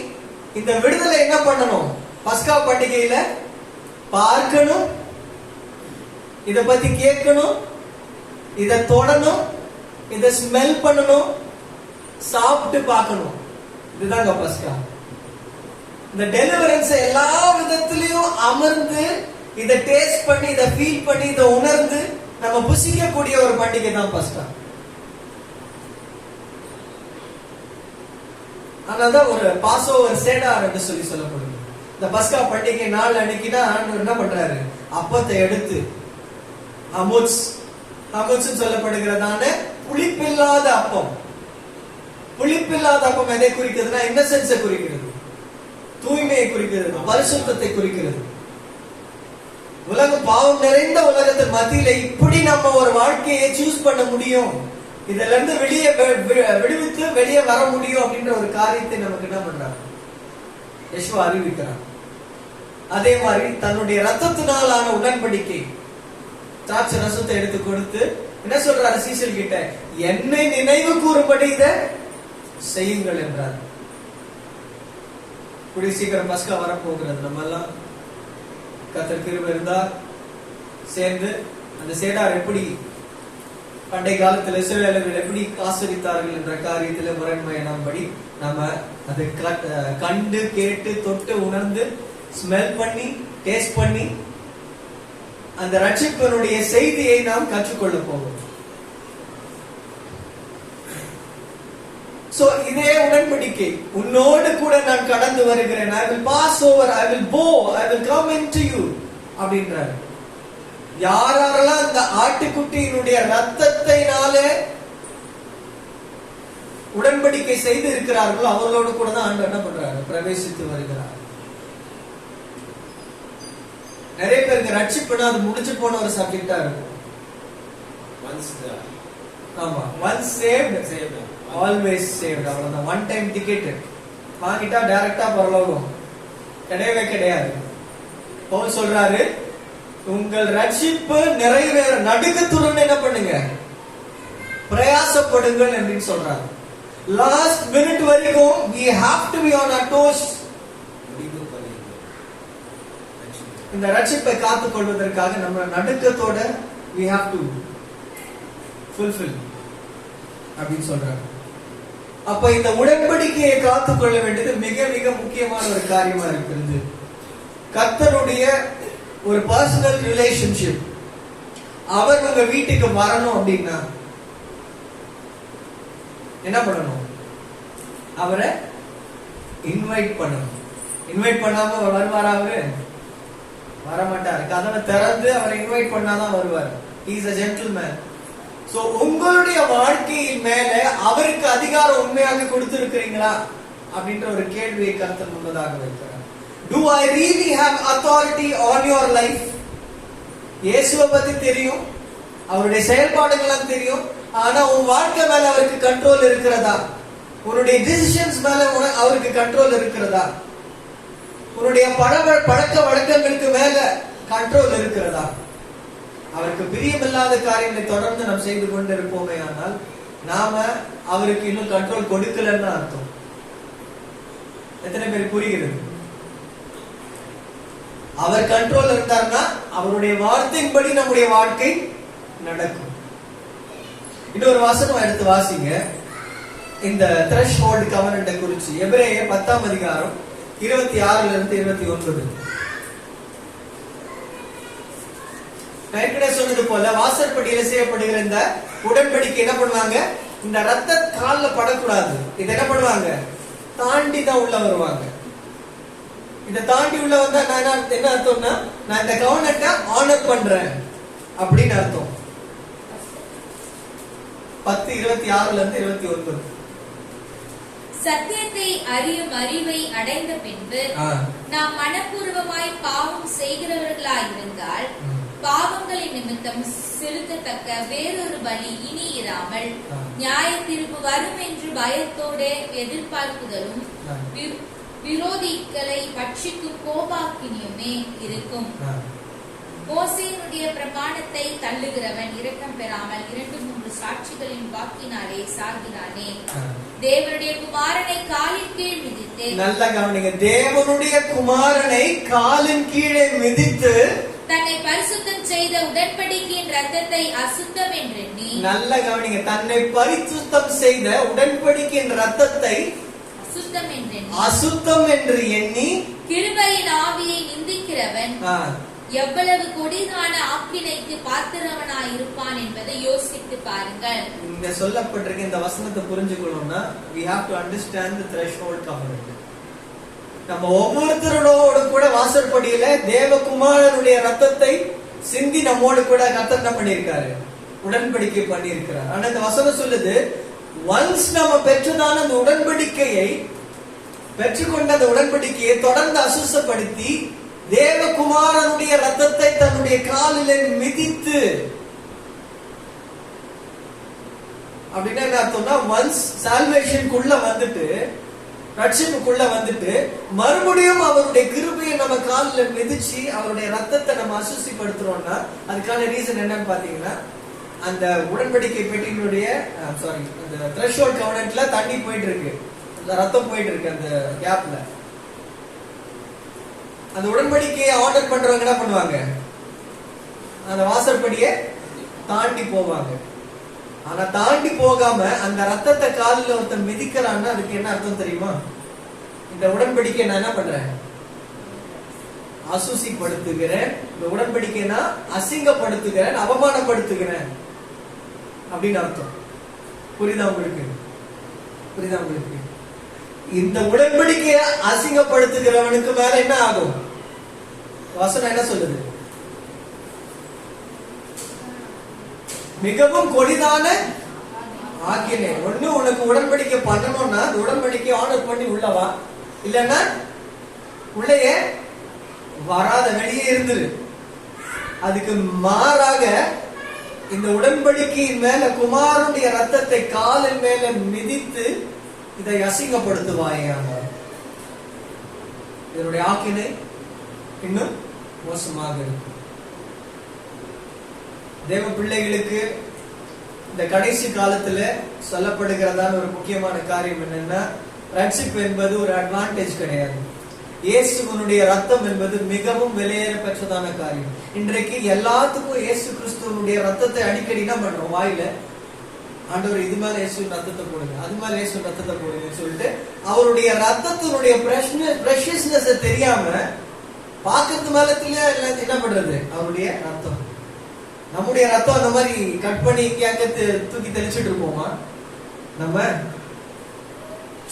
இந்த விடுதலை என்ன பண்ணணும்? பஸ்கா பண்டிகையில பார்க்கணும், இத பத்தி கேட்கணும், இத தொடணும், இத ஸ்மெல் பண்ணணும், சாப்பிட்டு பார்க்கணும். இதுதாங்க பஸ்கா. இந்த டெலிவரன்ஸ் எல்லா விதத்திலையும் அமர்ந்து இத டேஸ்ட் பண்ணி, இத ஃபீல் பண்ணி, இத உணர்ந்து நம்ம புசிக்கக்கூடிய ஒரு பண்டிகை தான் பஸ்கா. அதனாலதான் ஒரு பாஸ் ஓவர் சேடார் என்று சொல்லி சொல்லப்படுது. இந்த பஸ்கா பண்டிகை நாள் அன்னைக்குதான் ஆண்டவர் என்ன பண்றாரு? அப்பத்தை எடுத்து ஹமுத்ஸ் சொல்லப்படுகிறதான புளிப்பில்லாத அப்பம். புளிப்பில்லாத அப்பம் எதை குறிக்கிறதுனா இன்னசென்ஸை குறிக்கிறது, தூய்மையை குறிக்கிறது, பரிசுத்தத்தை குறிக்கிறது. உலகம் பாவம் நிறைந்த உலகத்தின் மத்தியில இப்படி நம்ம ஒரு வாழ்க்கையை சூஸ் பண்ண முடியும், இதுல இருந்து வெளியே விடுவித்து வெளியே வர முடியும் அப்படின்ற ஒரு காரியத்தை நமக்கு என்ன பண்றாங்க, யெஷுவா அறிவிக்கிறார். அதே மாதிரி தன்னுடைய ரத்தத்தினாலான உடன்படிக்கை, திராட்சை ரசத்தை எடுத்து கொடுத்து என்ன சொல்றாரு சீசல் கிட்ட, என்னை நினைவு கூறும்படி இதை செய்யுங்கள் என்றார். கூடிய சீக்கிரம் பஸ்கா வரப்போகிறது. நம்ம எல்லாம் கர்த்தர் கிருபை இருந்தா சேர்ந்து அந்த சேடார் எப்படி பண்டைய காலத்தில் இஸ்ரவேலர்கள் எப்படி ஆசரித்தார்கள் என்ற காரியத்தில் முரண்மையினபடி நம்ம அதை கண்டு கேட்டு தொட்டு உணர்ந்து ஸ்மெல் பண்ணி டேஸ்ட் பண்ணி அந்த ரட்சிப்பினுடைய செய்தியை நாம் கற்றுக்கொள்ள போவோம். சோ இதே உடன்படிக்கை, உன்னோடு கூட நான் கடந்து வருகிறேன், I will pass over, I will bow, I will come into you அப்படின்றார். யாரெல்லாம் அந்த ஆட்டுக்குட்டியினுடைய ரத்தத்தினாலே உடன்படிக்கை செய்து இருக்கிறார்களோ அவர்களோடு கூட தான் ஆண்டவர் என்ன பண்றாரு, பிரவேசித்து வருகிறார். நிறைய பேருக்கு ரட்சிப்புனா அது முடிச்சு போன ஒரு சப்ஜெக்டா இருக்கும். ஆமா, once saved always saved, அவ்வளவுதான். ஒன் டைம் டிக்கெட் வாங்கிட்டா டைரக்டா பரலோகம் கிடையவே கிடையாது. பவுல் சொல்றாரு, உங்கள் ரட்சிப்பு நிறைவேற நடுக்கத்துடன் என்ன பண்ணுங்க, பிரயாசப்படுங்கள் அப்படின்னு சொல்றாரு. லாஸ்ட் மினிட் வரைக்கும் we have to be on our toes. இந்த ரட்சிப்பை காத்துக் கொள்வதற்காக நம்ம நடுக்கத்தோட we have to fulfill அப்படின்னு சொல்றாரு. அப்ப இந்த உடன்படிக்கையை காத்துக்கொள்ள வேண்டியது மிக மிக முக்கியமான ஒரு காரியமா இருக்கிறது. கர்த்தருடைய ஒரு பர்சனல் ரிலேஷன்ஷிப். அவர் உங்க வீட்டுக்கு வரணும் அப்படின்னா என்ன பண்ணணும், அவரை இன்வைட் பண்ணணும். இன்வைட் பண்ணாம வருவாரா? அவரு வரமாட்டார். கதவை திறந்து அவரை இன்வைட் பண்ணாதான் வருவார். He is a gentleman. So உங்களுடைய வாழ்க்கையின் மேல அவருக்கு அதிகாரம் உண்மையாக கொடுத்திருக்கிறீங்களா அப்படின்ற ஒரு கேள்வியை கர்த்தர் முன்பதாக வைக்கிறார். Do I really have authority on your life? இயேசுவை பத்தி தெரியும், அவருடைய செயல்பாடுகள் தெரியும், ஆனா உன் வாழ்க்கை மேல அவருக்கு கண்ட்ரோல் இருக்கிறதா? உன்னுடைய டிசிஷன்ஸ் மேல அவருக்கு கண்ட்ரோல் இருக்கிறதா? உன்னுடைய பழக்க வழக்கங்களுக்கு மேல கண்ட்ரோல் இருக்கிறதா? அவருக்கு பிரியமில்லாத காரியங்களை தொடர்ந்து நாம் செய்து கொண்டு இருப்போமே ஆனால் நாம அவருக்கு இன்னும் கண்ட்ரோல் கொடுக்கலன்னு அர்த்தம். எத்தனை பேர் புரிகிறது? அவர் கண்ட்ரோல் இருந்தார்னா அவருடைய வார்த்தையின்படி நம்முடைய வாழ்க்கை நடக்கும். இன்னொரு வசனம் எடுத்து வாசிங்க. இந்த த்ரெஷ்ஹோல்ட் கவர்னன்ட் குறிச்சு எபிரேயர் 10ஆம் அதிகாரம் 26 இருந்து 29. சொன்னது போல வாசற்படியில செய்யப்படுகிற இந்த உடன்படிக்கை என்ன பண்ணுவாங்க, இந்த ரத்த கால்ல படக்கூடாது. இது என்ன பண்ணுவாங்க, தாண்டி தான் உள்ள வருவாங்க. இத தாண்டி உள்ள வந்தா நான் என்ன அர்த்தம்னா, நான் இந்த கவர்னன்ட்ட ஆனர் பண்றேன் அப்படின்னு அர்த்தம். 10:26 இருந்து 29. சத்தியத்தை அறியும் அறிவை அடைந்த பின்பு நாம் மனப்பூர்வமாய் பாவம் செய்கிறவர்களாயிருந்தால் பாவங்களின் நிமித்தம் செலுத்தத்தக்க வேறொரு பலி இனி இராமல் நியாய தீர்ப்பு வரும் என்று பயத்தோடு எதிர்பார்ப்புதலும் விரோதிகளை பட்சிக்கும் கோபாக்கினியுமே இருக்கும். மோசேயினுடைய பிரமாணத்தை தள்ளுகிறவன் இரக்கம் பெறாமல் 2-3 சாட்சிகளின் வாக்கினாலே சாகிறானே. தேவனுடைய குமாரனை காலின் கீழ் மிதித்து, நல்ல கவனிங்க, தேவனுடைய குமாரனை காலின் கீழே மிதித்து தன்னை பரிசுத்தம் செய்த உடன்படிக்கையின் ரத்தத்தை அசுத்தம் என்று எண்ணி, நல்ல கவனிங்க, தன்னை பரிசுத்தம் செய்த உடன்படிக்கையின் ரத்தத்தை அசுத்தம் என்று எண்ணி கிருபையின் ஆவியை நிந்திக்கிறவன் எவ்வளவு கொடிதான ஆக்கினைக்கு பாத்திரவனாய் இருப்பான் என்பதை யோசித்து பாருங்கள். இங்க சொல்லப்பட்டிருக்க இந்த வசனத்தை புரிஞ்சுக்கணும்னா we have to understand the threshold covenant. நம்ம ஒவ்வொருத்தரோடு கூட வாசற்படியில தேவகுமாரனுடைய ரத்தத்தை சிந்தி நம்மோடு கூட கர்த்தர் என்ன பண்ணியிருக்காரு, உடன்படிக்கை பண்ணியிருக்கிறார். ஆனா இந்த வசனம் சொல்லுது, ஒன்ஸ் நம்ம பெற்றதான அந்த உடன்படிக்கையை பெற்றுக்கொண்ட அந்த உடன்படிக்கையை தொடர்ந்து அசுத்தப்படுத்தி தேவகுமாரனுடைய ரத்தத்தை தன்னுடைய காலிலே மிதித்து, அப்படின்னா என்ன அர்த்தம்னா, ஒன்ஸ் சால்வேஷனுக்குள்ள வந்துட்டு, ரட்சிப்புக்குள்ள வந்துட்டு மறுபடியும் அவருடைய கிருபையை நம்ம காலில் மிதிச்சு அவருடைய ரத்தத்தை நம்ம அசுசிப்படுத்துறோம்னா அதுக்கான ரீசன் என்னன்னு பாத்தீங்கன்னா, அந்த உடன்படிக்கை பெட்டியினுடைய அந்த த்ரெஷ்ஹோல்ட் கவர்னன்ட்ல தண்ணி போயிட்டு இருக்கு, அந்த ரத்தம் போயிட்டு இருக்கு. அந்த கேப்ல அந்த உடன்படிக்கையை ஆர்டர் பண்றவங்க என்ன பண்ணுவாங்க, அந்த வாசற்படியை தாண்டி போவாங்க. ஆனா தாண்டி போகாம அந்த ரத்தத்தை காலில் ஒருத்தன் மிதிக்கிறான்னா அதுக்கு என்ன அர்த்தம் தெரியுமா? இந்த உடன்படிக்கை நான் என்ன பண்றேன், அசுசிப்படுத்துகிறேன். இந்த உடன்படிக்கைனா அசிங்கப்படுத்துகிறேன், அவமானப்படுத்துகிறேன் அப்படின்னு அர்த்தம். புரியுதா உங்களுக்கு? புரியுதா உங்களுக்கு? இந்த உடன்படிக்கைய அசிங்கப்படுத்துகிறவனுக்கு மேல என்ன ஆகும்? வசனம் என்ன சொல்லுது? மிகவும் கொடிதான ஆக்கினை. ஒண்ணு உனக்கு உடன்படிக்கை பண்ணணும்னா உடன்படிக்கை ஆர்டர் பண்ணி உள்ளவா, இல்லன்னா உள்ளேயே வராத, வெளியே இருந்துரு. அதுக்கு மாறாக இந்த உடன்படிக்கையின் மேல குமாரனுடைய ரத்தத்தை காலின் மேல மிதித்து இதை அசிங்கப்படுத்துவாயாக. இதனுடைய ஆக்கினை இன்னும் மோசமாக இருக்கும். தேவ பிள்ளைகளுக்கு இந்த கடைசி காலத்துல சொல்லப்படுகிறதான ஒரு முக்கியமான காரியம் என்னன்னா, ரட்சிப்பு என்பது ஒரு அட்வான்டேஜ் கிடையாது. இயேசுவனுடைய ரத்தம் என்பது மிகவும் விலையேற பெற்றதான காரியம். இன்றைக்கு எல்லாத்துக்கும் இயேசு கிறிஸ்துவனுடைய ரத்தத்தை அடிக்கடி என்ன பண்றோம், வாயில ஆண்டவர் இது மேல இயேசு ரத்தத்தை போடுங்க, அது மேல இயேசு ரத்தத்தை போடுங்கன்னு சொல்லிட்டு அவருடைய ரத்தத்தினுடைய பிரஷியஸ்னஸ் தெரியாம பாக்கிறது மேலத்திலே என்ன பண்றது, அவருடைய ரத்தம். நம்முடைய ரத்தம் அந்த மாதிரி கட் பண்ணி இங்க தூக்கி தெளிச்சுட்டு இருப்போமா? நம்ம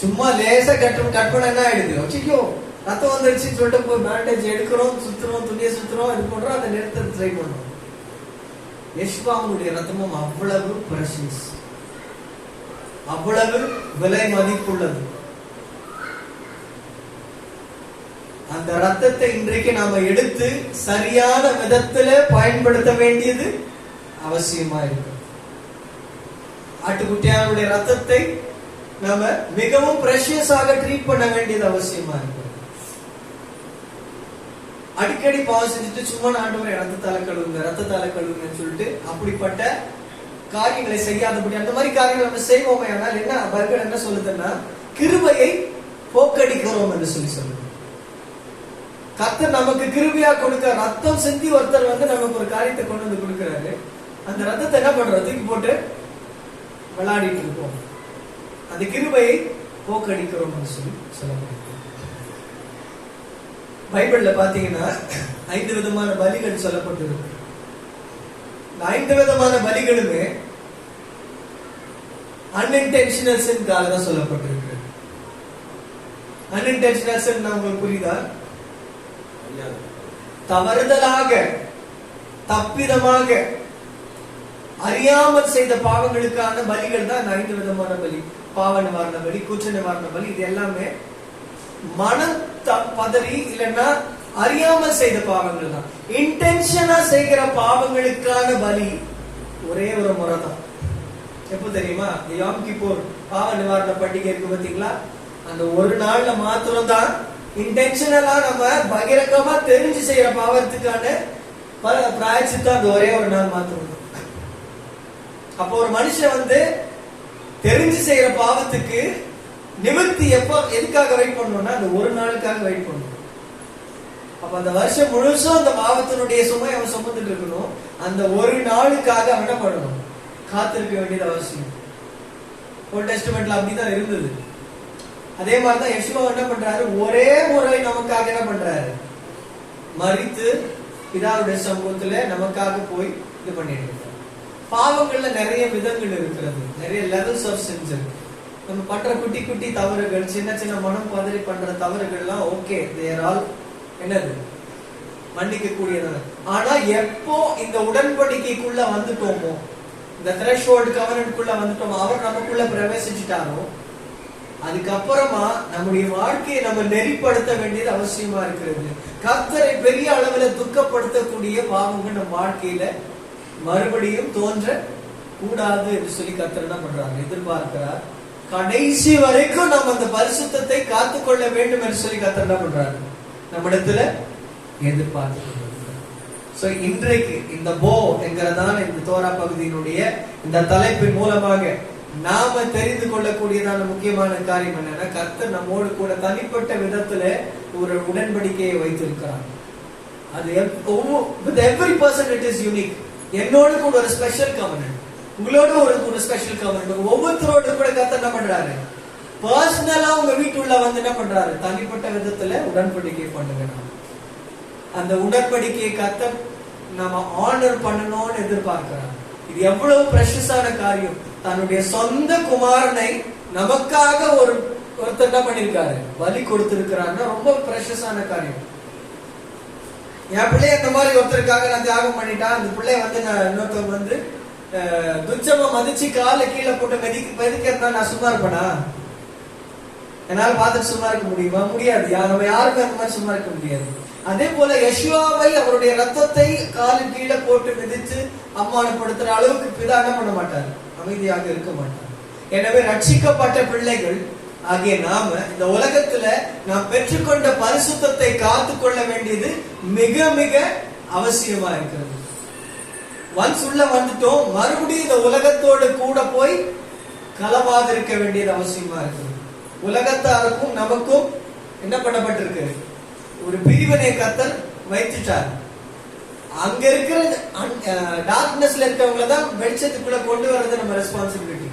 சும்மா லேசா கட் பண்ண என்ன ஆயிடுது, வச்சுக்கோ ரத்தம் வந்துருச்சுன்னு சொல்லிட்டு போய் பேண்டேஜ் எடுக்கிறோம், சுத்துறோம், துணியை சுத்துறோம், இது பண்றோம், அதை நிறுத்த ட்ரை பண்றோம். யெஷுவாவுடைய ரத்தமும் அவ்வளவு பிரஷியஸ், அவ்வளவு விலை மதிப்புள்ளது. அந்த ரத்தத்தை இன்றைக்கு நாம எடுத்து சரியான விதத்துல பயன்படுத்த வேண்டியது அவசியமா இருக்கு. ஆட்டுக்குட்டியானுடைய ரத்தத்தை நாம மிகவும் பிரஷியஸாக ட்ரீட் பண்ண வேண்டியது அவசியமா இருக்கு. அடிக்கடி பாவம் செஞ்சுட்டு சும்மா ஆண்டவரை ரத்தத்தால கழுவுங்க, ரத்தத்தால கழுவுங்கன்னு சொல்லிட்டு அப்படிப்பட்ட காரியங்களை செய்யாதபடி அந்த மாதிரி காரியங்களை நம்ம செய்வோமே. ஆனால் என்ன பைபிள் என்ன சொல்லுதுன்னா, கிருபையை போக்கடிக்கிறோம் என்று சொல்லுது. கர்த்தர் நமக்கு கிருபையா கொடுக்க ரத்தம் சிந்தி ஒருத்தர் நமக்கு ஒரு காரியத்தை கொண்டு வந்து கொடுக்கிறாரு. அந்த ரத்தத்தை என்ன பண்றோம், தூக்கி போட்டு விளையாடிட்டு இருப்போம். அந்த கிருபையை போக்கடிக்கிறோம் என்று சொல்லப்படுது. பைபிள்ல பாத்தீங்கன்னா 5 விதமான பலிகள் சொல்லப்பட்டிருக்கு. இந்த 5 விதமான பலிகளுமே அன்இன்டென்ஷனல் சின்காக தான் சொல்லப்பட்டிருக்கு. அன்இன்டென்ஷனல் சின் உங்களுக்கு புரியுதா? தவறுதலாக, தப்பிதமாக, அறியாமல் செய்த பாவங்களுக்கான பலிகள் தான் 5 விதமான பலி. பாவ நிவாரண பலி, குற்ற நிவாரண பலி, இது எல்லாமே மனம் பதறி இல்லைன்னா அறியாமல் செய்த பாவங்கள் தான். இன்டென்ஷனா செய்கிற பாவங்களுக்கான பலி ஒரே ஒரு முறை தான். எப்ப தெரியுமா? யாம் கிப்பூர் பாவ நிவாரண பண்டிகை இருக்கு பாத்தீங்களா, அந்த ஒரு நாள்ல மாத்திரம் தான் இன்டென்ஷனலா நம்ம பகிரங்கமா தெரிஞ்சு செய்யற பாவத்துக்கான பிராயச்சித்தம் அந்த ஒரே ஒரு நாள் மாத்திரம் தான். அப்போ ஒரு மனுஷன் தெரிஞ்சு செய்யற பாவத்துக்கு நிவர்த்தி எதுக்காக வெயிட் பண்ணணும்னா அந்த ஒரு நாளுக்காக வெயிட் பண்ணணும். அப்ப அந்த வருஷம் முழுசும் அந்த பாவத்தினுடைய சுமை அவன் சுமந்துட்டு இருக்கணும். அந்த ஒரு நாளுக்காக அவன் என்ன பண்ணணும், காத்திருக்க வேண்டியது அவசியம். ஓல்ட் டெஸ்டமென்ட்ல அப்படிதான் இருந்தது. அதே மாதிரிதான் யெஷுவா என்ன பண்றாரு, ஒரே முறை நமக்காக என்ன பண்றாரு, மரித்து பிதாவுடைய சமூகத்துல நமக்காக போய் இது பண்ணிட்டு இருக்காரு. பாவங்கள்ல நிறைய விதங்கள் இருக்கிறது, நிறைய லெவல்ஸ் ஆஃப் சின்ஸ் இருக்கு. நம்ம பண்ற குட்டி குட்டி தவறுகள், சின்ன சின்ன மனம் பதறி பண்ற தவறுகள்லாம் ஓகே, தேர் ஆல் என்னது மன்னிக்க கூடியது. ஆனா எப்போ இந்த உடன்படிக்கைக்குள்ள வந்துட்டோமோ, இந்த த்ரெஷ்ஹோல்ட் கவர்னன்ட்குள்ள வந்துட்டோமோ, அவர் நமக்குள்ள பிரவேசிச்சுட்டாரோ, அதுக்கப்புறமா நம்முடைய வாழ்க்கையை நம்ம நெறிப்படுத்த வேண்டியது அவசியமா இருக்கிறது. கர்த்தரை பெரிய அளவுல துக்கப்படுத்தக்கூடிய பாவங்கள் நம்ம வாழ்க்கையில மறுபடியும் தோன்ற கூடாது என்று சொல்லி கர்த்தர் என்ன பண்றாங்க, எதிர்பார்க்கிறார். கடைசி வரைக்கும் நம்ம அந்த பரிசுத்தத்தை காத்துக்கொள்ள வேண்டும் என்று சொல்லி கர்த்தர் என்ன பண்றாரு, நம்மிடத்துல எதிர்பார்த்து. இன்றைக்கு இந்த போ என்கிறதான இந்த தோரா பகுதியினுடைய இந்த தலைப்பின் மூலமாக நாம தெரிந்து கொள்ளக்கூடியதான முக்கியமான காரியம் என்னன்னா, கர்த்தர் நம்மோடு கூட தனிப்பட்ட விதத்துல ஒரு உடன்படிக்கையை வைத்திருக்கிறார். அது every person it is unique. என்னோடு கூட ஒரு ஸ்பெஷல் கவர்னன்ட், உங்களோட ஒரு ஸ்பெஷல் கவர்னன்ட். ஒவ்வொருத்தரோடு கூட கர்த்தர் என்ன பண்றாரு, பர்சனலா உங்க வீட்டுள்ள வந்து என்ன பண்றாரு, தனிப்பட்ட விதத்துல உடன்படிக்கை பண்ணுங்க. அந்த உடன்படிக்கையை கர்த்தர் நாம ஆனர் பண்ணணும்னு எதிர்பார்க்கிறார். இது எவ்வளவு பிரஷஸான காரியம். தன்னுடைய சொந்த குமாரனை நமக்காக ஒருத்தர் என்ன பண்ணிருக்காரு, பலி கொடுத்திருக்கிறாருன்னா ரொம்ப பிரஷஸான காரியம். என் பிள்ளைய இந்த மாதிரி ஒருத்தருக்காக நான் தியாகம் பண்ணிட்டான், அந்த பிள்ளைய வந்து நான் இன்னொருத்தவங்க வந்து துச்சமா மதிச்சு காலை கீழே போட்டு மெதிக்கிறதா நான் சும்மா இருப்பேனா? என்னால பார்த்துட்டு சும்மா இருக்க முடியுமா? முடியாது. நம்ம யாருமே அந்த மாதிரி சும்மா இருக்க முடியாது. அதே போல யெஷுவாவை அவருடைய ரத்தத்தை காலின் கீழே போட்டு மிதித்து அவமானப்படுத்துற அளவுக்கு பிதா என்ன பண்ண மாட்டார், அமைதியாக இருக்க மாட்டார். எனவே ரட்சிக்கப்பட்ட பிள்ளைகள் ஆகிய நாம இந்த உலகத்துல நாம் பெற்றுக்கொண்ட பரிசுத்தத்தை காத்து கொள்ள வேண்டியது மிக மிக அவசியமா இருக்கிறது. ஒன்ஸ் உள்ள வந்துட்டோம், மறுபடியும் இந்த உலகத்தோடு கூட போய் களவாக இருக்க வேண்டியது அவசியமா இருக்குது. உலகத்தாருக்கும் நமக்கும் என்ன பண்ணப்பட்டிருக்கு, ஒரு பிரிவினை கர்த்தர் வைத்துட்டார். அங்க இருக்கிற டார்க்னஸ்ல இருக்கவங்கள தான் வெளிச்சத்துக்குள்ள கொண்டு வர்றது நம்ம ரெஸ்பான்சிபிலிட்டி.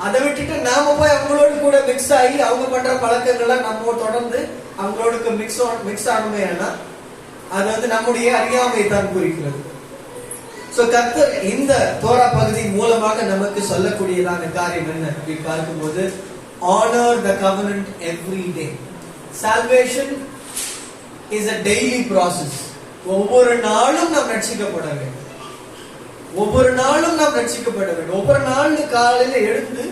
அதை விட்டுட்டு நாம போய் அவங்களோட கூட மிக்ஸ் ஆகி அவங்க பண்ற பழக்கங்கள்லாம் நம்ம தொடர்ந்து அவங்களோட மிக்ஸ் ஆகணுமே, அது வந்து நம்முடைய அறியாமை தான் குறிக்கிறது. சோ கர்த்தர் இந்த தோரா பகுதி மூலமாக நமக்கு சொல்லக்கூடியதான காரியம் என்ன அப்படி பார்க்கும்போது, honor the covenant every day. Salvation is a daily process. ஒவ்வொரு நாளும் நாம் ரட்சிக்கப்பட வேண்டும். ஒவ்வொரு நாளும் நாம் ரட்சிக்கப்பட வேண்டும். ஒவ்வொரு நாள் காலையில எழுந்து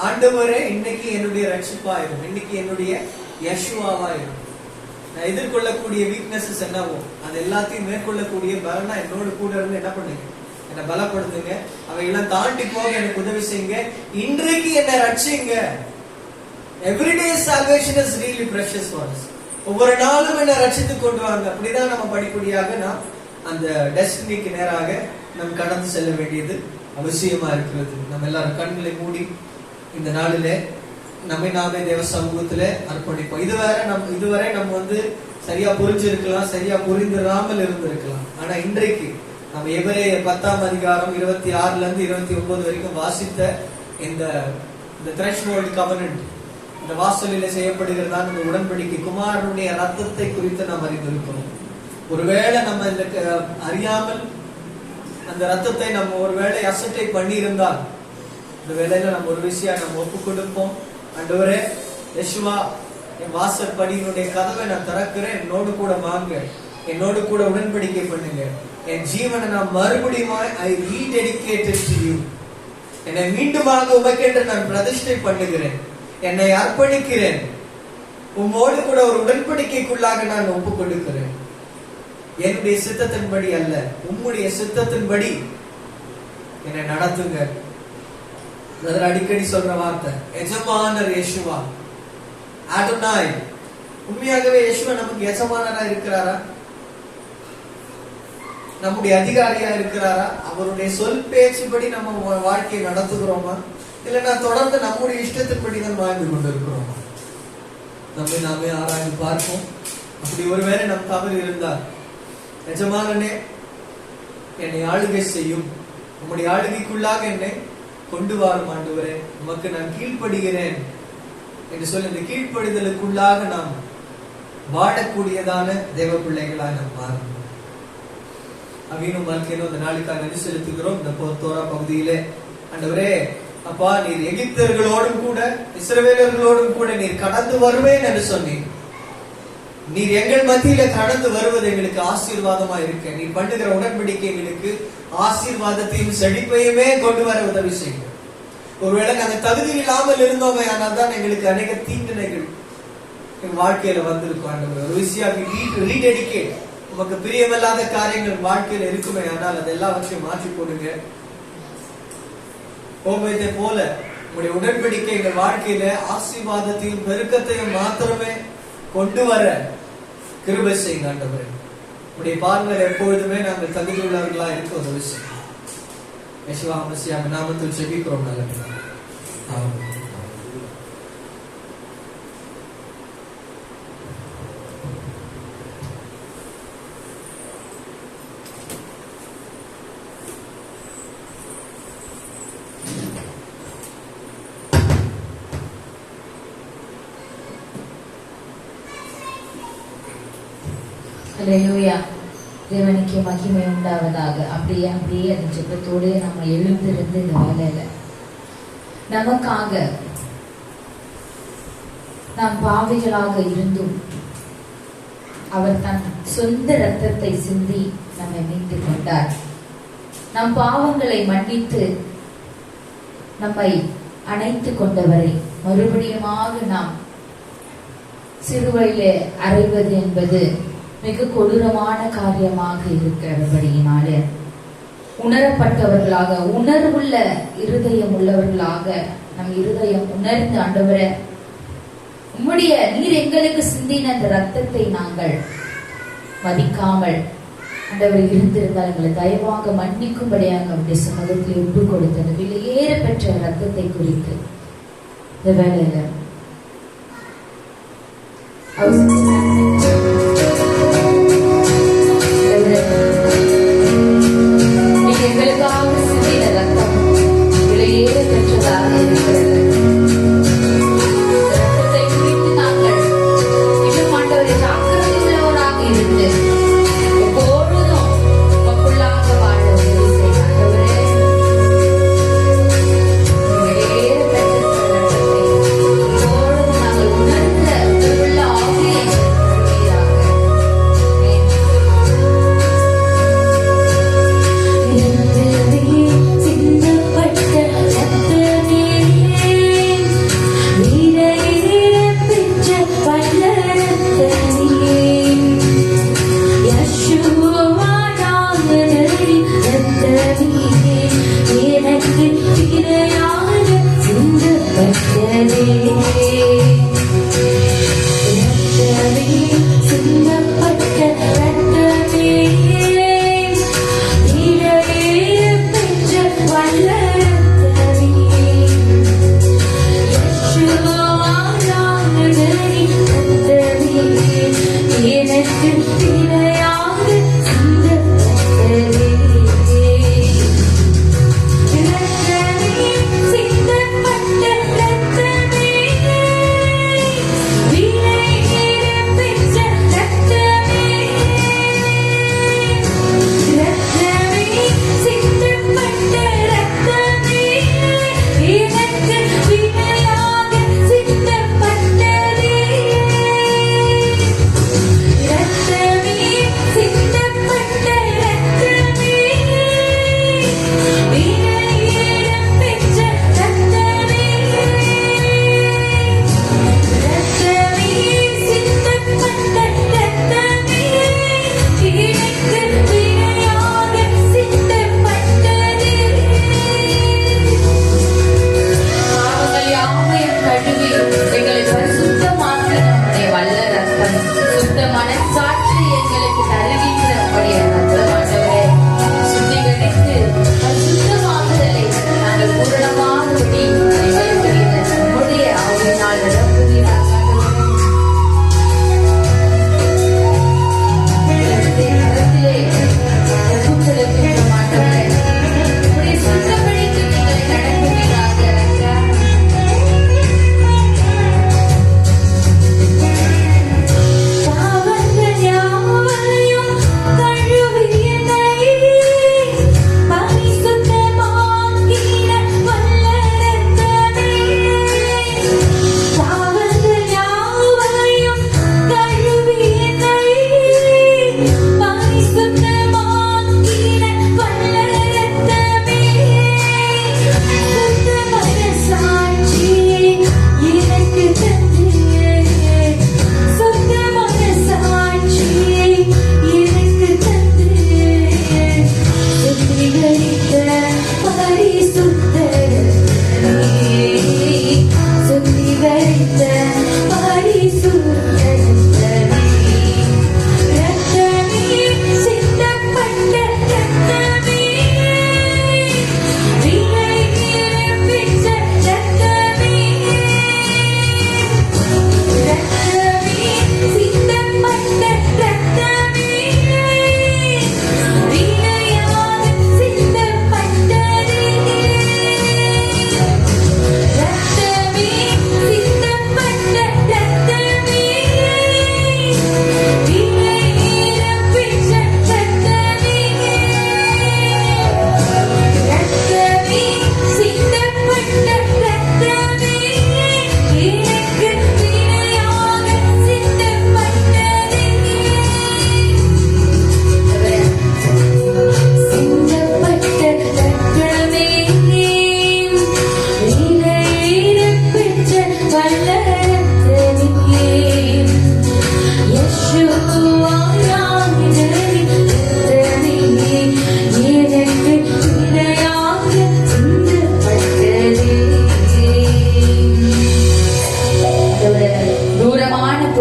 ஆண்டவரே இன்னைக்கு என்னுடைய ரட்சிப்பாயிரும், இன்னைக்கு என்னுடைய யெஷுவாவாயிரும். நான் எதிர்கொள்ளக்கூடிய வீக்னஸஸ் என்னவோ அது எல்லாத்தையும் மேற்கொள்ளக்கூடிய பலனா என்னோடு கூட இருந்து என்ன பண்ணுங்க, என்னை பலப்படுத்துங்க. அவையெல்லாம் தாண்டி போக எனக்கு உதவி செய்யுங்க. இன்றைக்கு என்னை ரட்சிங்க. Everyday salvation is really precious for us. ஒவ்வொரு நாளும் என்ன ரட்சித்து கொண்டு வாங்க. அப்படிதான் நம்ம படிப்படியாக நாம் அந்த டெஸ்டினிக்கு நேராக நாம் கடந்து செல்ல வேண்டியது அவசியமா இருக்கிறது. நம்ம எல்லாரும் கண்களை மூடி இந்த நாளிலே நம்மை நாமே தேவ சமூகத்துல அர்ப்பணிப்போம். இதுவரை நம்ம வந்து சரியா புரிஞ்சிருக்கலாம், சரியா புரிந்திராமல் இருந்திருக்கலாம். ஆனா இன்றைக்கு நம்ம எபிரேயர் 10ஆம் அதிகாரம் 26ல இருந்து 29 வரைக்கும் வாசித்த இந்த threshold covenant, இந்த வாசலிலே செய்யப்படுகிறதான இந்த உடன்படிக்கை, குமாரனுடைய ரத்தத்தை குறித்து நாம் அறிந்திருக்கிறோம். ஒருவேளை நம்ம இந்த அறியாமல் அந்த ரத்தத்தை நம்ம ஒருவேளை அசட்டை பண்ணி இருந்தால், இந்த வேளையில நம்ம ஒரு விஷயம் நம்ம ஒப்பு கொடுப்போம். ஆண்டவரே, யெஷுவா, என் வாசற்படியினுடைய கதவை நான் திறக்கிறேன், என்னோடு கூட வாங்க, என்னோடு கூட உடன்படிக்கை பண்ணுங்க. என் ஜீவனை நான் மறுபடியும் ஐ ரீடெடிகேட்டட் டு யூ. என்னை மீண்டுமாக உமக்கென்று நான் பிரதிஷ்டை பண்ணுகிறேன், என்னை அர்ப்பணிக்கிறேன். உம்மோடு கூட ஒரு உடன்படிக்கைக்குள்ளாக நான் ஒப்பு கொடுக்கிறேன். என்னுடைய சித்தத்தின்படி அல்ல, உம்முடைய சித்தத்தின்படி என்னை நடத்துங்க. அடிக்கடி சொல்ற வார்த்தை எஜமானர் யெஷுவா, அடோனாய். உண்மையாகவே யெஷுவா நமக்கு எஜமானரா இருக்கிறாரா? நம்முடைய அதிகாரியா இருக்கிறாரா? அவருடைய சொல் பேச்சுப்படி நம்ம வாழ்க்கையை நடத்துகிறோமா? இல்லைன்னா தொடர்ந்து நம்முடைய இஷ்டத்தின்படி தான் வாழ்ந்து கொண்டிருக்கிறோமா? நம்மை நாமே ஆராய்ந்து பார்ப்போம். அப்படி ஒருவேளை நம் தவறு இருந்தால், எஜமானனே என்னை ஆளுகை செய்யும், நம்முடைய ஆளுகைக்குள்ளாக என்னை கொண்டு வாரும் ஆண்டவரே, உமக்கு நான் கீழ்ப்படுகிறேன் என்று சொல்லி இந்த கீழ்ப்படிதலுக்குள்ளாக நாம் வாழக்கூடியதான தேவ பிள்ளைகளாக நாம் மாறணும். அவையும் வாழ்க்கையிலும் இந்த நாளுக்காக நன்றி செலுத்துகிறோம். இந்த தோரா பகுதியிலே ஆண்டவரே, அப்பா நீர் எகிப்தர்களோடும் கூட இஸ்ரவேலர்களோடும் கூட நீர் கடந்து வருவேன் என்று சொன்னீர். நீர் எங்கள் மத்தியில கடந்து வருவது எங்களுக்கு ஆசீர்வாதமா இருக்க, நீ பண்ணுகிற உடன்படிக்கை எங்களுக்கு ஆசீர்வாதத்தையும் செழிப்பையுமே கொண்டு வர உதவி செய்யும். ஒருவேளை நாங்க தகுதி இல்லாமல் இருந்தோமே, ஆனால் தான் எங்களுக்கு அநேக தீண்டனைகள் எங்க வாழ்க்கையில வந்திருக்கும். ஒரு விஷயம் ரீடெடிகேட், உமக்கு பிரியமில்லாத காரியங்கள் வாழ்க்கையில இருக்குமே, ஆனால் அது எல்லாவற்றையும் மாற்றி போடுங்க. கோபத்தை போல உங்களுடைய உடன்படிக்கை எங்கள் வாழ்க்கையில ஆசீர்வாதத்தையும் பெருக்கத்தையும் மாத்திரமே கொண்டு வர கிருபை செய்யுங்க ஆண்டவரே. உடைய பார்வையில் எப்பொழுதுமே நாங்கள் தகுதி உள்ளவர்களா இருக்க உதவி செய்யும். யேசுவா மசியாக நாமத்தில் ஜெபிக்கிறோம் நல்ல பிதாவே. ஆமென். ஹல்லேலூயா. தேவனுக்கு மகிமை உண்டாவதாக. அப்படியே அந்த ஜெபத்தோடு நம்ம எழுந்திருந்து இந்த வேலையில நமக்காக நாம் பாவிகளாக இருந்தும் அவர் தன் சொந்த இரத்தத்தை சிந்தி நம்மை மீட்டு கொண்டார். நம் பாவங்களை மன்னித்து நம்மை அணைத்து கொண்டவரை மறுபடியுமாக நாம் சிறுவையிலே அறைவது என்பது மிக கொடூரமான காரியமாக இருக்கிறபடியினாலே உணரப்பட்டவர்களாக, உணர்வுள்ள இருதயம் உள்ளவர்களாக நம் இருதயம் உணர்ந்து, ஆண்டவரே உம்முடைய நீர் எங்களுக்கு சிந்தின அந்த ரத்தத்தை நாங்கள் மதிக்காமல் ஆண்டவர் இருந்திருந்தால் எங்களை தயவாக மன்னிக்கும்படியாக அவருடைய சமூகத்தில் ஒப்பு கொடுத்தது விலையேற பெற்ற ரத்தத்தை குறித்து இந்த வேலையில எங்களுக்காக சிந்தின ரத்தம் விலையேற பெற்றதாக இருக்கிறது. ரத்தத்தை குறித்து நாங்கள் இன்னும் ஆண்டவரை ஜாக்கிரதை உள்ளவராக இருந்து எப்பொழுதும் மக்களாக வாழ உதவி செய்ய ஆண்டவரே. விலையேற பெற்ற ரத்தத்தை எப்பொழுதும் நாங்கள் உணர்ந்த உள்ள ஆவியை ரத்தமே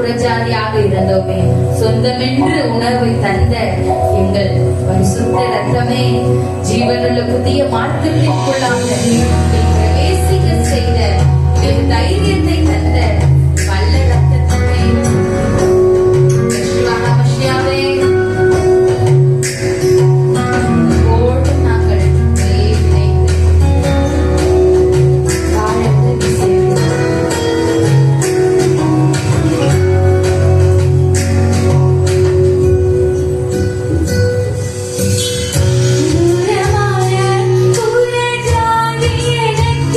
புறஜாதியாக இருந்தோமே, சொந்தமென்று உணர்வை தந்த எங்கள் பரிசுத்த ரத்தமே, ஜீவனுள்ள புதிய மார்க்கத்திற்குள்ளாக பிரவேசிக்க செய்த என் தைரியத்தை தந்த வல்ல ரத்தத்துமே, மஷியாவே, உம்மோடு நாங்கள் இணைந்து வாழ உதவி செய்கிறோம். தூரமான புறஜாதி எனக்கு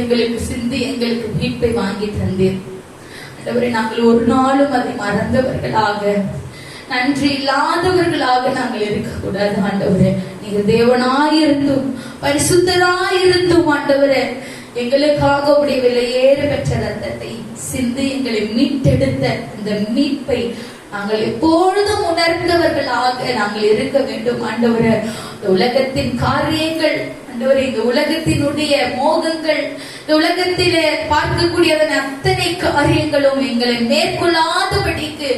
எங்களுக்கு சிந்தி எங்களுக்கு மீட்பை வாங்கி தந்தீர். ஆண்டவரே, நாங்கள் ஒரு நாளும் அதை மறந்தவர்களாக, நன்றி இல்லாதவர்களாக நாங்கள் இருக்கக்கூடாது. ஆண்டவரே, நீங்க தேவனாயிருந்தும் பரிசுத்தராயிருந்தும் ஆண்டவரே, எங்களுக்காக உடைய விலையேற பெற்ற ரத்தத்தை சிந்தி எங்களை மீட்டெடுத்த இந்த மீட்பை நாங்கள் எப்பொழுதும் உணர்ந்தவர்களாக நாங்கள் இருக்க வேண்டும். ஆண்டவரே, இந்த உலகத்தின் காரியங்கள், ஆண்டவரே, இந்த உலகத்தினுடைய மோகங்கள், இந்த உலகத்திலே பார்க்கக்கூடிய அத்தனை காரியங்களும் எங்களை மேற்கொள்ளாதபடிக்கு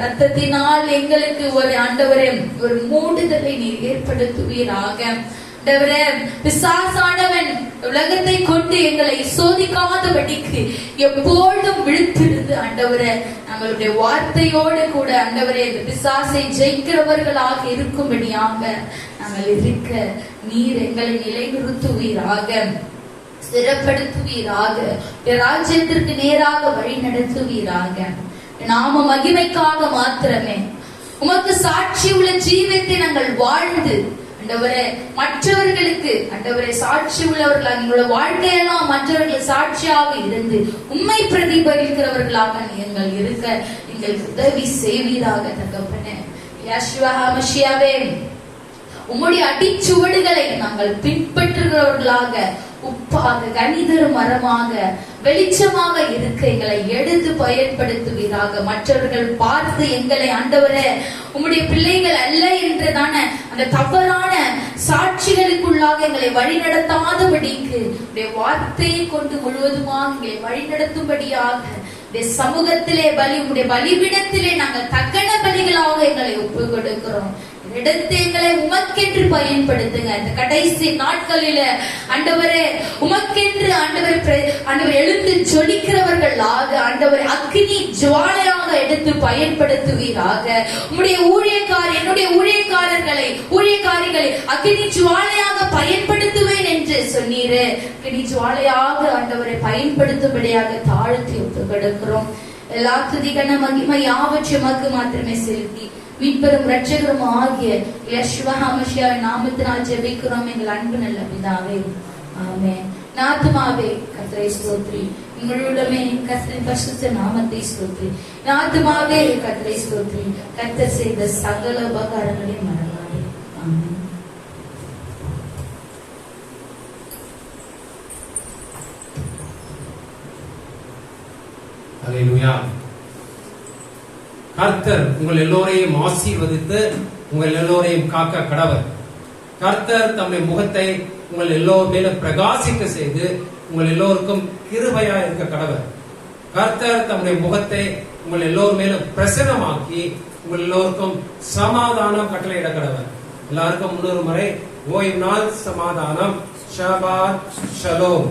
ரத்தத்தினால் எங்களுக்கு ஒரு ஆண்டவரே ஒரு மூடுதலை நீர் ஏற்படுத்துவீராக. ஆண்டவரே, பிசாசானவன் உலகத்தை கொண்டு எங்களை சோதிக்காதபடிக்கு எப்பொழுதும் விழித்திருந்து ஆண்டவரே, நம்மளுடைய வார்த்தையோடு கூட ஆண்டவரே இந்த பிசாசை ஜெயிக்கிறவர்களாக இருக்கும்படியாக நாங்கள் இருக்க நீர் எங்களை நிலைநிறுத்துவீராக, ஸ்திரப்படுத்துவீராக, ராஜ்யத்திற்கு நேராக வழி நடத்துவீராக. நாம மகிமைக்காக மாத்திரமே உமக்கு சாட்சி உள்ள ஜீவத்தை நாங்கள் வாழ்ந்து ஆண்டவரே மற்றவர்களுக்கு ஆண்டவரே சாட்சி உள்ளவர்களாக எங்களோட வாழ்க்கையெல்லாம் மற்றவர்கள் சாட்சியாக இருந்து உண்மை பிரதிபலிக்கிறவர்களாக நீங்கள் இருக்க எங்களுக்கு உதவி செய்வீராக தகப்பனே. யேசுவா மசியாவே, உம்முடைய அடிச்சுவடுகளை நாங்கள் பின்பற்றுகிறவர்களாக உப்பாக கனிதரும் மரமாக வெளிச்சமாக இருக்க எங்களை எடுத்து பயன்படுத்துவீராக. மற்றவர்கள் பார்த்து எங்களை ஆண்டவரே உம்முடைய பிள்ளைகள் அல்ல என்றதான அந்த தவறான சாட்சிகளுக்குள்ளாக எங்களை வழிநடத்தாதபடிக்கு உடைய வார்த்தையை கொண்டு முழுவதுமாக எங்களை வழிநடத்தும்படியாக சமூகத்திலே உடைய பலிபீடத்திலே நாங்கள் தக்கன பலிகளாக எங்களை ஒப்பு கொடுக்கிறோம். எடுத்து எங்களை உமக்கென்று பயன்படுத்துங்க. இந்த கடைசி நாட்களில ஆண்டவரே உமக்கென்று ஆண்டவர் எழுந்து ஜொலிக்கிறவர்களாக ஆண்டவரே அக்னி ஜுவாலையாக எடுத்து பயன்படுத்துவீராக. உம்முடைய என்னுடைய ஊழியக்காரிகளை அக்னி ஜுவாலையாக பயன்படுத்துவேன் என்று சொன்னீரே. அக்னி ஜுவாலையாக ஆண்டவரை பயன்படுத்தும்படியாக தாழ்த்தி ஒப்பு கொடுக்கிறோம். எல்லா துதிகன மகிமை யாவற்றையும் உமக்கு மாத்திரமே செலுத்தி மீட்பெரும் இரட்சகரும் ஆகிய யேசுவா மசியாவின் நாமத்தினால் ஜெபிக்கிறோம் எங்கள் அன்பு நல்ல பிதாவே, ஆமென். ஆத்துமாவே கர்த்தரை ஸ்தோத்திரி, உங்களுடமே கர்த்தரின் பரிசுத்த நாமத்தை ஸ்தோத்திரி. ஆத்துமாவே கர்த்தரை ஸ்தோத்திரி, கர்த்தர் செய்த சகல உபகாரங்களையும் மறவாதே. ஆமென். அல்லேலூயா. கர்த்தர் உங்கள் எல்லோரையும் ஆசீர்வதித்து உங்கள் எல்லோரையும் காக்க கடவர். கர்த்தர் தம்முடைய முகத்தை உங்கள் எல்லோர் மேலும் பிரகாசிக்க செய்து உங்கள் எல்லோருக்கும் கிருபையா இருக்க கடவர். கர்த்தர் தம்முடைய முகத்தை உங்கள் எல்லோர் மேலும் பிரசன்னமாக்கி உங்கள் எல்லோருக்கும் சமாதானம் கட்டளையிட கடவர். எல்லாருக்கும் முன்னொரு முறை ஓய்வு நாள் சமாதானம். ஷபாத் ஷலோம்.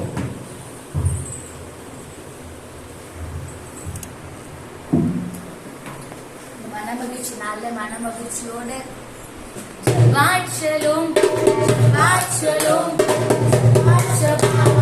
நல்ல மனமகிழ்ச்சியோடு ஷபாத் ஷலோம், ஷபாத் ஷலோம், ஷபாத்